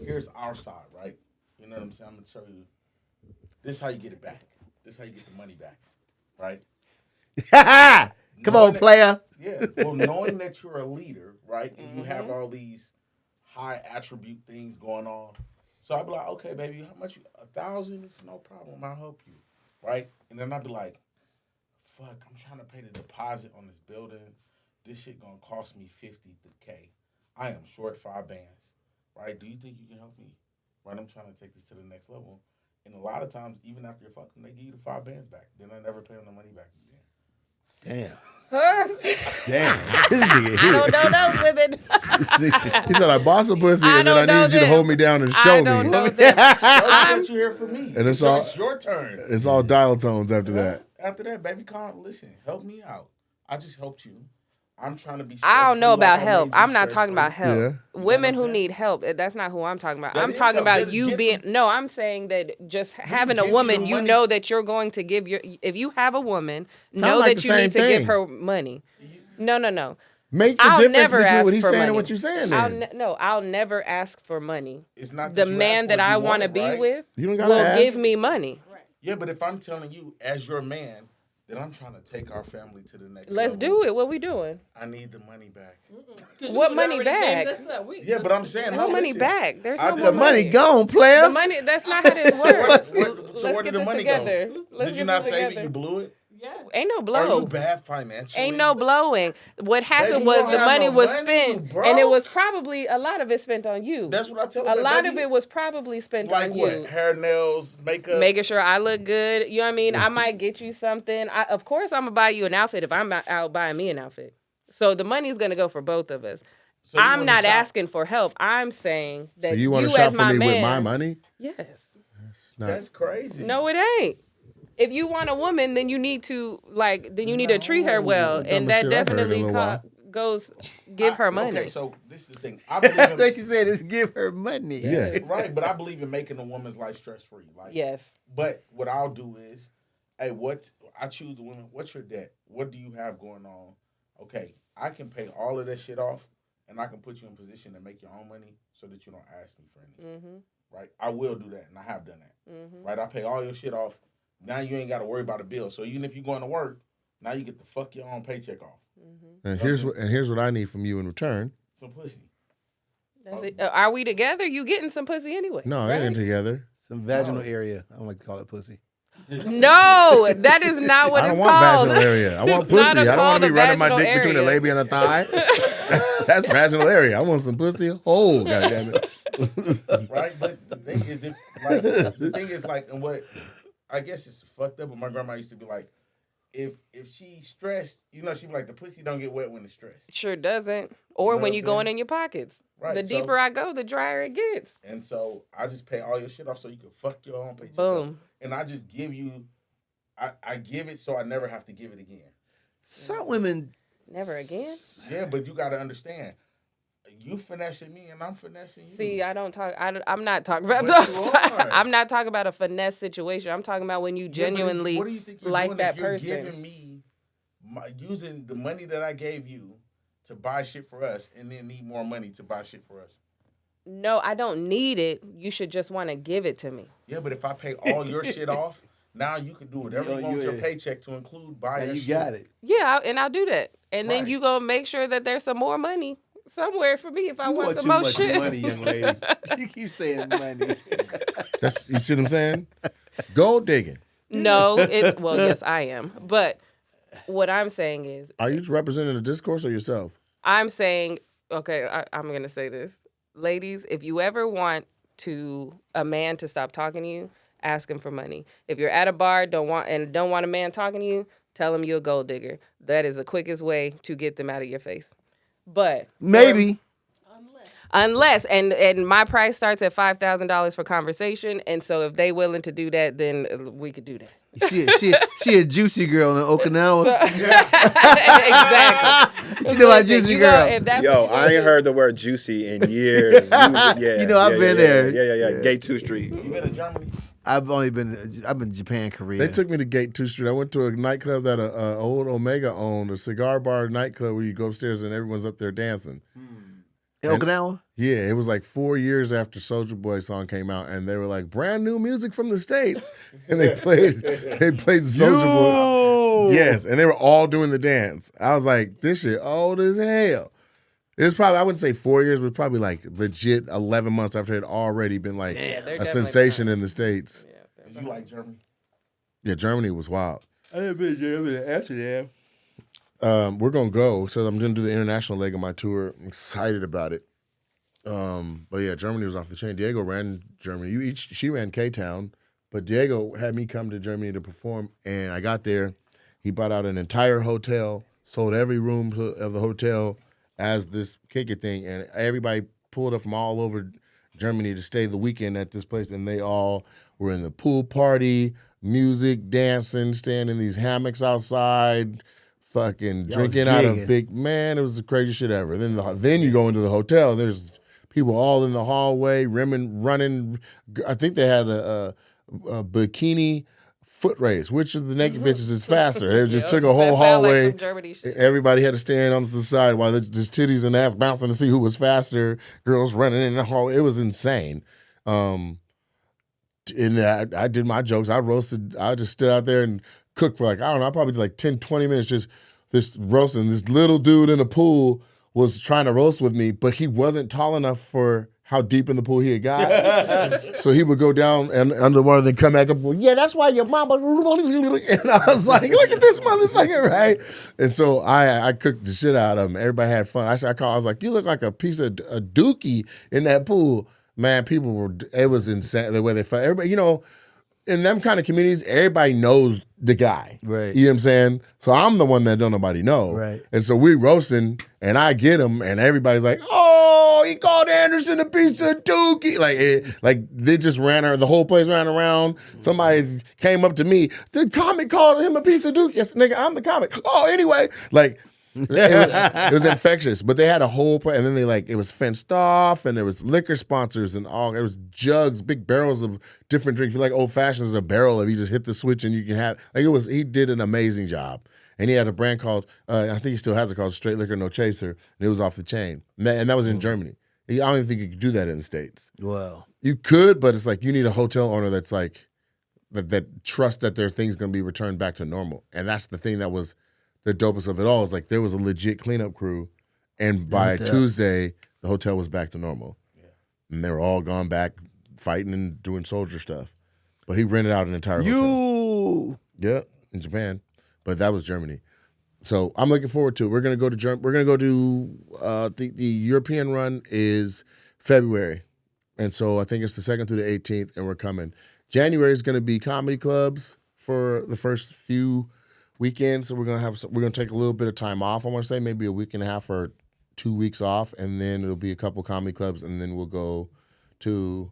C: Here's our side, right? You know what I'm saying? I'm gonna show you. This is how you get it back. This is how you get the money back, right?
F: Come
C: Knowing
F: on,
C: that-
F: player.
C: Yeah. Well, knowing that you're a leader, right, and you have all these high attribute things going on, so I'd be like, okay, baby, how much? 1,000? No problem. I'll help you, right? And then I'd be like, fuck, I'm trying to pay the deposit on this building. This shit gonna cost me $50K. I am short 5 bands, right? Do you think you can help me? Right, I'm trying to take this to the next level. And a lot of times, even after you're fucking, they give you the 5 bands back. Then I never pay them the money back again.
F: Damn.
E: I
F: This nigga here.
E: don't know those women.
A: He said, I bought some pussy,
E: I
A: and then
E: don't
A: I
E: know
A: need you to
E: them.
A: hold me down and show
E: I
A: me.
E: don't know them.
C: That's what you hear from me.
A: And it's all-
C: it's your turn.
A: It's all dial tones after that.
C: After that, baby, listen, help me out. I just helped you. I'm trying to be.
E: I don't know
C: stress-free
E: about
C: like I
E: help.
C: made you
E: I'm not talking about
C: stress-free.
E: help.
A: Yeah.
E: Women
C: You know what
E: who
C: I'm
E: need help, that's not who I'm talking about.
C: That
E: I'm
C: is
E: talking
C: help.
E: about
C: That
E: you
C: is
E: being,
C: giving.
E: no, I'm saying that just having
C: give
E: a
C: you
E: woman,
C: the
E: you
C: money.
E: know that you're going to give if you have a woman,
A: Sound
E: know
A: like
E: that
A: the
E: you
A: same
E: need to give
A: thing.
E: her money. No.
A: Make the
E: I'll
A: difference
E: never
A: between
E: ask
A: what he's
E: for
A: saying
E: money.
A: and what you're saying.
E: I'll never ask for money.
C: It's not
E: The
C: that you
E: man
C: ask
E: that
C: for it,
E: I
C: you
E: want to
C: it,
E: be
C: right?
E: with
A: You don't gotta
E: will
A: ask.
E: give me money.
C: Yeah, but if I'm telling you as your man that I'm trying to take our family to the next
E: Let's
C: level,
E: do it. What we doing?
C: I need the money back.
E: What money back?
C: Yeah, but I'm saying
E: No money
C: listen.
E: back. There's
C: I
E: no
C: did-
E: more
F: The money
E: money.
F: gone, player.
E: The money. That's not how this works.
C: So where did the money go?
E: Let's
C: Did
E: get
C: you not
E: this
C: save it?
E: together.
C: You blew it?
E: Ain't no
C: Are
E: blow.
C: you bad financially?
E: Ain't no blowing. What happened
C: you
E: was
C: don't
E: the
C: have
E: money
C: no
E: was
C: money,
E: spent,
C: you broke.
E: and it was probably a lot of it spent on you.
C: That's what I tell
E: A
C: them.
E: lot
C: baby.
E: of it was probably spent
C: like
E: on
C: what?
E: you.
C: Hair, nails, makeup.
E: Making sure I look good. You know what I mean? I might get you something. Of course, I'm gonna buy you an outfit if I'm out buying me an outfit. So the money's gonna go for both of us.
C: So you
E: I'm
C: wanna
E: not
C: shop.
E: asking for help. I'm saying that
A: So you want to
E: as
A: shop for
E: my
A: me
E: man,
A: with my money?
E: Yes.
C: That's crazy.
E: No, it ain't. If you want a woman, then you need to treat her well,
A: That's the
E: and
A: dumbest
E: that
A: shit I've heard in a
E: definitely
A: little while.
E: goes give her money.
C: Okay, so this is the thing. I believe
F: That's what
C: in,
F: she said. Is give her money.
A: Yeah.
C: right, but I believe in making a woman's life stress free. Like,
E: Yes.
C: But what I'll do is, hey, I choose the women. What's your debt? What do you have going on? Okay, I can pay all of that shit off, and I can put you in position to make your own money so that you don't ask me for anything.
E: Mm-hmm.
C: Right? I will do that, and I have done that.
E: Mm-hmm.
C: Right? I pay all your shit off. Now you ain't got to worry about a bill. So even if you're going to work, now you get to fuck your own paycheck off.
E: Mm-hmm.
A: And here's what I need from you in return.
C: Some pussy.
E: That's it. Are we together? You getting some pussy anyway?
A: No,
E: right?
A: it ain't together.
F: Some vaginal area. I don't like to call it pussy.
E: No, that is not what
A: I
E: it's
A: don't want
E: called.
A: vaginal area. I want
E: It's not
A: pussy. I don't want
E: called
A: to be
E: a
A: running my
E: vaginal
A: dick between the
E: area.
A: labia and the thigh. That's vaginal area. I want some pussy. Oh, goddammit.
C: Right? But the thing is, and what I guess it's fucked up, but my grandma used to be like, if she's stressed, she'd be like, the pussy don't get wet when it's stressed.
E: Sure doesn't. Or
C: You know
E: when
C: what
E: you
C: I'm
E: going
C: saying?
E: in your pockets.
C: Right,
E: The
C: so-
E: deeper I go, the drier it gets.
C: And so I just pay all your shit off so you can fuck your own paycheck.
E: Boom.
C: Up. And I just give you, I give it so I never have to give it again.
F: Some women.
E: Never again.
C: Yeah, but you got to understand, you finessing me and I'm finessing you.
E: See, I'm not talking about
C: But
E: those.
C: you are.
E: I'm not talking about a finesse situation. I'm talking about when you
C: Yeah, but
E: genuinely
C: what do you think you're
E: like
C: doing
E: that
C: if you're
E: person.
C: giving me, using the money that I gave you to buy shit for us and then need more money to buy shit for us?
E: No, I don't need it. You should just want to give it to me.
C: Yeah, but if I pay all your shit off, now you can do whatever you want with your paycheck to include buy
F: Now
C: your
F: you
C: shit.
F: got it.
E: Yeah, and I'll do that. And then
C: Right.
E: you gonna make sure that there's some more money somewhere for me if I
F: You
E: want
F: want
E: some
F: too
E: more
F: much
E: shit.
F: money, young lady. She keeps saying money.
A: You see what I'm saying? Gold digging.
E: No, well, yes, I am. But what I'm saying is,
A: Are you representing the discourse or yourself?
E: I'm saying, okay, I'm gonna say this, ladies, if you ever want a man to stop talking to you, ask him for money. If you're at a bar, don't want a man talking to you, tell him you're a gold digger. That is the quickest way to get them out of your face. But
F: Maybe.
E: unless and my price starts at $5,000 for conversation, and so if they willing to do that, then we could do that.
F: She a juicy girl in Okinawa.
E: Exactly.
F: You know my
E: Listen,
F: juicy
E: you
F: girl.
E: know, if that's
D: Yo,
E: what you
D: I
E: gonna
D: ain't
E: do-
D: heard the word juicy in years.
F: You know, I've been there.
D: Yeah. Gate 2 Street.
C: You been to Germany?
F: I've been Japan, Korea.
A: They took me to Gate 2 Street. I went to a nightclub that old Omega owned, a cigar bar nightclub where you go upstairs and everyone's up there dancing.
F: in Okinawa.
A: Yeah, it was like 4 years after Soulja Boy song came out, and they were like brand new music from the States, and they played Soulja Boy. Yes, and they were all doing the dance. I was like, this shit old as hell. It was probably, I wouldn't say 4 years, but probably like legit 11 months after it had already been like
E: they're
A: a
E: definitely
A: sensation in the States.
C: You like Germany?
A: Yeah, Germany was wild.
F: I didn't been Germany Amsterdam.
A: We're gonna go, so I'm gonna do the international leg of my tour. I'm excited about it. But yeah, Germany was off the chain. Diego ran Germany. She ran K-Town, but Diego had me come to Germany to perform, and I got there. He bought out an entire hotel, sold every room of the hotel as this kick it thing, and everybody pulled up from all over Germany to stay the weekend at this place, and they all were in the pool party, music, dancing, staying in these hammocks outside, fucking drinking out of big, man, it was the craziest shit ever. Then you go into the hotel, there's people all in the hallway, running. I think they had a bikini foot race. Which of the naked bitches is faster? They just took a whole
E: That sound like
A: hallway.
E: some Germany shit.
A: Everybody had to stand on the side while there's titties and ass bouncing to see who was faster. Girls running in the hallway. It was insane. And I did my jokes. I just stood out there and cooked for like, I don't know, I probably did like 10, 20 minutes just this roasting. This little dude in the pool was trying to roast with me, but he wasn't tall enough for how deep in the pool he had got. So he would go down and underwater, then come back up. Well, yeah, that's why your mama. And I was like, look at this motherfucker, right? And so I cooked the shit out of him. Everybody had fun. I was like, you look like a piece of a dookie in that pool. Man, it was insane the way they felt. Everybody, in them kind of communities, everybody knows the guy.
F: Right.
A: You know what I'm saying? So I'm the one that don't nobody know.
F: Right.
A: And so we roasting, and I get him, and everybody's like, oh, he called Anderson a piece of dookie. Like they just the whole place ran around. Somebody came up to me, the comic called him a piece of dookie. Yes, nigga, I'm the comic. Oh, anyway, like, It was infectious, but they had a whole place, and then it was fenced off, and there was liquor sponsors and all. There was jugs, big barrels of different drinks. If you like old fashions, a barrel of you just hit the switch and you can have. He did an amazing job, and he had a brand called I think he still has it called Straight Liquor No Chaser, and it was off the chain, and that was in Germany. I don't even think you could do that in the States.
F: Wow.
A: You could, but it's like you need a hotel owner that's like that trusts that their thing's gonna be returned back to normal, and that's the thing that was. The dopest of it all is like there was a legit cleanup crew, and by Tuesday the hotel was back to normal, and they were all gone back fighting and doing soldier stuff. But he rented out an entire hotel. Yeah, in Japan, but that was Germany. So I'm looking forward to it. We're gonna go to We're gonna go to the European run is February, and so I think it's the 2nd through the 18th, and we're coming. January is gonna be comedy clubs for the first few weekends, so we're gonna take a little bit of time off. I want to say maybe a week and a half or 2 weeks off, and then it'll be a couple comedy clubs, and then we'll go to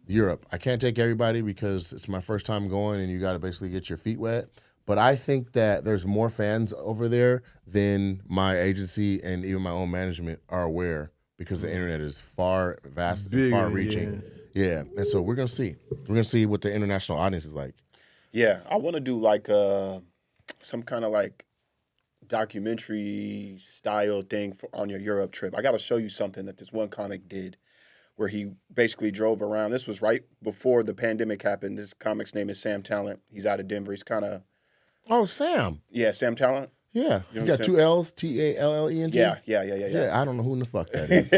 A: Europe. I can't take everybody because it's my first time going, and you got to basically get your feet wet. But I think that there's more fans over there than my agency and even my own management are aware because the internet is far vast, and far-reaching. Yeah, and so we're gonna see. We're gonna see what the international audience is like.
D: Yeah, I want to do like some kind of like documentary style thing on your Europe trip. I got to show you something that this one comic did where he basically drove around. This was right before the pandemic happened. This comic's name is Sam Talent. He's out of Denver. He's kind of...
A: Oh, Sam.
D: Yeah, Sam Talent.
A: Yeah.
D: You
A: You got
D: Sam?
A: 2 L's, Tallent?
D: Yeah.
A: Yeah, I don't know who in the fuck that is.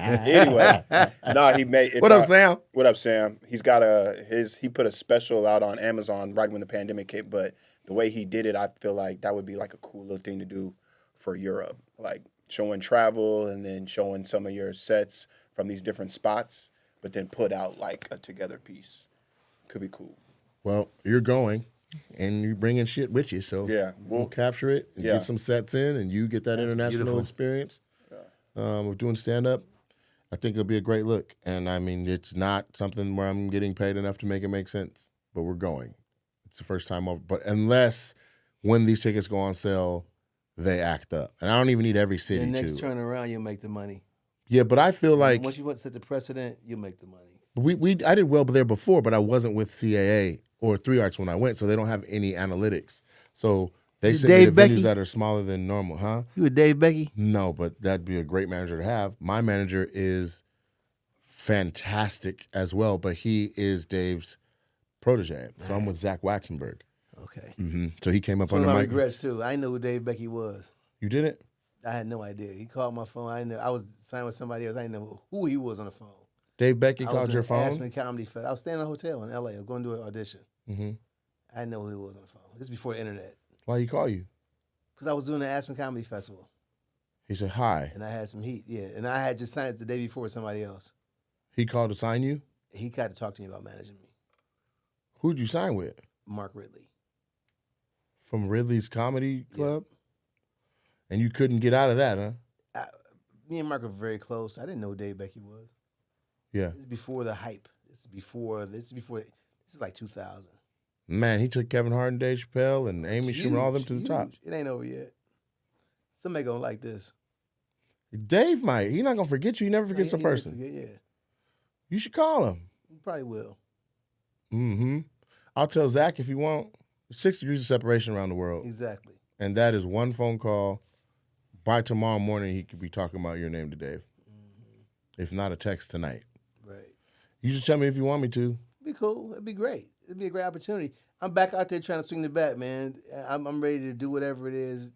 D: Anyway, no, he made.
A: What up, Sam?
D: What up, Sam? He's got he put a special out on Amazon right when the pandemic hit. But the way he did it, I feel like that would be like a cool little thing to do for Europe, like showing travel and then showing some of your sets from these different spots, but then put out like a together piece. Could be cool.
A: Well, you're going. And you bringing shit with you, so
D: Yeah,
A: we'll capture it and get some sets in, and you get that international
F: beautiful.
A: experience. We're doing stand up. I think it'll be a great look, and I mean, it's not something where I'm getting paid enough to make it make sense, but we're going. It's the first time over, but unless when these tickets go on sale, they act up, and I don't even need every city
F: The next
A: to.
F: turn around, you'll make the money.
A: Yeah, but I feel like
F: Once you set the precedent, you'll make the money.
A: I did well there before, but I wasn't with CAA or 3 Arts when I went, so they don't have any analytics. So they send me
F: Dave
A: to
F: Becky?
A: venues that are smaller than normal, huh?
F: You with Dave Becky?
A: No, but that'd be a great manager to have. My manager is fantastic as well, but he is Dave's protege. So I'm with Zach Waxenberg.
F: Okay.
A: So he came up
F: One
A: on
F: of
A: the
F: my
A: mic.
F: regrets too. I didn't know who Dave Becky was.
A: You did it?
F: I had no idea. He called my phone. I didn't know. I was signed with somebody else. I didn't know who he was on the phone.
A: Dave Becky
F: I
A: called
F: was
A: your
F: in
A: phone?
F: Aspen Comedy Fest. I was staying in a hotel in LA. I was going to do an audition.
A: Mm-hmm.
F: I didn't know who he was on the phone. This is before the internet.
A: Why he call you?
F: Because I was doing the Aspen Comedy Festival.
A: He said, hi.
F: And I had some heat. Yeah. And I had just signed it the day before with somebody else.
A: He called to sign you?
F: He got to talk to me about managing me.
A: Who'd you sign with?
F: Mark Ridley.
A: From Ridley's Comedy Club? And you couldn't get out of that, huh?
F: Me and Mark were very close. I didn't know who Dave Becky was.
A: Yeah.
F: This is before the hype. This is like 2000.
A: Man, he took Kevin Hart and Dave Chappelle and Amy Schumer, all them to the top.
F: It ain't over yet. Somebody gonna like this.
A: Dave might. He's not gonna forget you. He never forgets a
F: He never
A: person.
F: forget, yeah.
A: You should call him.
F: He probably will.
A: Mm-hmm. I'll tell Zach if you want. 6 degrees of separation around the world.
F: Exactly.
A: And that is one phone call. By tomorrow morning, he could be talking about your name to Dave. If not, a text tonight.
F: Right.
A: You just tell me if you want me to.
F: It'd be cool. It'd be great. It'd be a great opportunity. I'm back out there trying to swing the bat, man. I'm ready to do whatever it is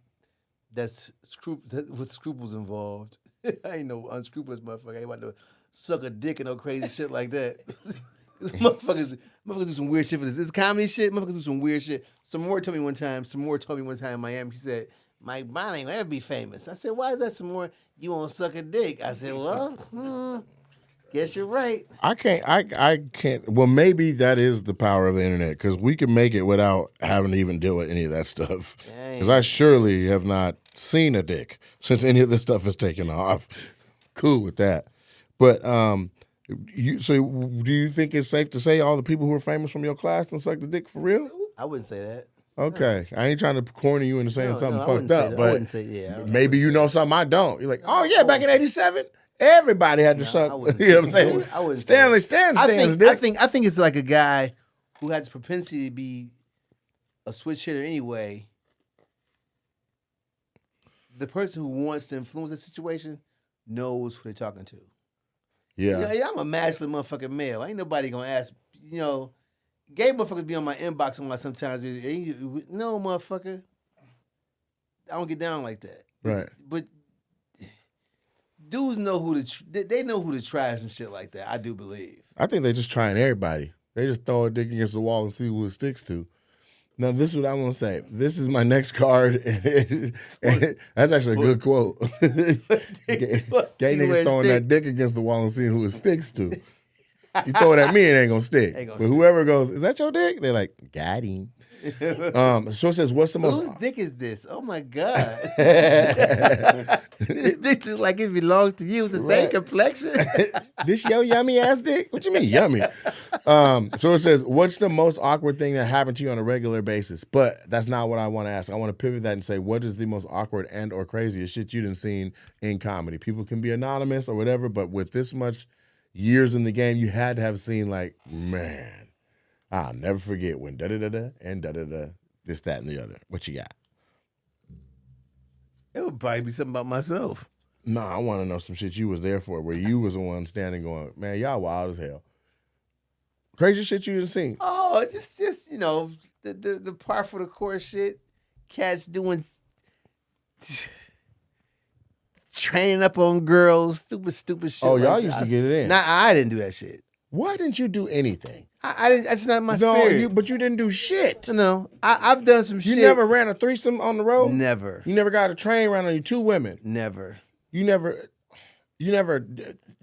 F: that's with scruples involved. I ain't no unscrupulous motherfucker. I ain't about to suck a dick and no crazy shit like that. This motherfuckers do some weird shit for this. This comedy shit, motherfuckers do some weird shit. Some more told me one time in Miami, she said, Mike Bond ain't gonna ever be famous. I said, why is that some more? You won't suck a dick. I said, well, guess you're right.
A: I can't. Well, maybe that is the power of the internet because we can make it without having to even deal with any of that stuff. Because I surely have not seen a dick since any of this stuff is taken off. Cool with that. But so do you think it's safe to say all the people who are famous from your class done suck the dick for real?
F: I wouldn't say that.
A: Okay, I ain't trying to corner you into saying something
F: I wouldn't
A: fucked
F: say
A: up,
F: that. I
A: but
F: wouldn't say, yeah.
A: maybe you know something I don't. You're like, oh yeah, back in '87, everybody had to
F: I
A: suck.
F: wouldn't
A: You know what I'm
F: say
A: saying?
F: that. I wouldn't say
A: Stanley
F: that.
A: Stan
F: I
A: stands
F: think,
A: dick.
F: I think it's like a guy who has propensity to be a switch hitter anyway. The person who wants to influence the situation knows who they're talking to.
A: Yeah.
F: You know, I'm a masculine motherfucking male. Ain't nobody gonna ask, you know, gay motherfuckers be on my inbox on my sometimes. No, motherfucker. I don't get down like that.
A: Right.
F: But dudes know who they know who to try and shit like that. I do believe.
A: I think they're just trying everybody. They just throw a dick against the wall and see who it sticks to. Now, this is what I'm going to say. This is my next card. That's actually a good quote. Gay niggas throwing that dick against the wall and seeing who it sticks to. You throw it at me, it ain't going to stick. But whoever goes, is that your dick? They're like, got him. So it says, what's the most...
F: Whose dick is this? Oh, my God. This dick looks like it belongs to you. It's the same complexion.
A: This your yummy ass dick? What you mean yummy? So it says, what's the most awkward thing that happened to you on a regular basis? But that's not what I want to ask. I want to pivot that and say, what is the most awkward and or craziest shit you done seen in comedy? People can be anonymous or whatever, but with this much years in the game, you had to have seen like, man, I'll never forget when da-da-da-da and da-da-da, this, that, and the other. What you got?
F: It would probably be something about myself.
A: No, I want to know some shit you was there for, where you was the one standing going, man, y'all wild as hell. Crazy shit you done seen.
F: Oh, just you know, the par for the course shit. Cats doing training up on girls, stupid shit.
A: Oh, y'all
F: like
A: used
F: that.
A: to get it in.
F: Nah, I didn't do that shit.
A: Why didn't you do anything?
F: I didn't. That's not my spirit.
A: But you didn't do shit.
F: No, I've done some shit.
A: You never ran a threesome on the road?
F: Never.
A: You never got a train around on you 2 women?
F: Never.
A: You never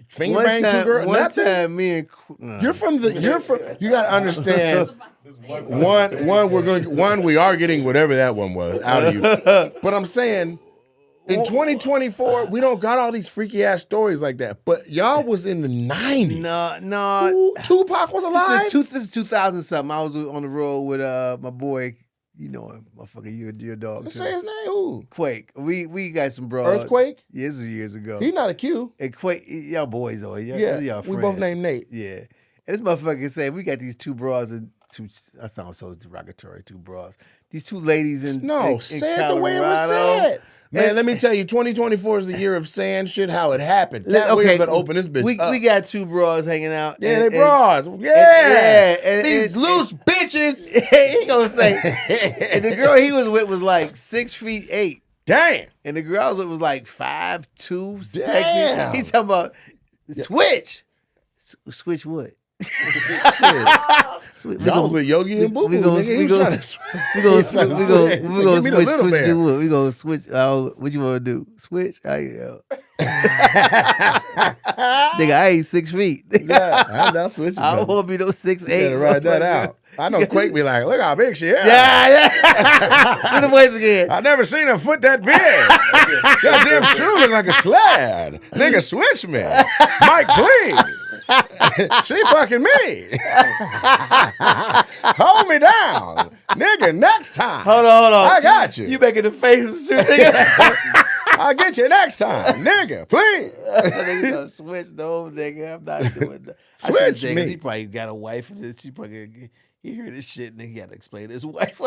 A: finger banged 2 girls?
F: One
A: Nothing?
F: time, me and
A: you gotta understand. We are getting whatever that one was out of you. But I'm saying, in 2024, we don't got all these freaky ass stories like that. But y'all was in the 90s.
F: No.
A: Tupac was alive?
F: This is 2000 something. I was on the road with my boy. You know him, motherfucker. Your dog.
A: Let's say his name. Who?
F: Quake. We got some bros.
A: Earthquake?
F: Yeah, this was years ago.
A: He's not a Q.
F: And Quake, y'all boys though. Y'all
A: We both
F: friends.
A: named Nate.
F: Yeah. And this motherfucker said, we got these 2 bras and 2, I sound so derogatory, 2 bras. These 2 ladies in
A: say it
F: Colorado.
A: the way it was said. Man, let me tell you, 2024 is the year of saying shit how it happened. Cat Williams better open this bitch up.
F: We got 2 bras hanging out.
A: Yeah, they bras. Yeah. These loose bitches.
F: He gonna say, and the girl he was with was like 6'8".
A: Damn.
F: And the girl I was with was like 5'2", sexy.
A: Damn.
F: He's talking about switch. Switch what?
A: Y'all was with Yogi and Boo Boo. We gonna switch
F: switch. What you want to do? Switch? Nigga, I ain't 6 feet.
A: Yeah, I'm not switching.
F: I don't want to be no 6'8".
A: You gotta write that out. I know Quake be like, look how big she is.
F: Yeah. Do the voice again.
A: I never seen her foot that big. Goddamn shoe look like a sled. Nigga, switch me. Mike, please. She fucking me. Hold me down. Nigga, next time.
F: Hold on.
A: I got you.
F: You making the faces too, nigga.
A: I'll get you next time. Nigga, please.
F: Nigga gonna switch the old nigga. I'm not doing that.
A: Switch me.
F: He probably got a wife. He probably he hear this shit and he got to explain to his wife.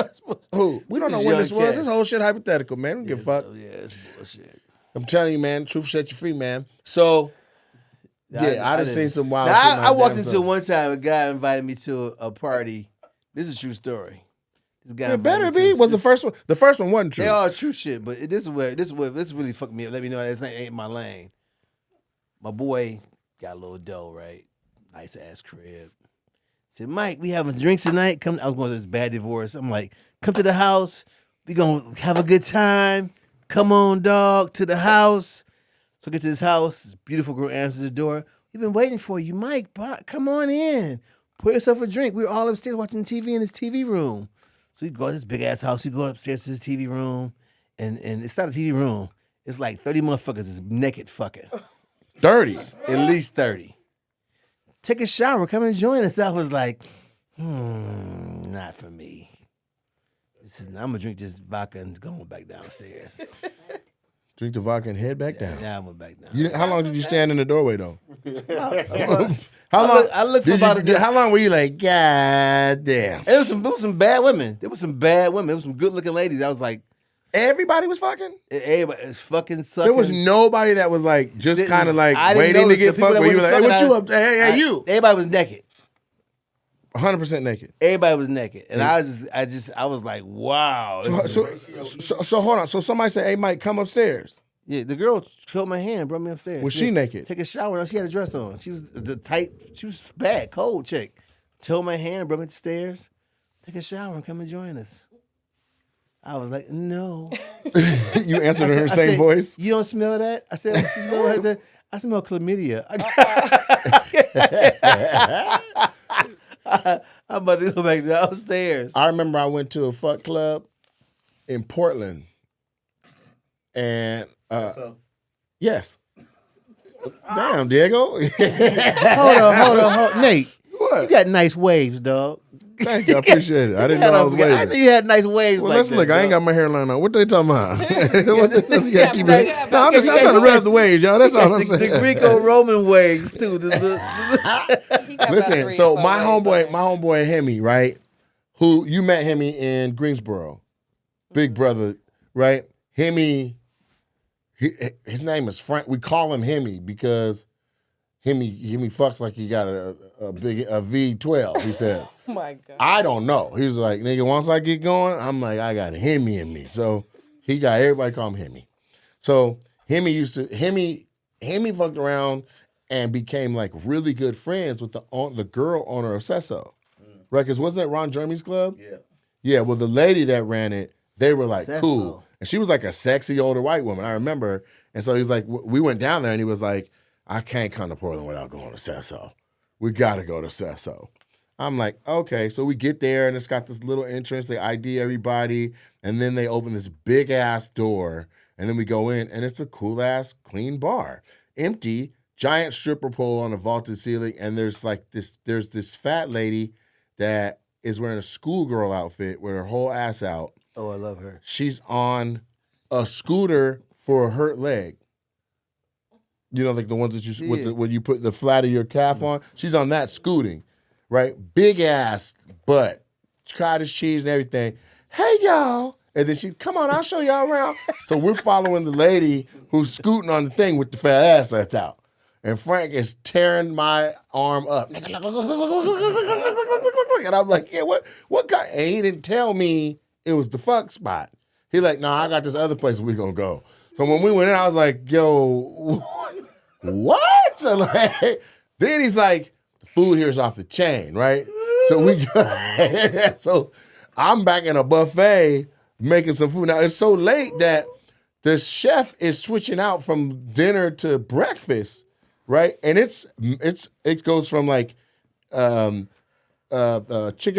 A: Who? We don't know when this was. This whole shit hypothetical, man. We don't give a fuck.
F: Yeah, it's bullshit.
A: I'm telling you, man. Truth set you free, man. So, I done seen some wild shit.
F: I walked into one time, a guy invited me to a party. This is a true story. This guy
A: it better be. Was the first one? The first one wasn't true.
F: They all true shit, but this really fucked me up. Let me know this ain't my lane. My boy got a little dough, right? Nice ass crib. Said, Mike, we having drinks tonight. Come. I was going through this bad divorce. I'm like, come to the house. We gonna have a good time. Come on, dog, to the house. So I get to this house. This beautiful girl answers the door. We've been waiting for you, Mike. Come on in. Pour yourself a drink. We're all upstairs watching TV in this TV room. So we go to this big ass house. We go upstairs to this TV room, and it's not a TV room. It's like 30 motherfuckers is naked fucking.
A: 30.
F: At least 30. Take a shower. Come and join us. I was like, not for me. I'm gonna drink this vodka and go back downstairs.
A: Drink the vodka and head back down.
F: Yeah, I went back down.
A: How long did you stand in the doorway though?
F: How long? I looked for about
A: how long were you like, God damn?
F: There was some bad women. There was some good looking ladies. I was like,
A: Everybody was fucking?
F: everybody is fucking sucking.
A: There was nobody that was like just
F: Sitting-
A: kind of like
F: I didn't
A: waiting to
F: notice
A: get
F: the people
A: fucked
F: that
A: where you were like,
F: wasn't
A: hey, what you
F: fucking.
A: up? Hey, you.
F: Everybody was naked.
A: 100% naked.
F: Everybody was naked, and I was like, wow. this is-
A: So hold on. So somebody said, hey, Mike, come upstairs.
F: Yeah, the girl held my hand, brought me upstairs.
A: Was she naked?
F: Take a shower. She had a dress on. She was she was bad, cold chick. Held my hand, brought me upstairs. Take a shower and come and join us. I was like, no.
A: You answered in her
F: I
A: same
F: said,
A: voice?
F: You don't smell that? I said, what you smell? I said, I smell chlamydia. I'm about to go back downstairs.
A: I remember I went to a fuck club in Portland. And, yes. Damn, Diego.
F: Hold on. Nate,
A: What?
F: you got nice waves, dog.
A: Thank you. I appreciate it. I didn't know I was
F: I
A: waving.
F: knew you had nice waves.
A: Well,
F: like
A: let's
F: that,
A: look. I ain't
F: dog.
A: got my hairline on. What they talking about? What they- you gotta keep it-
E: Yeah,
A: No, I'm just I'm trying to rub the waves, y'all. That's all I'm
F: The
A: saying.
F: Greco-Roman waves too.
A: Listen, so my homeboy Hemi, right? Who you met Hemi in Greensboro, big brother, right? Hemi, his name is Frank. We call him Hemi because Hemi fucks like he got a V12. He says.
E: Oh my God.
A: I don't know. He's like, nigga, once I get going, I'm like, I got a Hemi in me. So he got everybody call him Hemi. So Hemi fucked around and became like really good friends with the girl owner of Sesso. Right? Because wasn't it Ron Jeremy's club?
C: Yeah.
A: Yeah, well, the lady that ran it, they were like
F: Sesso.
A: cool. And she was like a sexy older white woman. I remember her. And so he was like, we went down there and he was like, I can't come to Portland without going to Sesso. We got to go to Sesso. I'm like, okay. So we get there and it's got this little entrance. They ID everybody. And then they open this big ass door. And then we go in and it's a cool ass clean bar. Empty, giant stripper pole on a vaulted ceiling. And there's this fat lady that is wearing a schoolgirl outfit with her whole ass out.
F: Oh, I love her.
A: She's on a scooter for a hurt leg. You know, like the ones that you when you put the flat of your calf on. She's on that scooting, right? Big ass butt, cottage cheese and everything. Hey y'all, and then she come on, I'll show y'all around. So we're following the lady who's scooting on the thing with the fat ass that's out, and Frank is tearing my arm up, and I'm like, yeah, what guy? And he didn't tell me it was the fuck spot. He like, nah, I got this other place we gonna go. So when we went in, I was like, yo, what? So like, then he's like, the food here is off the chain, right? So we go, so I'm back in a buffet making some food. Now it's so late that the chef is switching out from dinner to breakfast, right? And it goes from like chicken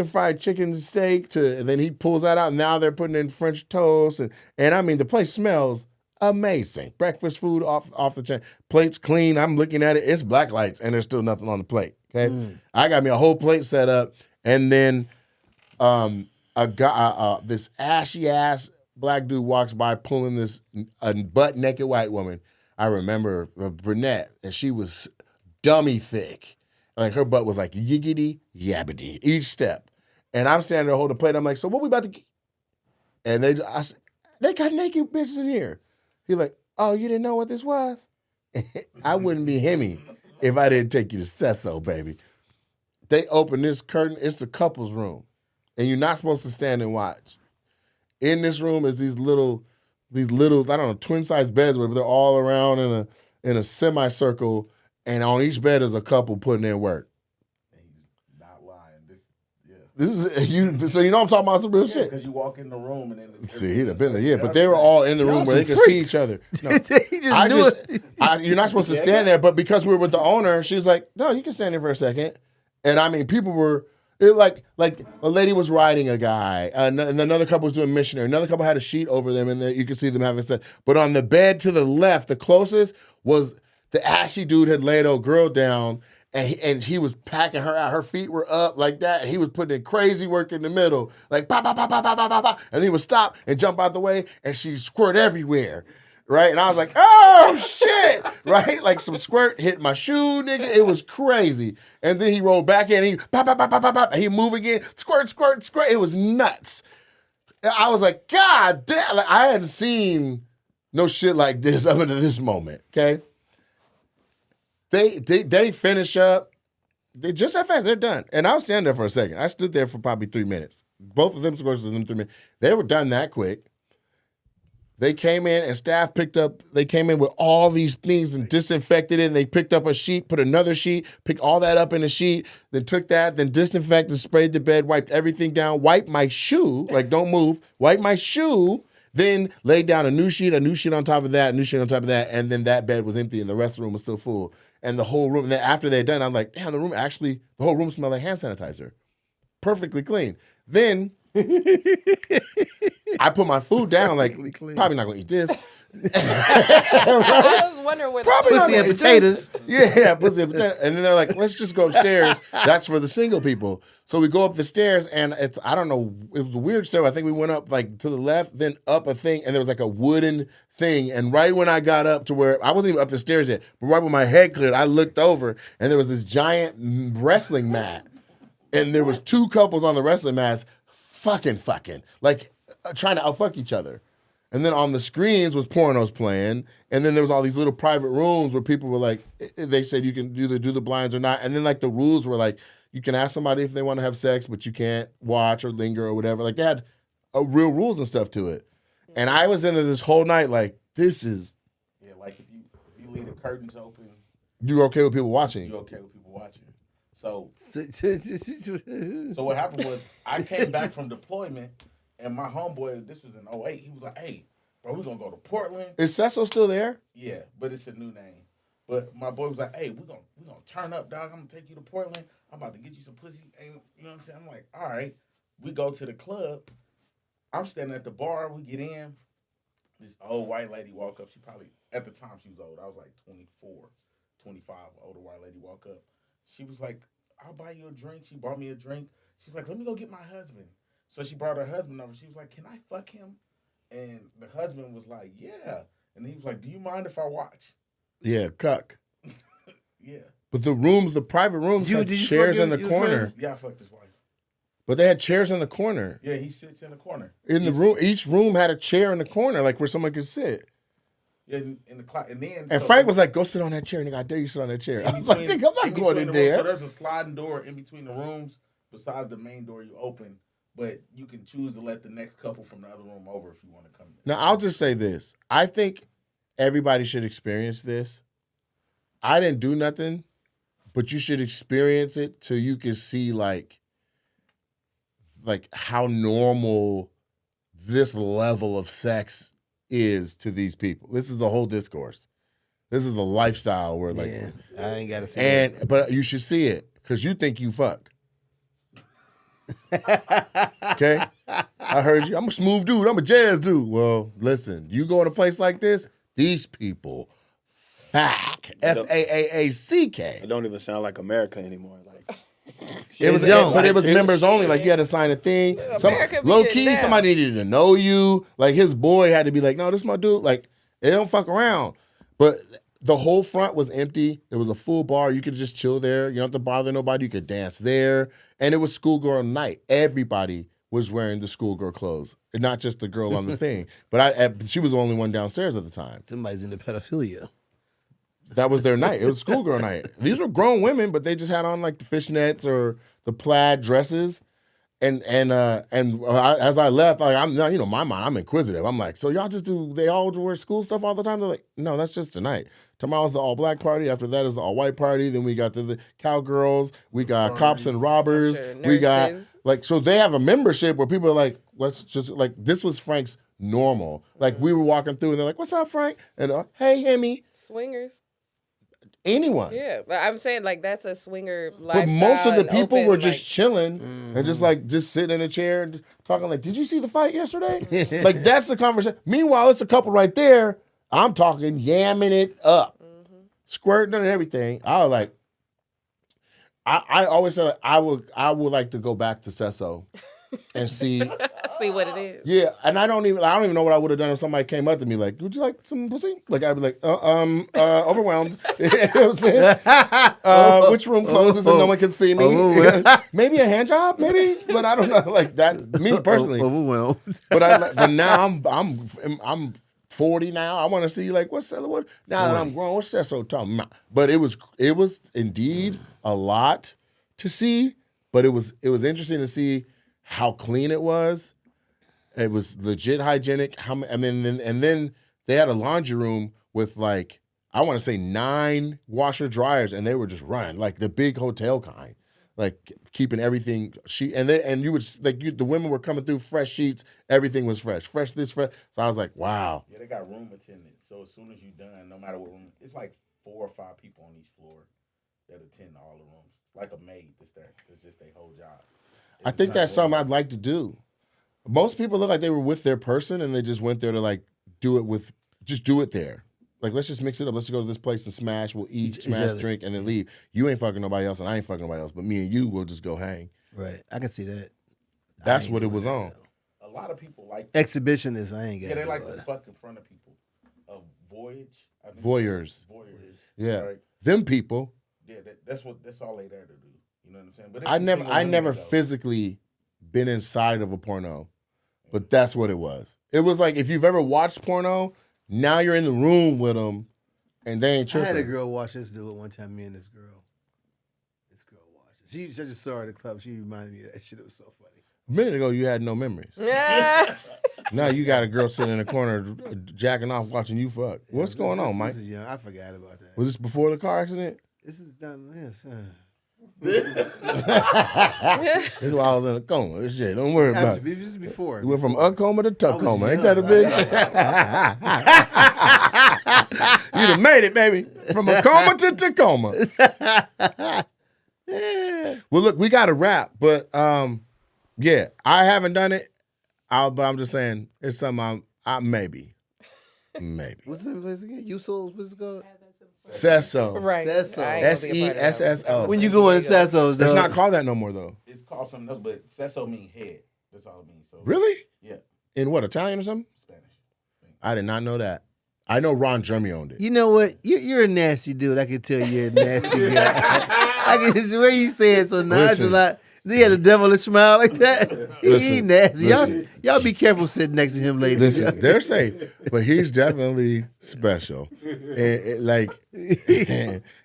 A: fried chicken steak to, and then he pulls that out. And now they're putting in French toast, and I mean the place smells amazing. Breakfast food off the chain. Plates clean. I'm looking at it. It's black lights, and there's still nothing on the plate. Okay, I got me a whole plate set up, and then a guy, this ashy ass black dude walks by pulling this butt naked white woman. I remember a brunette, and she was dummy thick. Like her butt was like yiggity yabbity each step, and I'm standing there holding the plate. I'm like, so what we about to get? And they got naked bitches in here. He's like, oh, you didn't know what this was? I wouldn't be Hemi if I didn't take you to Sesso, baby. They open this curtain. It's the couple's room, and you're not supposed to stand and watch. In this room is these little, I don't know, twin-sized beds, but they're all around in a semicircle, and on each bed is a couple putting in work.
C: And he's not lying.
A: This is you. So you know I'm talking about some real shit.
C: Because you walk in the room and then
A: See, he'd have been there, yeah. But they were all in the room where they could see each other. No. You're not supposed to stand there, but because we were with the owner, she's like, no, you can stand there for a second. And I mean, people were, like a lady was riding a guy, and another couple was doing missionary. Another couple had a sheet over them, and you could see them having sex. But on the bed to the left, the closest was the ashy dude had laid old girl down, and he was packing her out. Her feet were up like that, and he was putting in crazy work in the middle, like pop, pop, pop, pop, pop, pop, pop, pop. And he would stop and jump out the way, and she squirt everywhere. Right? And I was like, oh shit! Right? Like some squirt hit my shoe, nigga. It was crazy. And then he rolled back in, and he pop, pop, pop, pop, pop, pop, and he moved again, squirt, squirt, squirt. It was nuts. I was like, God damn, like I hadn't seen no shit like this up until this moment. Okay. They finish up. They just that fast. They're done. And I was standing there for a second. I stood there for probably 3 minutes. Both of them scores in them 3 minutes. They were done that quick. They came in and staff they came in with all these things and disinfected it. And they picked up a sheet, put another sheet, picked all that up in a sheet, then took that, then disinfected, sprayed the bed, wiped everything down, wiped my shoe, like don't move, wiped my shoe, then laid down a new sheet on top of that, a new sheet on top of that, and then that bed was empty and the rest of the room was still full. And the whole room, and then after they're done, I'm like, damn, the whole room smelled like hand sanitizer. Perfectly clean. Then I put my food down, like, probably not gonna eat this.
E: I was wondering what
A: Probably not
F: Pussy
A: gonna
F: and
A: eat
F: potatoes.
A: this. Yeah, pussy and potatoes. And then they're like, let's just go upstairs. That's for the single people. So we go up the stairs, and I don't know, it was a weird stair. I think we went up like to the left, then up a thing, and there was like a wooden thing. And right when I got up to where, I wasn't even up the stairs yet, but right when my head cleared, I looked over, and there was this giant wrestling mat. And there was 2 couples on the wrestling mats fucking, like trying to outfuck each other. And then on the screens was pornos playing. And then there was all these little private rooms where people were like, they said you can do the blinds or not. And then like the rules were like, you can ask somebody if they want to have sex, but you can't watch or linger or whatever. Like they had real rules and stuff to it. And I was into this whole night like, this is.
C: Yeah, like if you leave the curtains open,
A: You're okay with people watching.
C: you're okay with people watching. So what happened was I came back from deployment, and my homeboy, this was in 2008, he was like, hey, bro, we're going to go to Portland.
A: Is Cecil still there?
C: Yeah, but it's a new name. But my boy was like, hey, we're gonna turn up, dog. I'm going to take you to Portland. I'm about to get you some pussy. You know what I'm saying? I'm like, all right. We go to the club. I'm standing at the bar. We get in. This old white lady walk up. She probably, at the time, she was old. I was like 24, 25. Older white lady walk up. She was like, I'll buy you a drink. She bought me a drink. She's like, let me go get my husband. So she brought her husband over. She was like, can I fuck him? And the husband was like, yeah. And he was like, do you mind if I watch?
A: Yeah, cuck.
C: Yeah.
A: But the private rooms had
F: did you
A: chairs
F: fuck
A: in the
F: your
A: corner.
F: friend?
C: Yeah, I fucked his wife.
A: But they had chairs in the corner.
C: Yeah, he sits in the corner.
A: In the room, each room had a chair in the corner, like where someone could sit.
C: Yeah, in the closet. And then
A: And Frank was like, go sit on that chair, nigga. I dare you sit on that chair. I was like, nigga, I'm not going in
C: So
A: there.
C: there's a sliding door in between the rooms besides the main door you open, but you can choose to let the next couple from the other room over if you want to come in.
A: Now, I'll just say this. I think everybody should experience this. I didn't do nothing, but you should experience it so you can see, like how normal this level of sex is to these people. This is the whole discourse. This is the lifestyle where like,
F: Yeah, I ain't got to say it.
A: but you should see it because you think you fuck. Okay, I heard you. I'm a smooth dude. I'm a jazz dude. Well, listen, you go in a place like this, these people fuck. F-A-A-A-C-K.
D: It don't even sound like America anymore. Like
A: It was, but it was members only. Like you had to sign a thing.
E: America be
A: Low
E: getting
A: key,
E: down.
A: somebody needed to know you. Like his boy had to be like, no, this my dude. Like they don't fuck around. But the whole front was empty. It was a full bar. You could just chill there. You don't have to bother nobody. You could dance there. And it was schoolgirl night. Everybody was wearing the schoolgirl clothes, and not just the girl on the thing. But she was the only one downstairs at the time.
F: Somebody's into pedophilia.
A: That was their night. It was schoolgirl night. These were grown women, but they just had on like the fishnets or the plaid dresses. And as I left, like I'm, you know, my mind, I'm inquisitive. I'm like, so y'all they all wear school stuff all the time? They're like, no, that's just tonight. Tomorrow's the all black party. After that is the all white party. Then we got the cowgirls. We got cops and robbers.
E: Sure,
A: We got
E: nurses.
A: so they have a membership where people are like, let's just like this was Frank's normal. Like we were walking through and they're like, what's up, Frank? And hey, Hemi.
E: Swingers.
A: Anyone.
E: Yeah, but I'm saying like that's a swinger
A: But
E: lifestyle.
A: most of the
E: and
A: people
E: open,
A: were just
E: like,
A: chilling and just sitting in a chair and talking like, did you see the fight yesterday? Like that's the conversation. Meanwhile, it's a couple right there. I'm talking yamming it up, squirting and everything. I was like, I always said I would like to go back to Sesso and see.
E: See what it is.
A: Yeah, and I don't even know what I would have done if somebody came up to me like, "Would you like some pussy?" Like I'd be like, overwhelmed. You know what I'm saying? Which room closes and no one can see me? Maybe a hand job, maybe, but I don't know. Like that, me personally.
F: Overwhelmed.
A: But now I'm 40 now. I want to see like what's what now that I'm grown. What's that so talking about? But it was indeed a lot to see. But it was interesting to see how clean it was. It was legit hygienic. And then they had a laundry room with like I want to say 9 washer dryers, and they were just running like the big hotel kind, like keeping everything. The women were coming through fresh sheets. Everything was fresh. So I was like, wow.
C: Yeah, they got room attendants. So as soon as you're done, no matter what room, it's like 4 or 5 people on each floor that attend all the rooms. Like a maid that's there. It's just their whole job.
A: I think that's something I'd like to do. Most people look like they were with their person and they just went there to like do it there. Like, let's just mix it up. Let's go to this place and smash. We'll eat, smash, drink, and then leave. You ain't fucking nobody else and I ain't fucking nobody else, but me and you will just go hang.
F: Right. I can see that.
A: That's what it was on.
C: A lot of people like
F: Exhibitionist, I ain't got
C: yeah, they like to fuck in front of people. Voyage.
A: Voyeurs. Yeah.
C: Right?
A: Them people.
C: Yeah, that's all they there to do. You know what I'm saying? But
A: I never physically been inside of a porno, but that's what it was. It was like if you've ever watched porno, now you're in the room with them, and they ain't tripping.
F: I had a girl watch us do it one time. Me and this girl watched it. I just saw her at the club. She reminded me of that shit. It was so funny.
A: A minute ago, you had no memories. Now you got a girl sitting in the corner jacking off watching you fuck. What's going on, Mike?
F: This is young. I forgot about that.
A: Was this before the car accident?
F: This is done. Yes.
A: This is why I was in a coma. This shit, don't worry about it.
F: This is before.
A: We went from a coma to Tacoma. Ain't that a bitch? You done made it, baby. From a coma to Tacoma. Well, look, we got to wrap, but yeah, I haven't done it, but I'm just saying it's something I maybe.
F: What's the place again? Usos, what's it called?
A: Sesso.
E: Right.
F: Sesso.
A: Sesso.
F: When you go into Sesso's,
A: It's not called that no more, though.
C: It's called something else, but Sesso means head. That's all it means. So
A: Really?
C: yeah,
A: In what, Italian or something?
C: Spanish.
A: I did not know that. I know Ron Jeremy owned it.
F: You know what? You're a nasty dude. I can tell you're a nasty guy. I can just the way you say it so nonchalant. He had a devilish smile like that. He nasty. Y'all be careful sitting next to him, ladies.
A: Listen, they're safe, but he's definitely special.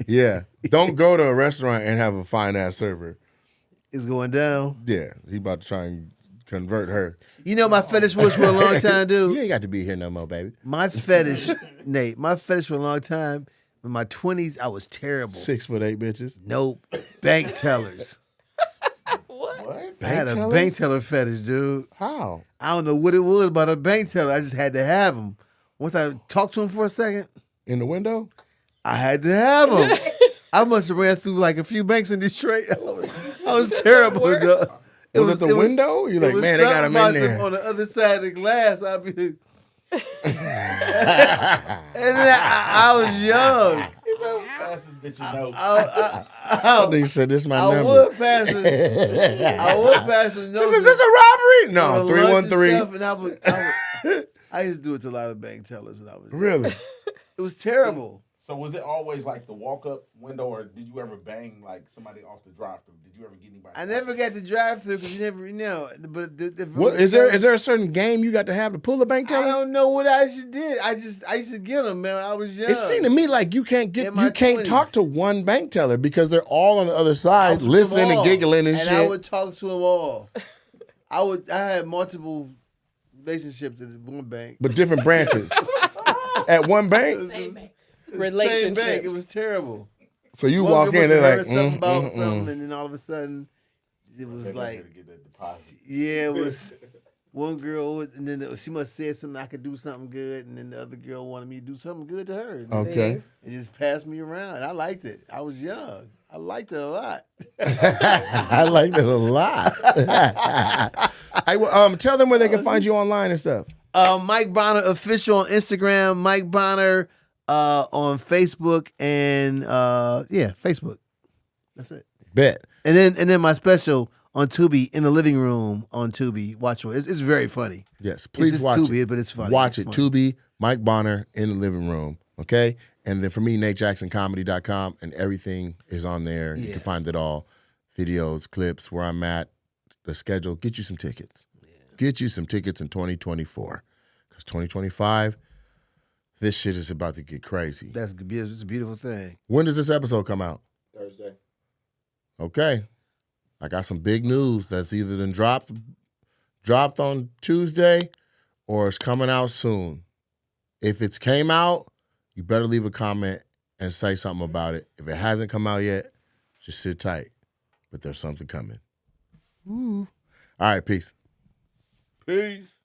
A: Yeah. Don't go to a restaurant and have a fine ass server.
F: It's going down.
A: Yeah, he about to try and convert her.
F: You know my fetish was for a long time, dude?
A: You ain't got to be here no more, baby.
F: My fetish, Nate, for a long time, in my 20s, I was terrible.
A: 6'8" bitches.
F: Nope. Bank tellers.
C: What?
F: I had a bank teller fetish, dude.
A: How?
F: I don't know what it was about a bank teller. I just had to have him. Once I talked to him for a second,
A: In the window?
F: I had to have him. I must have ran through like a few banks in Detroit. I was terrible, dog.
A: Was it the window? You're like, man, they got him in there.
F: On the other side of the glass, I'd be. And then I was young.
C: Fastest bitch you know.
A: I think you said this is my number.
F: I would pass it.
A: Is this a robbery? No, 313.
F: And I used to do it to a lot of bank tellers when I was young.
A: Really?
F: It was terrible.
C: So was it always like the walk-up window, or did you ever bang like somebody off the drive-through? Did you ever get anybody?
F: I never got to drive through because you never know. But
A: What is there a certain game you got to have to pull a bank
F: I
A: teller?
F: don't know what I should did. I used to get them, man. When I was young.
A: It seemed to me like you can't
F: In my
A: talk
F: 20s.
A: to one bank teller because they're all on the other side listening and giggling and shit.
F: I would talk to them all. I had multiple relationships at one bank.
A: But different branches. At one bank?
B: Same bank.
F: Same bank. It was terrible.
A: So you
F: One
A: walk
F: girl
A: in,
F: must have
A: they're
F: heard
A: like,
F: something about something, and then all of a sudden, it was
C: They're
F: like,
C: here to get that deposit.
F: yeah, it was one girl, and then she must have said something I could do something good, and then the other girl wanted me to do something good to her.
A: Okay.
F: It just passed me around. I liked it. I was young. I liked it a lot.
A: I like that a lot. Tell them where they can find you online and stuff.
F: Mike Bonner official on Instagram. Mike Bonner on Facebook and Facebook. That's it.
G: Bet.
F: And then my special on Tubi in the living room on Tubi. Watch it. It's very funny.
G: Yes, please
F: just
G: watch
F: Tubi,
G: it.
F: but it's funny.
G: Watch
F: It's
G: it.
F: funny.
G: Tubi, Mike Bonner in the living room. Okay? And then for me, NateJacksonComedy.com, and everything is on there. You
F: Yeah.
G: can find it all. Videos, clips, where I'm at, the schedule. Get you some tickets. Get you some tickets in 2024. Because 2025, this shit is about to get crazy.
F: It's a beautiful thing.
G: When does this episode come out?
D: Thursday.
G: Okay. I got some big news that's either been dropped on Tuesday or it's coming out soon. If it's came out, you better leave a comment and say something about it. If it hasn't come out yet, just sit tight. But there's something coming. All right, peace.
C: Peace.